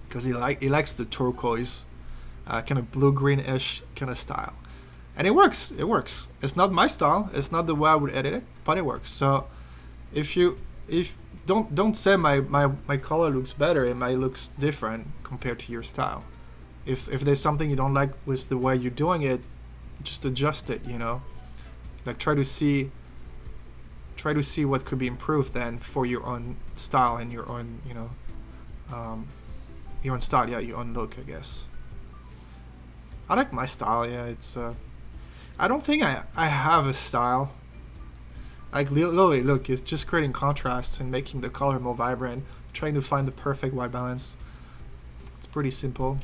because he likes the turquoise, kind of blue-green-ish kind of style. And it works. It works. It's not my style. It's not the way I would edit it, but it works. So if don't say my color looks better, it might look different compared to your style. If there's something you don't like with the way you're doing it, just adjust it. You know, like try to see what could be improved then for your own style and your own, you know, your own style. Yeah, your own look, I guess. I like my style. Yeah, it's. I don't think I have a style. Like literally, look, it's just creating contrasts and making the color more vibrant, trying to find the perfect white balance. It's pretty simple.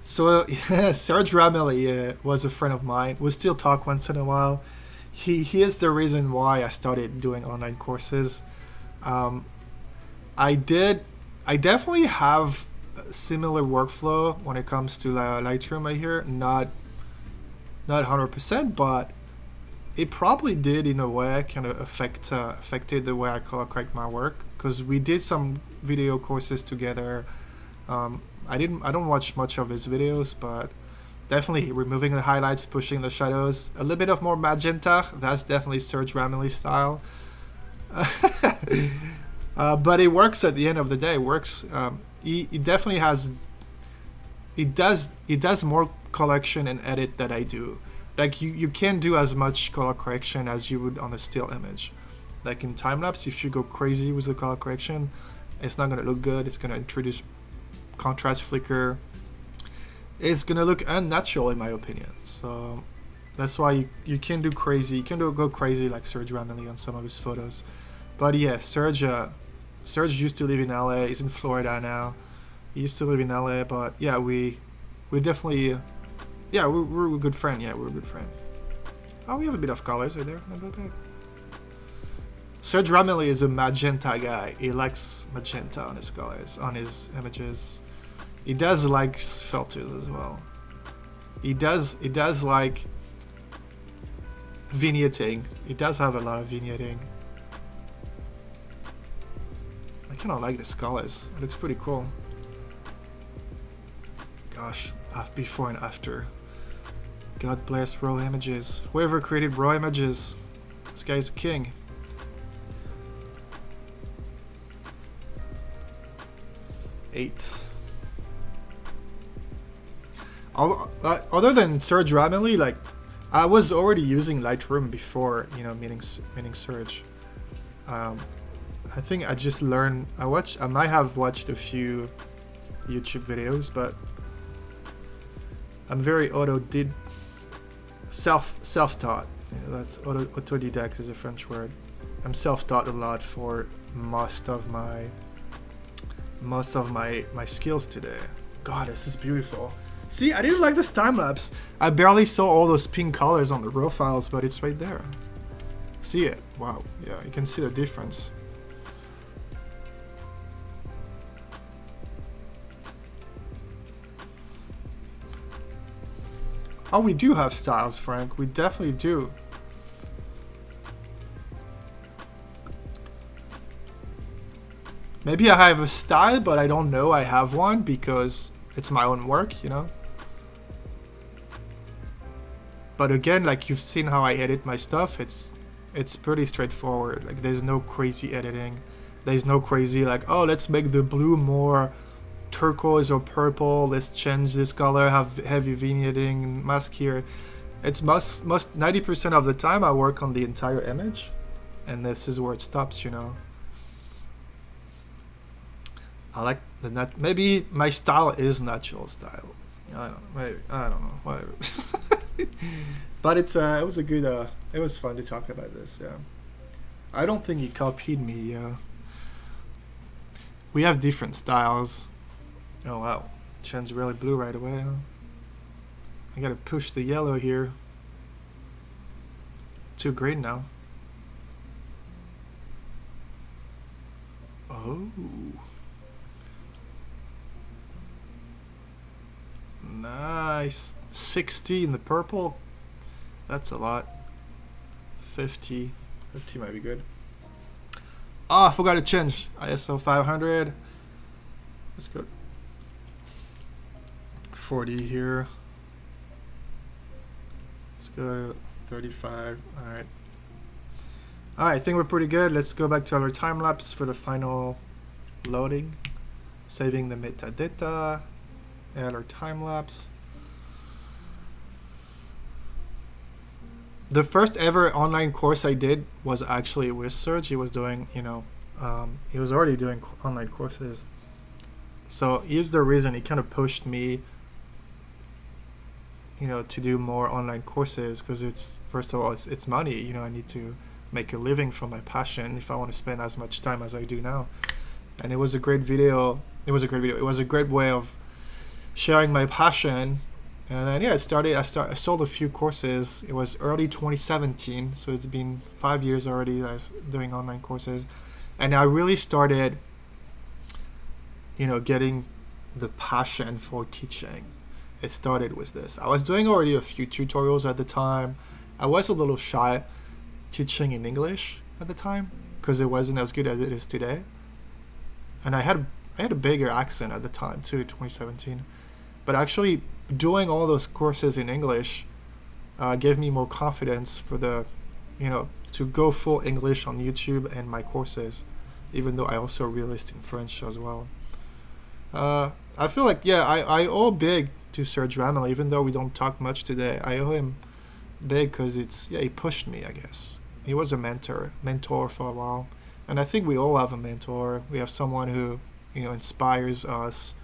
So yeah, Serge Rameli was a friend of mine. We still talk once in a while. He is the reason why I started doing online courses. I definitely have a similar workflow when it comes to Lightroom. I hear not not 100%, but it probably did in a way kind of affected the way I color correct my work, because we did some video courses together. I don't watch much of his videos, but definitely removing the highlights, pushing the shadows, a little bit of more magenta. That's definitely Serge Ramilly style. But it works at the end of the day. It works. He definitely has. He does more collection and edit that I do. Like you can't do as much color correction as you would on a still image. Like in time-lapse, if you go crazy with the color correction, it's not gonna look good. It's gonna introduce contrast flicker. It's gonna look unnatural in my opinion. So that's why you can do crazy. You can go crazy like Serge Ramilly on some of his photos. But yeah, Serge used to live in LA. He's in Florida now. He used to live in LA, but yeah, we definitely, yeah, we're a good friend. Yeah, we're a good friend. Oh, we have a bit of colors right there. Not bad. Serge Ramilly is a magenta guy. He likes magenta on his colors, on his images. He does like filters as well. He does like vignetting. He does have a lot of vignetting. I kind of like this colors. It looks pretty cool. Gosh, before and after. God bless raw images. Whoever created raw images, this guy's a king. Eight. Other than Serge Ramilly, like I was already using Lightroom before, you know, meeting Serge. I think I just learned. I might have watched a few YouTube videos, but I'm very self-taught. Yeah, that's autodidact is a French word. I'm self-taught a lot for most of my skills today. God, this is beautiful. See, I didn't like this time lapse. I barely saw all those pink colors on the raw files, but it's right there. See it? Wow. Yeah, you can see the difference. Oh, we do have styles, Frank. We definitely do. Maybe I have a style, but I don't know I have one because it's my own work, you know? But again, like you've seen how I edit my stuff, it's pretty straightforward. Like there's no crazy editing. There's no crazy like, oh, let's make the blue more turquoise or purple, let's change this color, have heavy vignetting, mask here. It's most 90% of the time I work on the entire image, and this is where it stops, you know. I like the maybe my style is natural style. I don't know, maybe I don't know, whatever. But it was a good it was fun to talk about this. Yeah, I don't think he copied me. We have different styles. Oh wow, turns really blue right away. Huh? I gotta push the yellow here. Too green now. Oh. Nice. 60 in the purple. That's a lot. 50. 50 might be good. Oh, I forgot to change. ISO 500. Let's go. 40 here. Let's go 35. Alright. Alright, I think we're pretty good. Let's go back to our time lapse for the final loading. Saving the metadata. Add our time lapse. The first ever online course I did was actually with Serge. He was doing, you know, he was already doing online courses. So he's the reason he kind of pushed me, you know, to do more online courses, because it's, first of all, it's money. You know, I need to make a living from my passion if I want to spend as much time as I do now. And it was a great video. It was a great video. It was a great way of sharing my passion. And then yeah, I sold a few courses. It was early 2017, so it's been 5 years already that I was doing online courses. And I really started, you know, getting the passion for teaching. it started with this. I was doing already a few tutorials at the time. I was a little shy teaching in English at the time because it wasn't as good as it is today. And I had a bigger accent at the time too, 2017. But actually doing all those courses in English gave me more confidence for the, to go full English on YouTube and my courses, even though I also released in French as well. I feel like, I owe big to Serge Ramel, even though we don't talk much today. I owe him big because he pushed me, I guess. He was a mentor for a while. And I think we all have a mentor. We have someone who, inspires us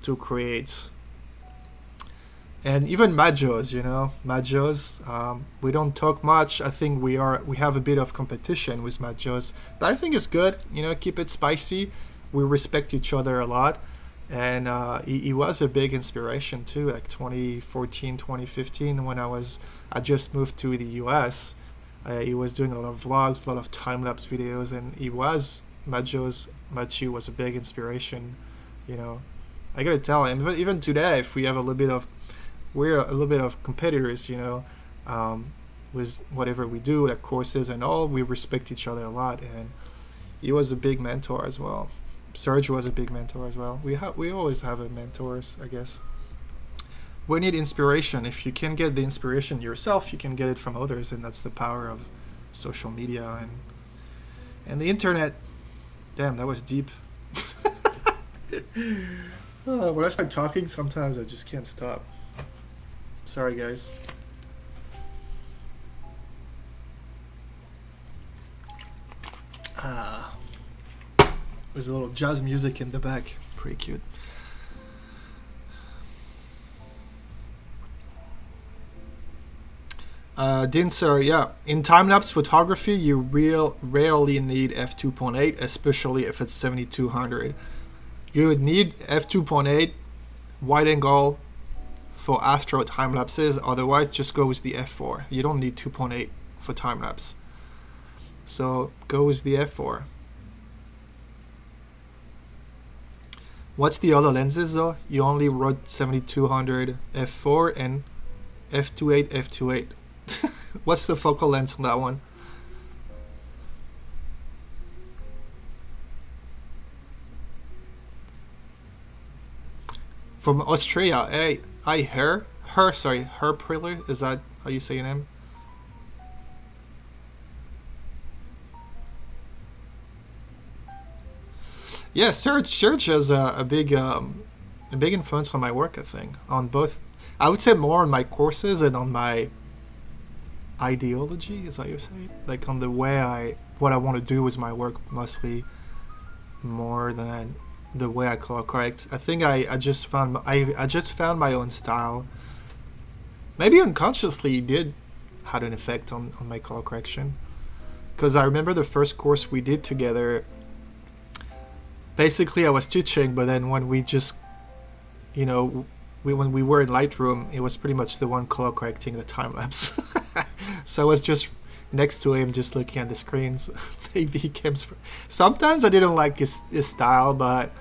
to create. And even Majos, Majos, we don't talk much. I think we have a bit of competition with Majos, but I think it's good. Keep it spicy. We respect each other a lot, and he was a big inspiration too. Like 2014, 2015, when I just moved to the US, he was doing a lot of vlogs, a lot of time-lapse videos, and Machu was a big inspiration. I gotta tell him, even today, if we have we're a little bit of competitors, with whatever we do, like courses and all, we respect each other a lot, and he was a big mentor as well. Serge was a big mentor as well. We always have mentors, I guess. We need inspiration. If you can get the inspiration yourself, you can get it from others, and that's the power of social media and the internet. Damn, that was deep. When I start talking, sometimes I just can't stop. Sorry, guys. There's a little jazz music in the back. Pretty cute. Dinser, yeah. In time-lapse photography, you rarely need f2.8, especially if it's 7200. You would need f2.8 wide angle for astro time lapses. Otherwise, just go with the f4. You don't need 2.8 for time lapse. So go with the f4. What's the other lenses though? You only wrote 7200 f4 and f2.8 f2.8. What's the focal length on that one? From Australia. Hey, her Priller, is that how you say your name? Yeah, Serge has a big influence on my work, I think. On both, I would say more on my courses and on my ideology, is that you say? Like on the way what I want to do with my work, mostly more than the way I color correct. I think I just found my own style. Maybe unconsciously it had an effect on my color correction. Because I remember the first course we did together, basically I was teaching, but then when we just, when we were in Lightroom, it was pretty much the one color correcting the time lapse. So I was just next to him, just looking at the screens. Maybe he came. Sometimes I didn't like his style, but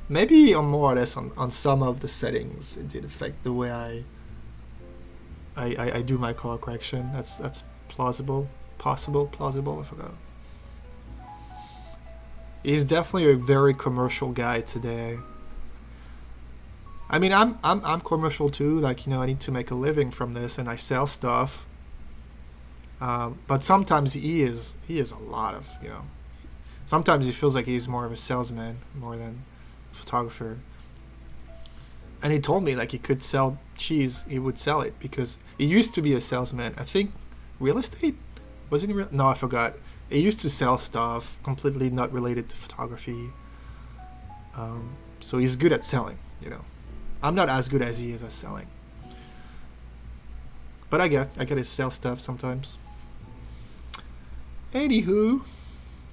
maybe on more or less on some of the settings, it did affect the way I do my color correction. That's plausible. Plausible. I forgot. He's definitely a very commercial guy today. I mean, I'm commercial too. Like, I need to make a living from this, and I sell stuff. But sometimes he is a lot of, sometimes he feels like he's more of a salesman more than a photographer. And he told me like he could sell cheese, he would sell it because he used to be a salesman. I think real estate, wasn't he? No, I forgot. He used to sell stuff completely not related to photography. So he's good at selling, I'm not as good as he is at selling. But I get to sell stuff sometimes. Anywho,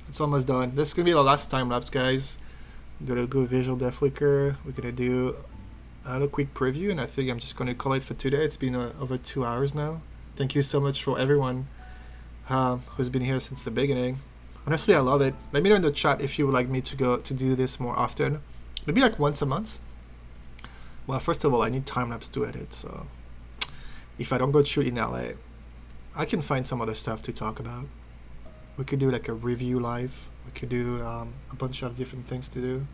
it's almost done. This is gonna be the last time lapse, guys. I'm gonna go visual depth flicker. We're gonna do a quick preview, and I think I'm just gonna call it for today. It's been over 2 hours now. Thank you so much for everyone who's been here since the beginning. Honestly, I love it. Let me know in the chat if you would like me to do this more often. Maybe like once a month. Well, first of all, I need time-lapse to edit, so if I don't go shoot in LA, I can find some other stuff to talk about. We could do like a review live. We could do a bunch of different things to do.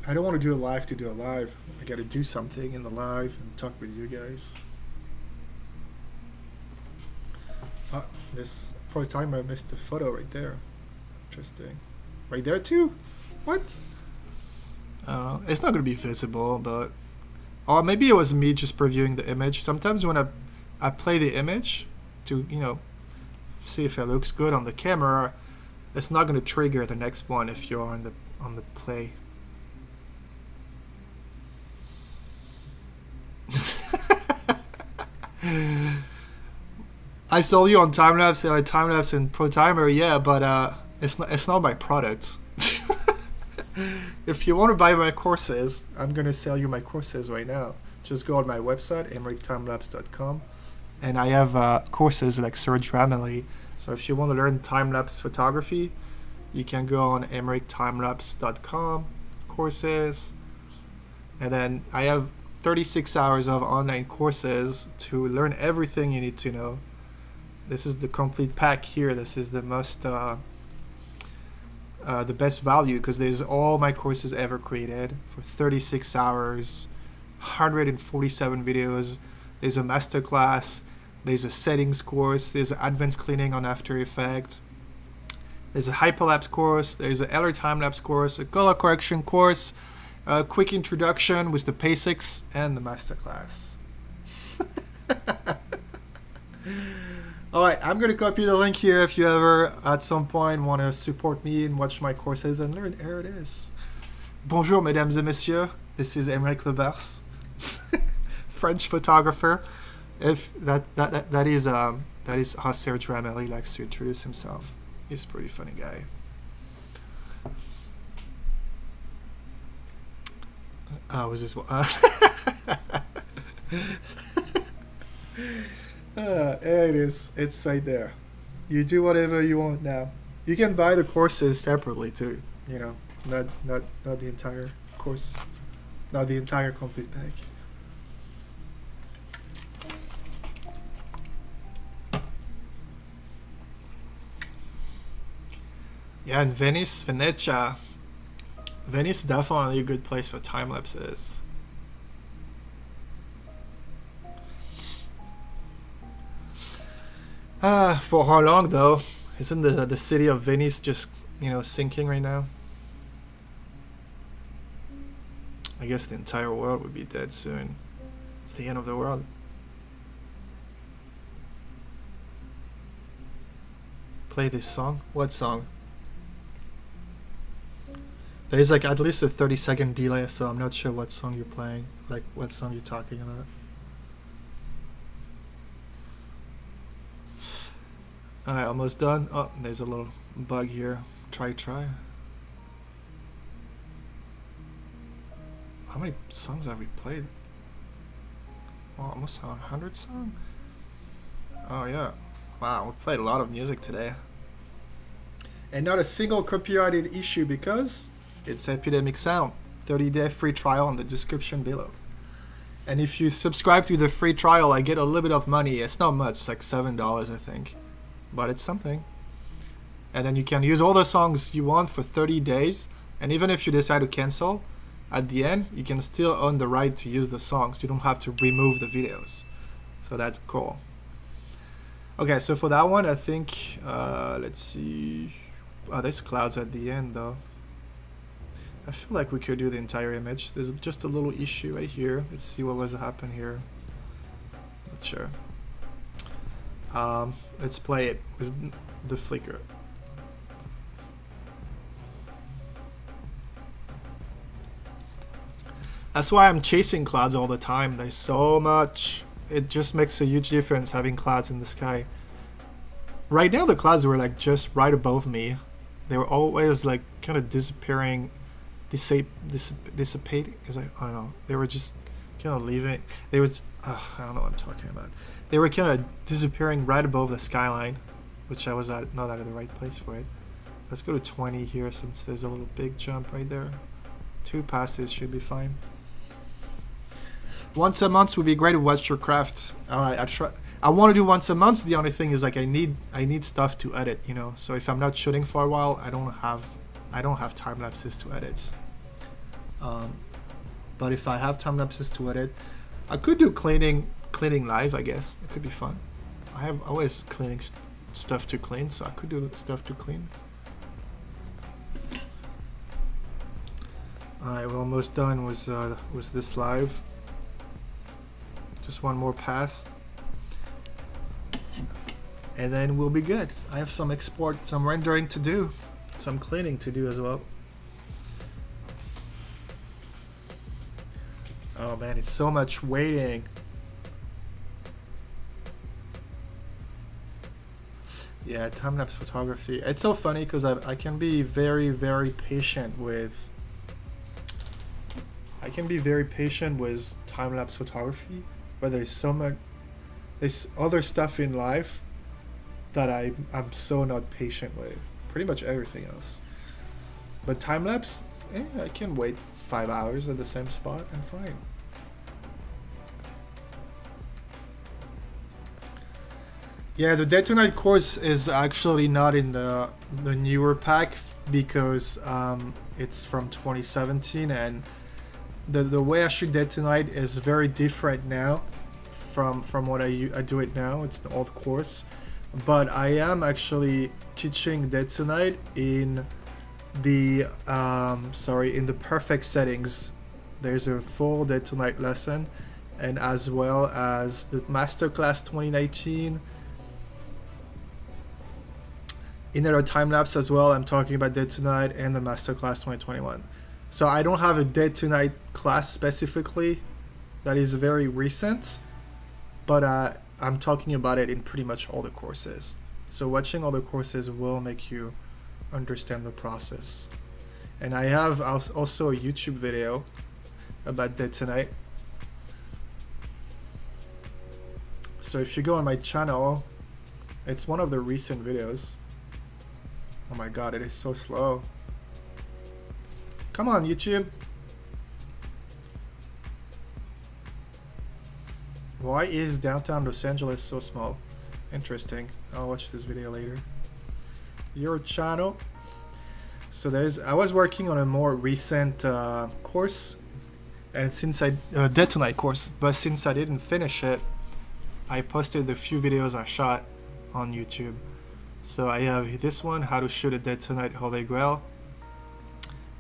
I don't want to do a live to do a live. I got to do something in the live and talk with you guys. This pro timer missed a photo right there. Interesting. Right there too? What? It's not going to be visible, but... Or maybe it was me just previewing the image. Sometimes when I play the image to, you know, see if it looks good on the camera, it's not going to trigger the next one if you're on the play. I sold you on Timelapse and Timelapse and Pro Timer, yeah, but it's not my product. If you want to buy my courses, I'm gonna sell you my courses right now. Just go on my website, emerictimelapse.com, and I have courses like Serge Ramilly. So if you want to learn time-lapse photography, you can go on emerictimelapse.com, courses, and then I have 36 hours of online courses to learn everything you need to know. This is the complete pack here. This is the most the best value because there's all my courses ever created for 36 hours, 147 videos. There's a masterclass, there's a settings course, there's an advanced cleaning on After Effects, there's a hyperlapse course, there's a LR time-lapse course, a color correction course, a quick introduction with the basics, and the masterclass. Alright, I'm going to copy the link here if you ever at some point want to support me and watch my courses and learn. Here it is. Bonjour, mesdames et messieurs. This is Emeric Lebers, French photographer. If that is how Serge Ramilly likes to introduce himself. He's a pretty funny guy. Was this one? There it is. It's right there. You do whatever you want now. You can buy the courses separately too. You know, not the entire course, not the entire complete pack. Yeah, and Venice, Venezia. Venice is definitely a good place for time lapses. For how long though? Isn't the city of Venice just, you know, sinking right now? I guess the entire world would be dead soon. It's the end of the world. Play this song? What song? There's like at least a 30-second delay, so I'm not sure what song you're playing. Like what song you're talking about. Alright, almost done. Oh, there's a little bug here. Try. How many songs have we played? Oh, almost 100 songs? Oh yeah. Wow, we played a lot of music today. And not a single copyrighted issue because it's Epidemic Sound. 30-day free trial in the description below. And if you subscribe to the free trial, I get a little bit of money. It's not much, it's like $7 I think. But it's something. And then you can use all the songs you want for 30 days. And even if you decide to cancel, at the end, you can still own the right to use the songs. You don't have to remove the videos. So that's cool. Okay, so for that one, I think, let's see. Oh, there's clouds at the end though. I feel like we could do the entire image. There's just a little issue right here. Let's see what was happen here. Not sure. Let's play it with the flicker. That's why I'm chasing clouds all the time. There's so much. It just makes a huge difference having clouds in the sky. Right now the clouds were like just right above me. They were always like kind of disappearing, dissipating. I don't know. They were just kind of leaving. They was I don't know what I'm talking about. They were kind of disappearing right above the skyline, which I was not at the right place for it. Let's go to 20 here since there's a little big jump right there. 2 passes should be fine. Once a month would be great to watch your craft. Alright, I want to do once a month. The only thing is like I need stuff to edit, you know. So if I'm not shooting for a while, I don't have time lapses to edit. But if I have time lapses to edit, I could do cleaning live, I guess. It could be fun. I have always cleaning stuff to clean, so I could do stuff to clean. Alright, we're almost done with this live. Just one more pass. And then we'll be good. I have some export, some rendering to do. Some cleaning to do as well. Oh man, it's so much waiting. Yeah, time-lapse photography. It's so funny because I can be very, very patient with... I can be very patient with time-lapse photography, but there's so much... There's other stuff in life that I'm so not patient with. Pretty much everything else. But time-lapse, I can wait 5 hours at the same spot and fine. Yeah, the Day to Night course is actually not in the newer pack because it's from 2017, and the way I shoot Day to Night is very different now from what I do it now. It's the old course, but I am actually teaching Day to Night in the in the perfect settings. There's a full Day to Night lesson, and as well as the Masterclass 2019. In our time lapse as well, I'm talking about Day to Night and the Masterclass 2021. So I don't have a Day to Night class specifically that is very recent, but I'm talking about it in pretty much all the courses. So watching all the courses will make you understand the process. And I have also a YouTube video about Day to Night. So if you go on my channel, it's one of the recent videos. Oh my god, it is so slow. Come on, YouTube. Why is downtown Los Angeles so small? Interesting. I'll watch this video later. Your channel. So I was working on a more recent course, and since Day to Night course, but since I didn't finish it, I posted the few videos I shot on YouTube. So I have this one, how to shoot a Day to Night Holy Grail,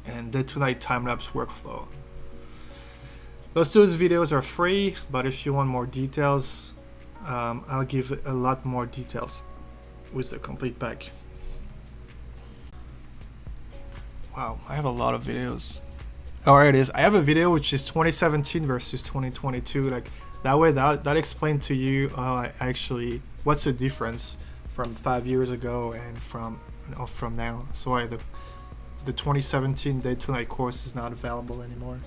and Day to Night time-lapse workflow. Those videos are free, but if you want more details, I'll give a lot more details with the complete pack. Wow, I have a lot of videos. Oh, here it is. I have a video which is 2017 versus 2022. Like that way, that explained to you what's the difference from 5 years ago and from now. So why the 2017 Day to Night course is not available anymore.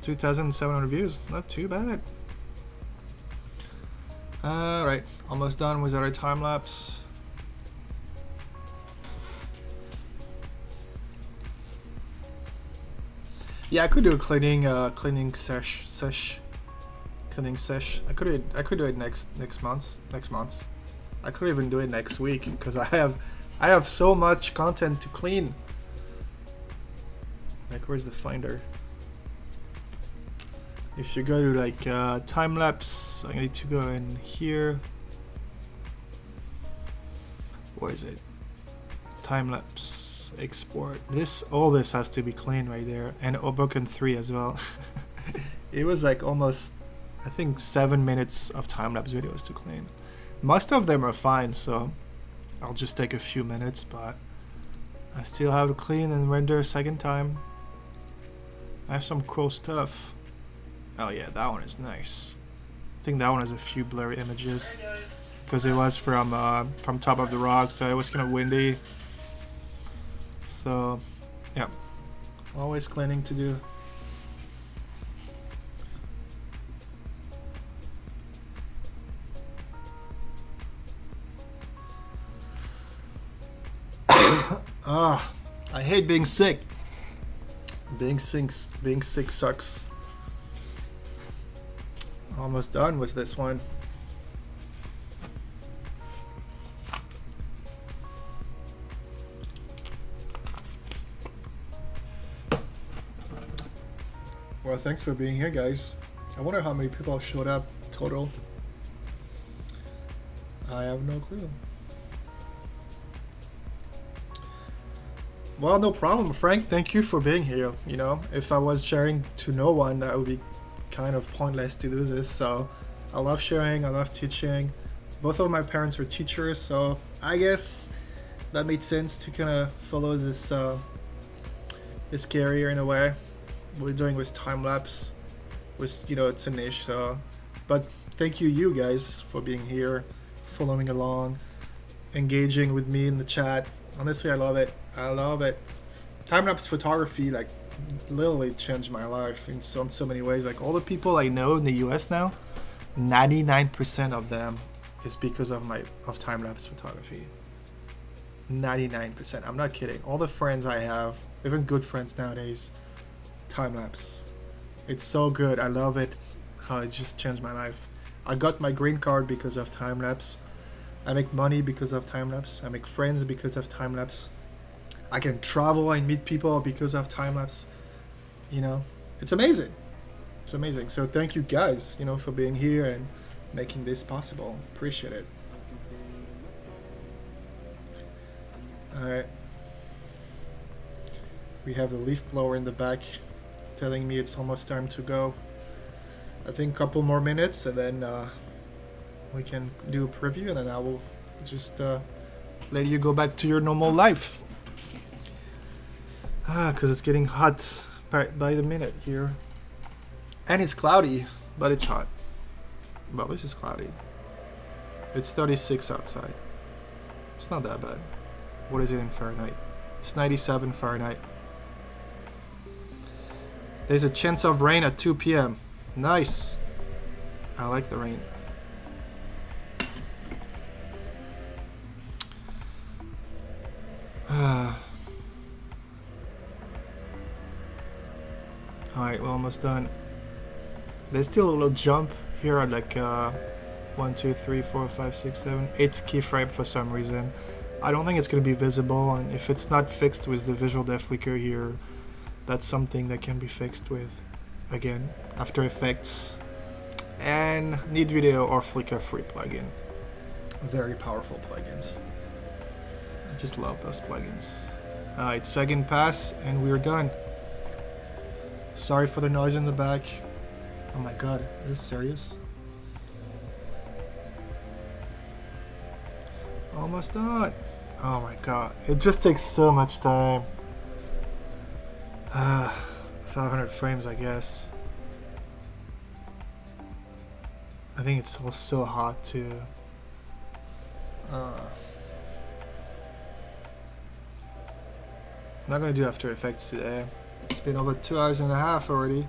2,700 views, not too bad. Alright, almost done with our time lapse. Yeah, I could do a cleaning sesh. I could do it next month. I could even do it next week because I have so much content to clean. Like, where's the finder? If you go to like time lapse, I need to go in here. Where is it? Time lapse export. All this has to be clean right there, and Hoboken 3 as well. It was like almost, I think, 7 minutes of time-lapse videos to clean. Most of them are fine, so I'll just take a few minutes, but I still have to clean and render a second time. I have some cool stuff. Oh yeah, that one is nice. I think that one has a few blurry images because it was from top of the rock, so it was kind of windy. So yeah, always cleaning to do. Ah, I hate being sick. Being sick sucks. Almost done with this one. Well, thanks for being here, guys. I wonder how many people showed up total. I have no clue. Well, no problem, Frank. Thank you for being here. You know, if I was sharing to no one, that would be kind of pointless to do this. So I love sharing, I love teaching. Both of my parents are teachers, so I guess that made sense to kind of follow this this career in a way. We're doing with time-lapse, with, you know, it's a niche, so. But thank you guys for being here, following along, engaging with me in the chat. Honestly, I love it. I love it. Time-lapse photography, like, literally changed my life in so many ways. Like, all the people I know in the US now, 99% of them is because of time-lapse photography. 99%. I'm not kidding. All the friends I have, even good friends nowadays, time-lapse. It's so good. I love it. How it just changed my life. I got my green card because of time-lapse. I make money because of time-lapse. I make friends because of time-lapse. I can travel and meet people because of time-lapse. You know, it's amazing. It's amazing. So thank you guys, you know, for being here and making this possible. Appreciate it. All right. We have the leaf blower in the back telling me it's almost time to go. I think a couple more minutes and then we can do a preview, and then I will just let you go back to your normal life. Because it's getting hot by the minute here. And it's cloudy, but it's hot. Well, this is cloudy. It's 36 outside. It's not that bad. What is it in Fahrenheit? It's 97 Fahrenheit. There's a chance of rain at 2 p.m. Nice. I like the rain. Alright, we're almost done. There's still a little jump here at like 1, 2, 3, 4, 5, 6, 7, 8th keyframe for some reason. I don't think it's going to be visible, and if it's not fixed with the visual depth flicker here, that's something that can be fixed with, again, After Effects and Need Video or Flickr free plugin. Very powerful plugins. I just love those plugins. It's second pass and we're done. Sorry for the noise in the back. Oh my god, is this serious? Almost done. Oh my god, it just takes so much time. 500 frames, I guess. I think it's so hot too. I'm not gonna do After Effects today. It's been over 2 hours and a half already.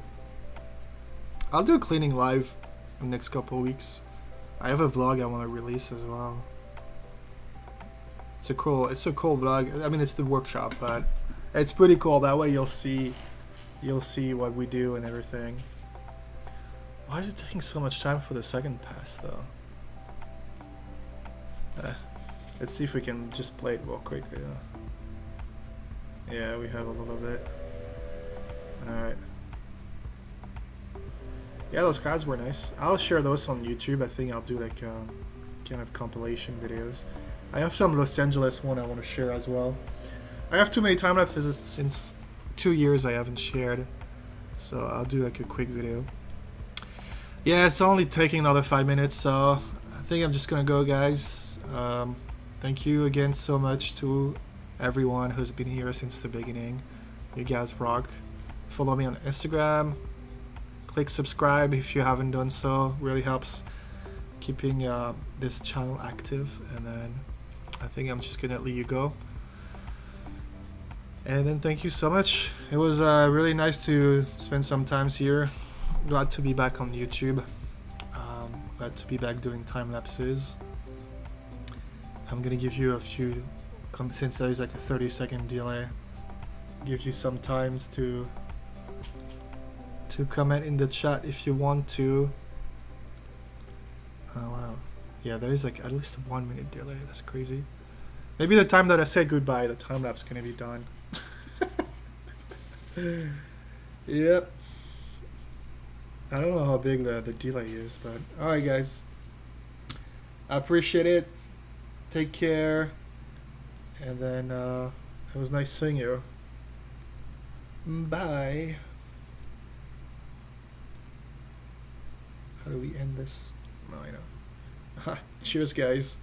I'll do a cleaning live in the next couple of weeks. I have a vlog I want to release as well. It's a cool vlog. I mean, it's the workshop, but it's pretty cool. That way you'll see what we do and everything. Why is it taking so much time for the second pass though? Let's see if we can just play it real quick. Yeah, we have a little bit. Alright. Yeah, those cards were nice. I'll share those on YouTube. I think I'll do like kind of compilation videos. I have some Los Angeles one I want to share as well. I have too many time lapses since 2 years I haven't shared, so I'll do like a quick video. Yeah, it's only taking another 5 minutes, so I think I'm just gonna go, guys. Thank you again so much to everyone who's been here since the beginning. You guys rock. Follow me on Instagram. Click subscribe if you haven't done so. Really helps keeping this channel active. And then I think I'm just gonna let you go. And then thank you so much. It was really nice to spend some time here. Glad to be back on YouTube. Glad to be back doing time lapses. I'm gonna give you a few since there is like a 30-second delay. Give you some times to comment in the chat if you want to. Oh wow. Yeah, there is like at least a 1 minute delay. That's crazy. Maybe the time that I say goodbye, the time lapse gonna be done. Yep. I don't know how big the delay is, but alright guys. I appreciate it. Take care. And then it was nice seeing you. Bye. How do we end this? No, I know. Cheers guys.